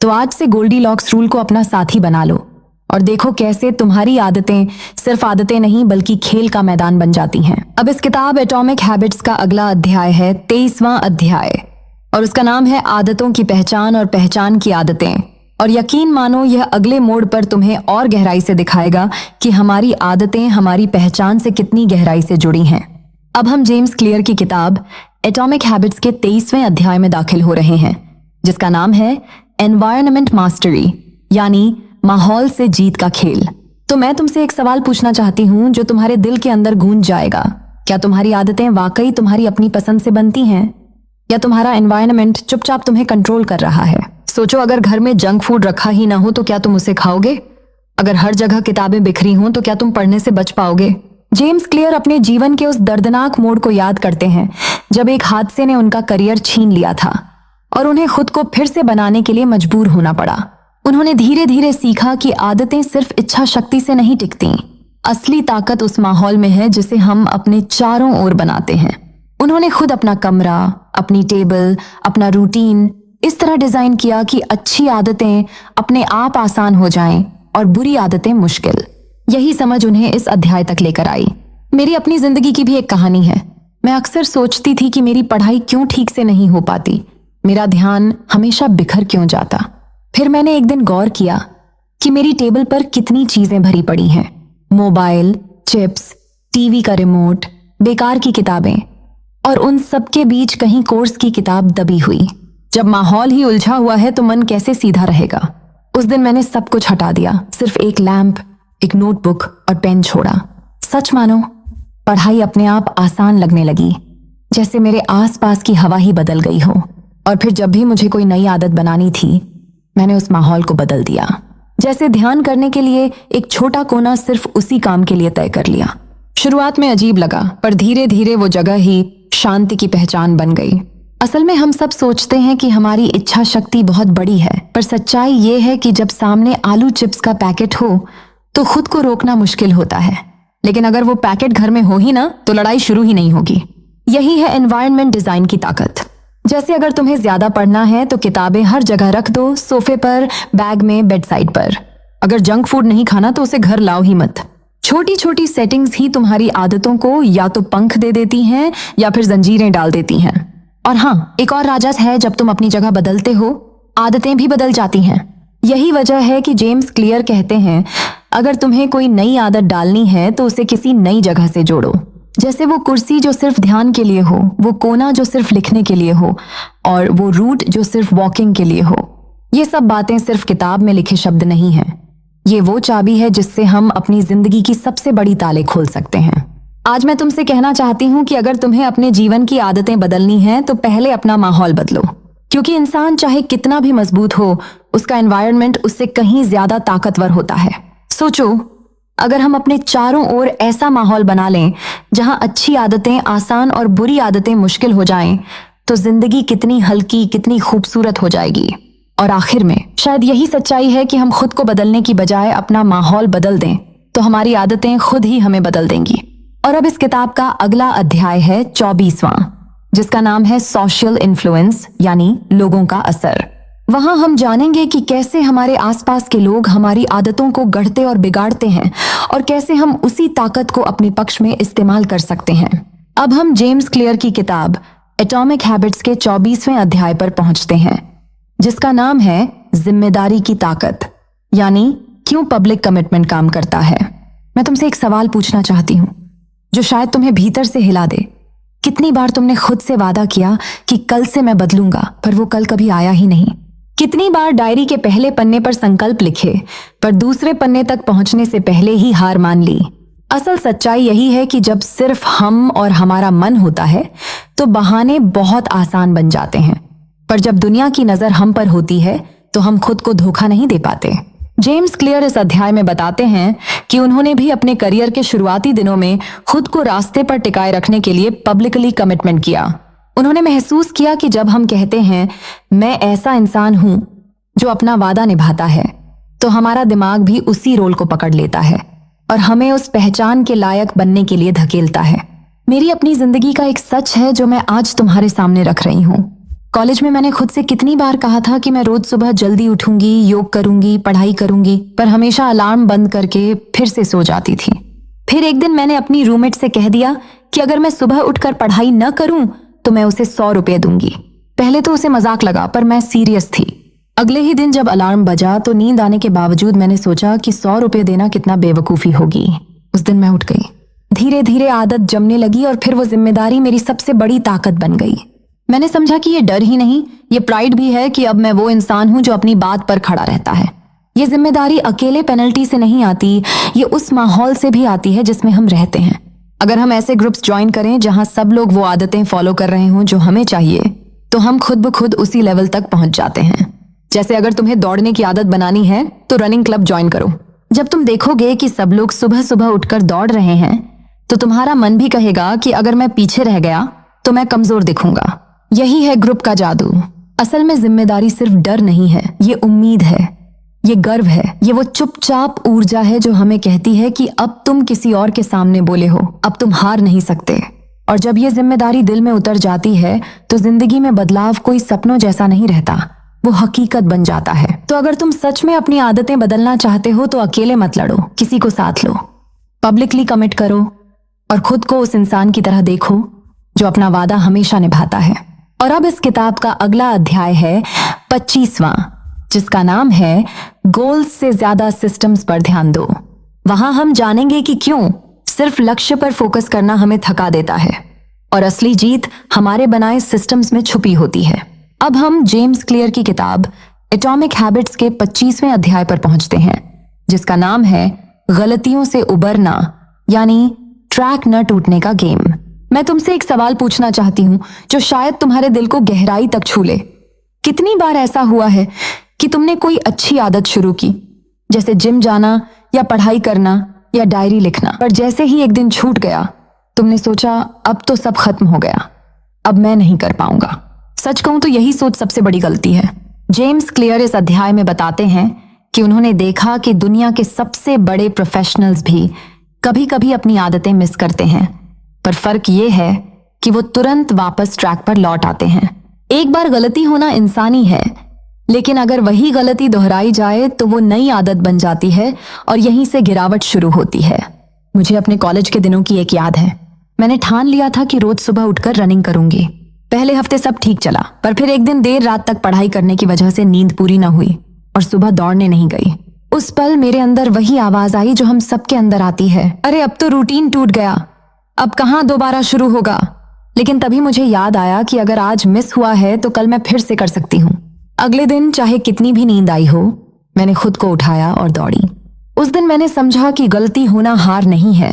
तो आज से गोल्डीलॉक्स रूल को अपना साथी बना लो और देखो कैसे तुम्हारी आदतें सिर्फ आदतें नहीं बल्कि खेल का मैदान बन जाती हैं। अब इस किताब एटॉमिक हैबिट्स का अगला अध्याय है 23वां अध्याय और उसका नाम है आदतों की पहचान और पहचान की आदतें। और यकीन मानो यह अगले मोड़ पर तुम्हें और गहराई से दिखाएगा कि हमारी आदतें हमारी पहचान से कितनी गहराई से जुड़ी हैं। अब हम जेम्स क्लियर की किताब एटॉमिक हैबिट्स के 23वें अध्याय में दाखिल हो रहे हैं जिसका नाम है एनवायरनमेंट मास्टरी, यानी माहौल से जीत का खेल। तो मैं तुमसे एक सवाल पूछना चाहती हूँ जो तुम्हारे दिल के अंदर गूंज जाएगा। क्या तुम्हारी आदतें वाकई तुम्हारी अपनी पसंद से बनती हैं या तुम्हारा एनवायरनमेंट चुपचाप तुम्हें कंट्रोल कर रहा है? सोचो, अगर घर में जंक फूड रखा ही ना हो तो क्या तुम उसे खाओगे? अगर हर जगह किताबें बिखरी हों तो क्या तुम पढ़ने से बच पाओगे? जेम्स क्लियर अपने जीवन के उस दर्दनाक मोड़ को याद करते हैं जब एक हादसे ने उनका करियर छीन लिया था और उन्हें खुद को फिर से बनाने के लिए मजबूर होना पड़ा। उन्होंने धीरे धीरे सीखा कि आदतें सिर्फ इच्छा शक्ति से नहीं टिकती। असली ताकत उस माहौल में है जिसे हम अपने चारों ओर बनाते हैं। उन्होंने खुद अपना कमरा, अपनी टेबल, अपना रूटीन इस तरह डिजाइन किया कि अच्छी आदतें अपने आप आसान हो जाएं और बुरी आदतें मुश्किल। यही समझ उन्हें इस अध्याय तक लेकर आई। मेरी अपनी जिंदगी की भी एक कहानी है। मैं अक्सर सोचती थी कि मेरी पढ़ाई क्यों ठीक से नहीं हो पाती, मेरा ध्यान हमेशा बिखर क्यों जाता। फिर मैंने एक दिन गौर किया कि मेरी टेबल पर कितनी चीजें भरी पड़ी हैं, मोबाइल, चिप्स, टीवी का रिमोट, बेकार की किताबें, और उन सब के बीच कहीं कोर्स की किताब दबी हुई। जब माहौल ही उलझा हुआ है तो मन कैसे सीधा रहेगा। उस दिन मैंने सब कुछ हटा दिया, सिर्फ एक लैंप, एक नोटबुक और पेन छोड़ा। सच मानो, पढ़ाई अपने आप आसान लगने लगी, जैसे मेरे आसपास की हवा ही बदल गई हो। और फिर जब भी मुझे कोई नई आदत बनानी थी, मैंने उस माहौल को बदल दिया। जैसे ध्यान करने के लिए एक छोटा कोना सिर्फ उसी काम के लिए तय कर लिया। शुरुआत में अजीब लगा, पर धीरे धीरे वो जगह ही शांति की पहचान बन गई। असल में हम सब सोचते हैं कि हमारी इच्छा शक्ति बहुत बड़ी है, पर सच्चाई ये है कि जब सामने आलू चिप्स का पैकेट हो तो खुद को रोकना मुश्किल होता है। लेकिन अगर वो पैकेट घर में हो ही ना, तो लड़ाई शुरू ही नहीं होगी। यही है एनवायरनमेंट डिजाइन की ताकत। जैसे अगर तुम्हें ज्यादा पढ़ना है तो किताबें हर जगह रख दो, सोफे पर, बैग में, बेड साइड पर। अगर जंक फूड नहीं खाना तो उसे घर लाओ ही मत। छोटी छोटी सेटिंग्स ही तुम्हारी आदतों को या तो पंख दे देती हैं या फिर जंजीरें डाल देती हैं। और हाँ, एक और राज है, जब तुम अपनी जगह बदलते हो, आदतें भी बदल जाती हैं। यही वजह है कि जेम्स क्लियर कहते हैं, अगर तुम्हें कोई नई आदत डालनी है तो उसे किसी नई जगह से जोड़ो। जैसे वो कुर्सी जो सिर्फ ध्यान के लिए हो, वो कोना जो सिर्फ लिखने के लिए हो, और वो रूट जो सिर्फ वॉकिंग के लिए हो। ये सब बातें सिर्फ किताब में लिखे शब्द नहीं हैं। ये वो चाबी है जिससे हम अपनी जिंदगी की सबसे बड़ी ताले खोल सकते हैं। आज मैं तुमसे कहना चाहती हूँ कि अगर तुम्हें अपने जीवन की आदतें बदलनी हैं तो पहले अपना माहौल बदलो, क्योंकि इंसान चाहे कितना भी मजबूत हो, उसका एनवायरनमेंट उससे कहीं ज्यादा ताकतवर होता है। सोचो, अगर हम अपने चारों ओर ऐसा माहौल बना लें जहां अच्छी आदतें आसान और बुरी आदतें मुश्किल हो जाएं, तो जिंदगी कितनी हल्की, कितनी खूबसूरत हो जाएगी। और आखिर में शायद यही सच्चाई है कि हम खुद को बदलने की बजाय अपना माहौल बदल दें तो हमारी आदतें खुद ही हमें बदल देंगी। और अब इस किताब का अगला अध्याय है 24वां, जिसका नाम है सोशल इन्फ्लुएंस, यानी लोगों का असर। वहां हम जानेंगे कि कैसे हमारे आसपास के लोग हमारी आदतों को गढ़ते और बिगाड़ते हैं और कैसे हम उसी ताकत को अपने पक्ष में इस्तेमाल कर सकते हैं। अब हम जेम्स क्लियर की किताब एटॉमिक हैबिट्स के 24वें अध्याय पर पहुंचते हैं, जिसका नाम है जिम्मेदारी की ताकत, यानी क्यों पब्लिक कमिटमेंट काम करता है। मैं तुमसे एक सवाल पूछना चाहती हूँ जो शायद तुम्हें भीतर से हिला दे। कितनी बार तुमने खुद से वादा किया कि कल से मैं बदलूंगा, पर वो कल कभी आया ही नहीं। कितनी बार डायरी के पहले पन्ने पर संकल्प लिखे, पर दूसरे पन्ने तक पहुंचने से पहले ही हार मान ली। असल सच्चाई यही है कि जब सिर्फ हम और हमारा मन होता है तो बहाने बहुत आसान बन जाते हैं, पर जब दुनिया की नजर हम पर होती है तो हम खुद को धोखा नहीं दे पाते। जेम्स क्लियर इस अध्याय में बताते हैं कि उन्होंने भी अपने करियर के शुरुआती दिनों में खुद को रास्ते पर टिकाए रखने के लिए पब्लिकली कमिटमेंट किया। उन्होंने महसूस किया कि जब हम कहते हैं मैं ऐसा इंसान हूं जो अपना वादा निभाता है, तो हमारा दिमाग भी उसी रोल को पकड़ लेता है और हमें उस पहचान के लायक बनने के लिए धकेलता है। मेरी अपनी जिंदगी का एक सच है जो मैं आज तुम्हारे सामने रख रही हूँ। कॉलेज में मैंने खुद से कितनी बार कहा था कि मैं रोज सुबह जल्दी उठूंगी, योग करूंगी, पढ़ाई करूंगी, पर हमेशा अलार्म बंद करके फिर से सो जाती थी। फिर एक दिन मैंने अपनी रूममेट से कह दिया कि अगर मैं सुबह उठकर पढ़ाई न करूं तो मैं उसे 100 रुपए दूंगी। पहले तो उसे मजाक लगा, पर मैं सीरियस थी। अगले ही दिन जब अलार्म बजा तो नींद आने के बावजूद मैंने सोचा कि 100 रुपए देना कितना बेवकूफी होगी। उस दिन मैं उठ गई। धीरे धीरे आदत जमने लगी और फिर वो जिम्मेदारी मेरी सबसे बड़ी ताकत बन गई। मैंने समझा कि ये डर ही नहीं, ये प्राइड भी है कि अब मैं वो इंसान हूं जो अपनी बात पर खड़ा रहता है। ये जिम्मेदारी अकेले पेनल्टी से नहीं आती, ये उस माहौल से भी आती है जिसमें हम रहते हैं। अगर हम ऐसे ग्रुप्स ज्वाइन करें जहां सब लोग वो आदतें फॉलो कर रहे हों जो हमें चाहिए, तो हम खुद ब खुद उसी लेवल तक पहुंच जाते हैं। जैसे अगर तुम्हें दौड़ने की आदत बनानी है तो रनिंग क्लब ज्वाइन करो। जब तुम देखोगे कि सब लोग सुबह सुबह उठकर दौड़ रहे हैं, तो तुम्हारा मन भी कहेगा कि अगर मैं पीछे रह गया तो मैं कमजोर दिखूंगा। यही है ग्रुप का जादू। असल में जिम्मेदारी सिर्फ डर नहीं है, ये उम्मीद है, ये गर्व है, ये वो चुपचाप ऊर्जा है जो हमें कहती है कि अब तुम किसी और के सामने बोले हो, अब तुम हार नहीं सकते। और जब ये जिम्मेदारी दिल में उतर जाती है तो जिंदगी में बदलाव कोई सपनों जैसा नहीं रहता, वो हकीकत बन जाता है। तो अगर तुम सच में अपनी आदतें बदलना चाहते हो तो अकेले मत लड़ो, किसी को साथ लो, पब्लिकली कमिट करो और खुद को उस इंसान की तरह देखो जो अपना वादा हमेशा निभाता है। और अब इस किताब का अगला अध्याय है 25वां, जिसका नाम है गोल्स से ज्यादा सिस्टम्स पर ध्यान दो। वहां हम जानेंगे कि क्यों सिर्फ लक्ष्य पर फोकस करना हमें थका देता है और असली जीत हमारे बनाए सिस्टम्स में छुपी होती है। अब हम जेम्स क्लियर की किताब एटॉमिक हैबिट्स के 25वें अध्याय पर पहुंचते हैं, जिसका नाम है गलतियों से उबरना, यानी ट्रैक न टूटने का गेम। मैं तुमसे एक सवाल पूछना चाहती हूं जो शायद तुम्हारे दिल को गहराई तक छू ले। कितनी बार ऐसा हुआ है कि तुमने कोई अच्छी आदत शुरू की, जैसे जिम जाना या पढ़ाई करना या डायरी लिखना, पर जैसे ही एक दिन छूट गया तुमने सोचा अब तो सब खत्म हो गया, अब मैं नहीं कर पाऊंगा। सच कहूं तो यही सोच सबसे बड़ी गलती है। जेम्स क्लियर इस अध्याय में बताते हैं कि उन्होंने देखा कि दुनिया के सबसे बड़े प्रोफेशनल्स भी कभी कभी अपनी आदतें मिस करते हैं, पर फर्क ये है कि वो तुरंत वापस ट्रैक पर लौट आते हैं। एक बार गलती होना इंसानी है, लेकिन अगर वही गलती दोहराई जाए तो वो नई आदत बन जाती है और यहीं से गिरावट शुरू होती है। मुझे अपने कॉलेज के दिनों की एक याद है। मैंने ठान लिया था कि रोज सुबह उठकर रनिंग करूंगी। पहले हफ्ते सब ठीक चला, पर फिर एक दिन देर रात तक पढ़ाई करने की वजह से नींद पूरी न हुई और सुबह दौड़ने नहीं गई। उस पल मेरे अंदर वही आवाज आई जो हम सबके अंदर आती है, अरे अब तो रूटीन टूट गया, अब कहाँ दोबारा शुरू होगा। लेकिन तभी मुझे याद आया कि अगर आज मिस हुआ है तो कल मैं फिर से कर सकती हूँ। अगले दिन चाहे कितनी भी नींद आई हो, मैंने खुद को उठाया और दौड़ी। उस दिन मैंने समझा कि गलती होना हार नहीं है,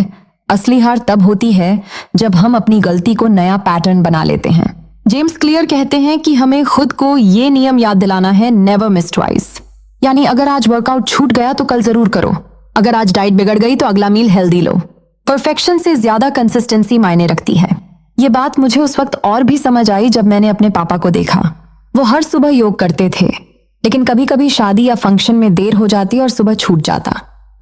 असली हार तब होती है जब हम अपनी गलती को नया पैटर्न बना लेते हैं। जेम्स क्लियर कहते हैं कि हमें खुद को ये नियम याद दिलाना है, नेवर मिस ट्वाइस। यानी अगर आज वर्कआउट छूट गया तो कल जरूर करो, अगर आज डाइट बिगड़ गई तो अगला मील हेल्दी लो। परफेक्शन से ज्यादा कंसिस्टेंसी मायने रखती है। ये बात मुझे उस वक्त और भी समझ आई जब मैंने अपने पापा को देखा। वो हर सुबह योग करते थे, लेकिन कभी कभी शादी या फंक्शन में देर हो जाती और सुबह छूट जाता,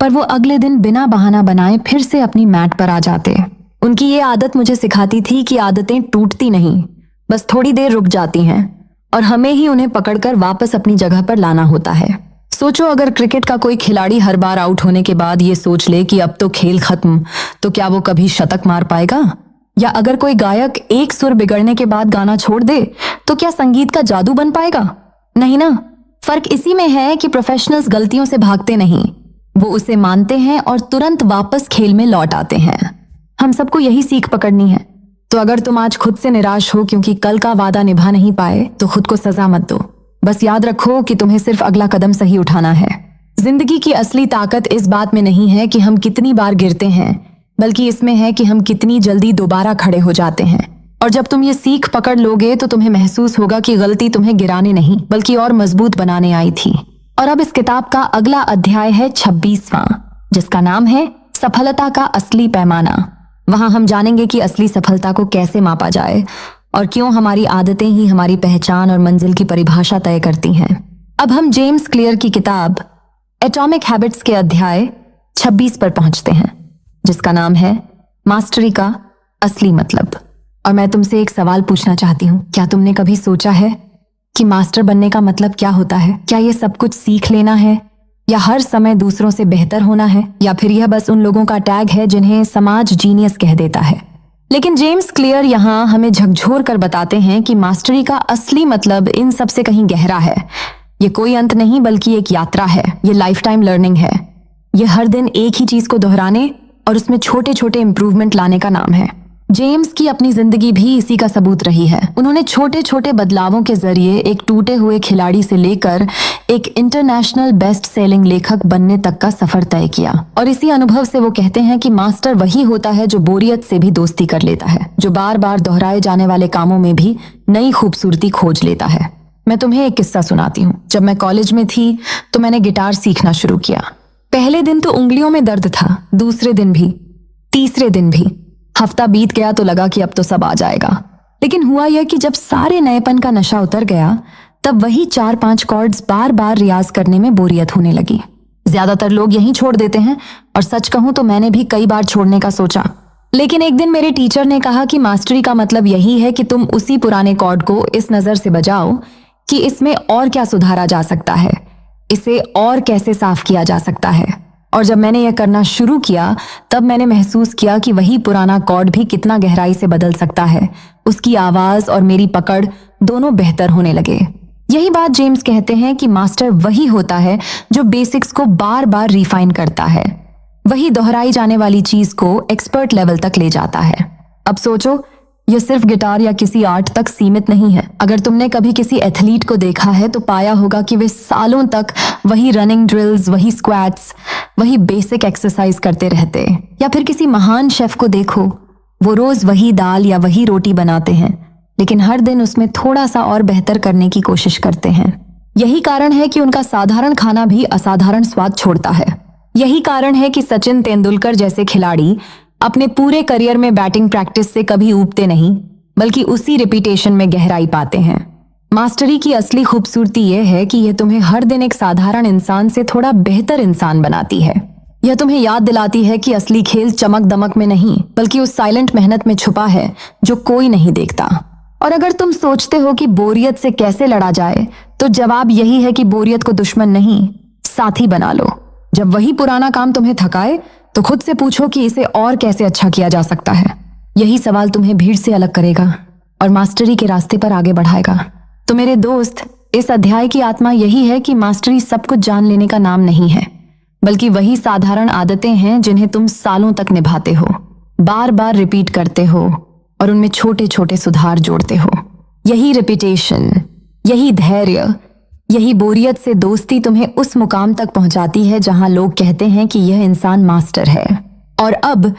पर वो अगले दिन बिना बहाना बनाए फिर से अपनी मैट पर आ जाते। उनकी ये आदत मुझे सिखाती थी कि आदतें टूटती नहीं, बस थोड़ी देर रुक जाती हैं और हमें ही उन्हें पकड़कर वापस अपनी जगह पर लाना होता है। सोचो अगर क्रिकेट का कोई खिलाड़ी हर बार आउट होने के बाद ये सोच ले कि अब तो खेल खत्म, तो क्या वो कभी शतक मार पाएगा? या अगर कोई गायक एक सुर बिगड़ने के बाद गाना छोड़ दे तो क्या संगीत का जादू बन पाएगा? नहीं ना। फर्क इसी में है कि प्रोफेशनल्स गलतियों से भागते नहीं, वो उसे मानते हैं और तुरंत वापस खेल में लौट आते हैं। हम सबको यही सीख पकड़नी है। तो अगर तुम आज खुद से निराश हो क्योंकि कल का वादा निभा नहीं पाए तो खुद को सजा मत दो। बस याद रखो कि तुम्हें सिर्फ अगला कदम सही उठाना है। जिंदगी की असली ताकत इस बात में नहीं है कि हम कितनी बार गिरते हैं, बल्कि इसमें है कि हम कितनी जल्दी दोबारा खड़े हो जाते हैं। और जब तुम ये सीख पकड़ लोगे तो तुम्हें महसूस होगा कि गलती तुम्हें गिराने नहीं बल्कि और मजबूत बनाने आई थी। और अब इस किताब का अगला अध्याय है 26वां, जिसका नाम है सफलता का असली पैमाना। वहां हम जानेंगे कि असली सफलता को कैसे मापा जाए और क्यों हमारी आदतें ही हमारी पहचान और मंजिल की परिभाषा तय करती हैं। अब हम जेम्स क्लियर की किताब एटॉमिक हैबिट्स के अध्याय 26 पर पहुंचते हैं, जिसका नाम है मास्टरी का असली मतलब। और मैं तुमसे एक सवाल पूछना चाहती हूँ, क्या तुमने कभी सोचा है कि मास्टर बनने का मतलब क्या होता है? क्या ये सब कुछ सीख लेना है, या हर समय दूसरों से बेहतर होना है, या फिर यह बस उन लोगों का टैग है जिन्हें समाज जीनियस कह देता है? लेकिन जेम्स क्लियर यहाँ हमें झकझोर कर बताते हैं कि मास्टरी का असली मतलब इन सब से कहीं गहरा है। ये कोई अंत नहीं बल्कि एक यात्रा है, ये लाइफ टाइम लर्निंग है। ये हर दिन एक ही चीज को दोहराने और उसमें छोटे छोटे इंप्रूवमेंट लाने का नाम है। जेम्स की अपनी जिंदगी भी इसी का सबूत रही है। उन्होंने छोटे छोटे बदलावों के जरिए एक टूटे हुए खिलाड़ी से लेकर एक इंटरनेशनल बेस्ट सेलिंग लेखक बनने तक का सफर तय किया। और इसी अनुभव से वो कहते हैं कि मास्टर वही होता है जो बोरियत से भी दोस्ती कर लेता है, जो बार बार दोहराए जाने वाले कामों में भी नई खूबसूरती खोज लेता है। मैं तुम्हें एक किस्सा सुनाती हूँ। जब मैं कॉलेज में थी तो मैंने गिटार सीखना शुरू किया। पहले दिन तो उंगलियों में दर्द था, दूसरे दिन भी, तीसरे दिन भी, हफ्ता बीत गया तो लगा कि अब तो सब आ जाएगा, लेकिन हुआ यह कि जब सारे नएपन का नशा उतर गया तब वही 4-5 कॉर्ड्स बार बार रियाज करने में बोरियत होने लगी। ज्यादातर लोग यहीं छोड़ देते हैं और सच कहूं तो मैंने भी कई बार छोड़ने का सोचा, लेकिन एक दिन मेरे टीचर ने कहा कि मास्टरी का मतलब यही है कि तुम उसी पुराने कॉर्ड को इस नजर से बजाओ कि इसमें और क्या सुधारा जा सकता है, इसे और कैसे साफ किया जा सकता है। और जब मैंने यह करना शुरू किया तब मैंने महसूस किया कि वही पुराना कॉर्ड भी कितना गहराई से बदल सकता है। उसकी आवाज और मेरी पकड़ दोनों बेहतर होने लगे। यही बात जेम्स कहते हैं कि मास्टर वही होता है जो बेसिक्स को बार बार रिफाइन करता है, वही दोहराई जाने वाली चीज को एक्सपर्ट लेवल तक ले जाता है। अब सोचो, यह सिर्फ गिटार या किसी आर्ट तक सीमित नहीं है। अगर तुमने कभी किसी एथलीट को देखा है तो पाया होगा कि वे सालों तक वही रनिंग ड्रिल्स, वही स्क्वैट्स, वही बेसिक एक्सरसाइज करते रहते। या फिर किसी महान शेफ को देखो, वो रोज वही दाल या वही रोटी बनाते हैं, लेकिन हर दिन उसमें थोड़ा सा और बेहतर करने की कोशिश करते हैं। यही कारण है कि उनका साधारण खाना भी असाधारण स्वाद छोड़ता है। यही कारण है कि सचिन तेंदुलकर जैसे खिलाड़ी अपने पूरे करियर में बैटिंग प्रैक्टिस से कभी ऊबते नहीं, बल्कि उसी रिपीटेशन में गहराई पाते हैं। मास्टरी की असली खूबसूरती यह है कि यह तुम्हें हर दिन एक साधारण इंसान से थोड़ा बेहतर इंसान बनाती है। यह तुम्हें याद दिलाती है कि असली खेल चमक दमक में नहीं, बल्कि उस साइलेंट मेहनत में छुपा है जो कोई नहीं देखता। और अगर तुम सोचते हो कि बोरियत से कैसे लड़ा जाए, तो जवाब यही है कि बोरियत को दुश्मन नहीं, साथी बना लो। जब वही पुराना काम तुम्हें थकाए तो खुद से पूछो कि इसे और कैसे अच्छा किया जा सकता है। यही सवाल तुम्हें भीड़ से अलग करेगा और मास्टरी के रास्ते पर आगे बढ़ाएगा। तो मेरे दोस्त, इस अध्याय की आत्मा यही है कि मास्टरी सब कुछ जान लेने का नाम नहीं है, बल्कि वही साधारण आदतें हैं जिन्हें तुम सालों तक निभाते हो, बार बार रिपीट करते हो और उनमें छोटे छोटे सुधार जोड़ते हो। यही रिपीटेशन, यही धैर्य, यही बोरियत से दोस्ती तुम्हें उस मुकाम तक पहुंचाती है जहां लोग कहते हैं कि यह इंसान मास्टर है। और अब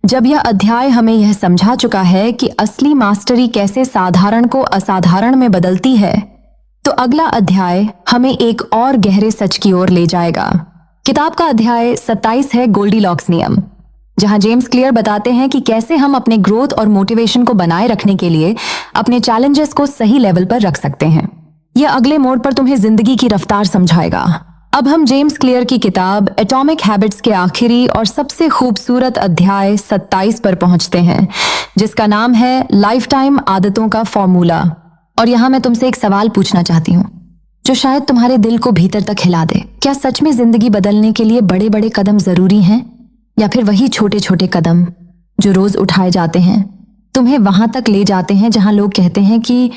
जब यह अध्याय हमें यह समझा चुका है कि असली मास्टरी कैसे साधारण को असाधारण में बदलती है, तो अगला अध्याय हमें एक और गहरे सच की ओर ले जाएगा। किताब का अध्याय 27 है गोल्डीलॉक्स नियम, जहां जेम्स क्लियर बताते हैं कि कैसे हम अपने ग्रोथ और मोटिवेशन को बनाए रखने के लिए अपने चैलेंजेस को सही लेवल पर रख सकते हैं। यह अगले मोड़ पर तुम्हें जिंदगी की रफ्तार समझाएगा। अब हम जेम्स क्लियर की किताब एटॉमिक हैबिट्स के आखिरी और सबसे खूबसूरत अध्याय 27 पर पहुंचते हैं, जिसका नाम है लाइफ टाइम आदतों का फॉर्मूला। और यहां मैं तुमसे एक सवाल पूछना चाहती हूँ जो शायद तुम्हारे दिल को भीतर तक हिला दे। क्या सच में जिंदगी बदलने के लिए बड़े बड़े कदम जरूरी हैं, या फिर वही छोटे छोटे कदम जो रोज उठाए जाते हैं तुम्हें वहां तक ले जाते हैं जहां लोग कहते हैं कि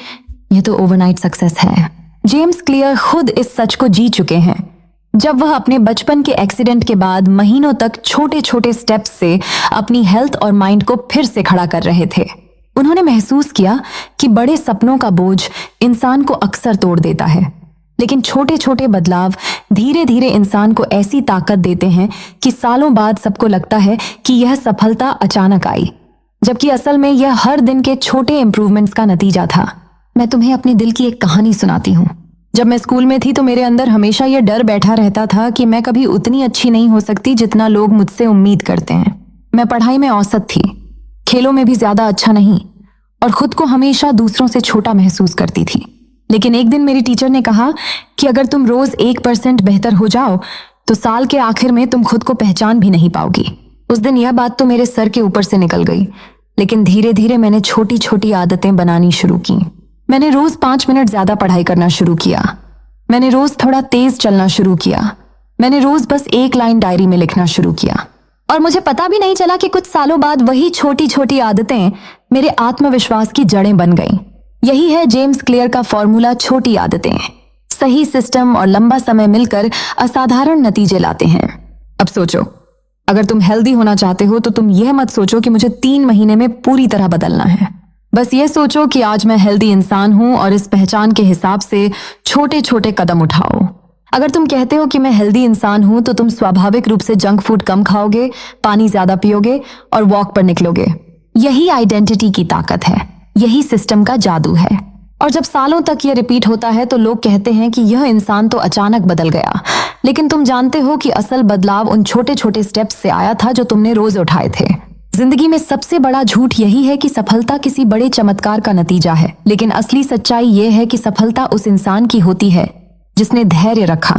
यह तो ओवरनाइट सक्सेस है। जेम्स क्लियर खुद इस सच को जी चुके हैं जब वह अपने बचपन के एक्सीडेंट के बाद महीनों तक छोटे छोटे स्टेप्स से अपनी हेल्थ और माइंड को फिर से खड़ा कर रहे थे। उन्होंने महसूस किया कि बड़े सपनों का बोझ इंसान को अक्सर तोड़ देता है, लेकिन छोटे छोटे बदलाव धीरे धीरे इंसान को ऐसी ताकत देते हैं कि सालों बाद सबको लगता है कि यह सफलता अचानक आई, जबकि असल में यह हर दिन के छोटे इंप्रूवमेंट्स का नतीजा था। मैं तुम्हें अपने दिल की एक कहानी सुनाती हूँ। जब मैं स्कूल में थी तो मेरे अंदर हमेशा यह डर बैठा रहता था कि मैं कभी उतनी अच्छी नहीं हो सकती जितना लोग मुझसे उम्मीद करते हैं। मैं पढ़ाई में औसत थी, खेलों में भी ज्यादा अच्छा नहीं, और खुद को हमेशा दूसरों से छोटा महसूस करती थी। लेकिन एक दिन मेरी टीचर ने कहा कि अगर तुम रोज 1% बेहतर हो जाओ तो साल के आखिर में तुम खुद को पहचान भी नहीं पाओगी। उस दिन यह बात तो मेरे सर के ऊपर से निकल गई, लेकिन धीरे धीरे मैंने छोटी छोटी आदतें बनानी शुरू की। मैंने रोज 5 मिनट ज्यादा पढ़ाई करना शुरू किया। मैंने रोज थोड़ा तेज चलना शुरू किया। मैंने रोज बस एक लाइन डायरी में लिखना शुरू किया। और मुझे पता भी नहीं चला कि कुछ सालों बाद वही छोटी छोटी आदतें मेरे आत्मविश्वास की जड़ें बन गईं। यही है जेम्स क्लियर का फॉर्मूला, छोटी आदतें, सही सिस्टम और लंबा समय मिलकर असाधारण नतीजे लाते हैं। अब सोचो, अगर तुम हेल्दी होना चाहते हो तो तुम यह मत सोचो कि मुझे 3 महीने में पूरी तरह बदलना है। बस ये सोचो कि आज मैं हेल्दी इंसान हूं और इस पहचान के हिसाब से छोटे छोटे कदम उठाओ। अगर तुम कहते हो कि मैं हेल्दी इंसान हूं तो तुम स्वाभाविक रूप से जंक फूड कम खाओगे, पानी ज्यादा पियोगे और वॉक पर निकलोगे। यही आइडेंटिटी की ताकत है, यही सिस्टम का जादू है। और जब सालों तक ये रिपीट होता है तो लोग कहते हैं कि यह इंसान तो अचानक बदल गया, लेकिन तुम जानते हो कि असल बदलाव उन छोटे छोटे स्टेप्स से आया था जो तुमने रोज उठाए थे। जिंदगी में सबसे बड़ा झूठ यही है कि सफलता किसी बड़े चमत्कार का नतीजा है, लेकिन असली सच्चाई ये है कि सफलता उस इंसान की होती है जिसने धैर्य रखा,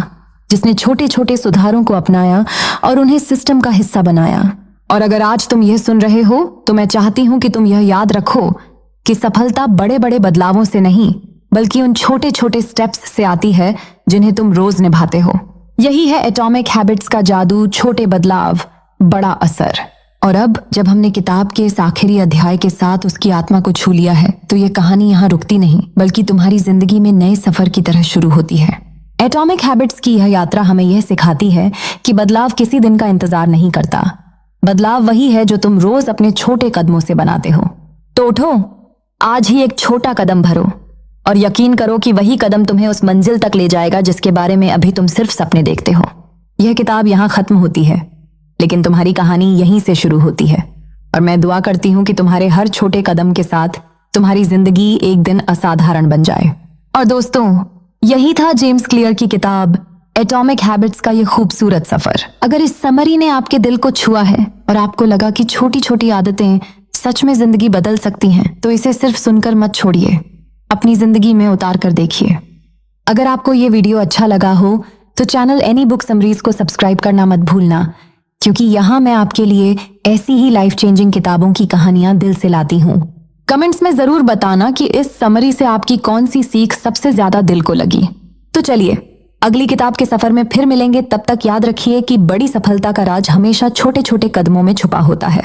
जिसने छोटे छोटे सुधारों को अपनाया और उन्हें सिस्टम का हिस्सा बनाया। और अगर आज तुम यह सुन रहे हो तो मैं चाहती हूं कि तुम यह याद रखो कि सफलता बड़े बड़े बदलावों से नहीं बल्कि उन छोटे छोटे स्टेप्स से आती है जिन्हें तुम रोज निभाते हो। यही है एटॉमिक हैबिट्स का जादू, छोटे बदलाव, बड़ा असर। और अब जब हमने किताब के इस आखिरी अध्याय के साथ उसकी आत्मा को छू लिया है तो ये कहानी यहाँ रुकती नहीं बल्कि तुम्हारी जिंदगी में नए सफर की तरह शुरू होती है। एटॉमिक हैबिट्स की यह यात्रा हमें यह सिखाती है कि बदलाव किसी दिन का इंतजार नहीं करता। बदलाव वही है जो तुम रोज अपने छोटे कदमों से बनाते हो। तो उठो, आज ही एक छोटा कदम भरो और यकीन करो कि वही कदम तुम्हें उस मंजिल तक ले जाएगा जिसके बारे में अभी तुम सिर्फ सपने देखते हो। यह किताब यहाँ खत्म होती है, लेकिन तुम्हारी कहानी यहीं से शुरू होती है। और मैं दुआ करती हूँ कि तुम्हारे हर छोटे कदम के साथ तुम्हारी जिंदगी एक दिन असाधारण बन जाए। और दोस्तों, यही था जेम्स क्लियर की किताब एटॉमिक हैबिट्स का ये खूबसूरत सफर। अगर इस समरी ने आपके दिल को छुआ है और आपको लगा कि छोटी छोटी आदतें सच में जिंदगी बदल सकती हैं, तो इसे सिर्फ सुनकर मत छोड़िए, अपनी जिंदगी में उतार कर देखिए। अगर आपको ये वीडियो अच्छा लगा हो तो चैनल एनी बुक समरीज को सब्सक्राइब करना मत भूलना, क्योंकि यहाँ मैं आपके लिए ऐसी ही लाइफ चेंजिंग किताबों की कहानियां दिल से लाती हूँ। कमेंट्स में जरूर बताना कि इस समरी से आपकी कौन सी सीख सबसे ज्यादा दिल को लगी। तो चलिए अगली किताब के सफर में फिर मिलेंगे। तब तक याद रखिए कि बड़ी सफलता का राज हमेशा छोटे छोटे कदमों में छुपा होता है।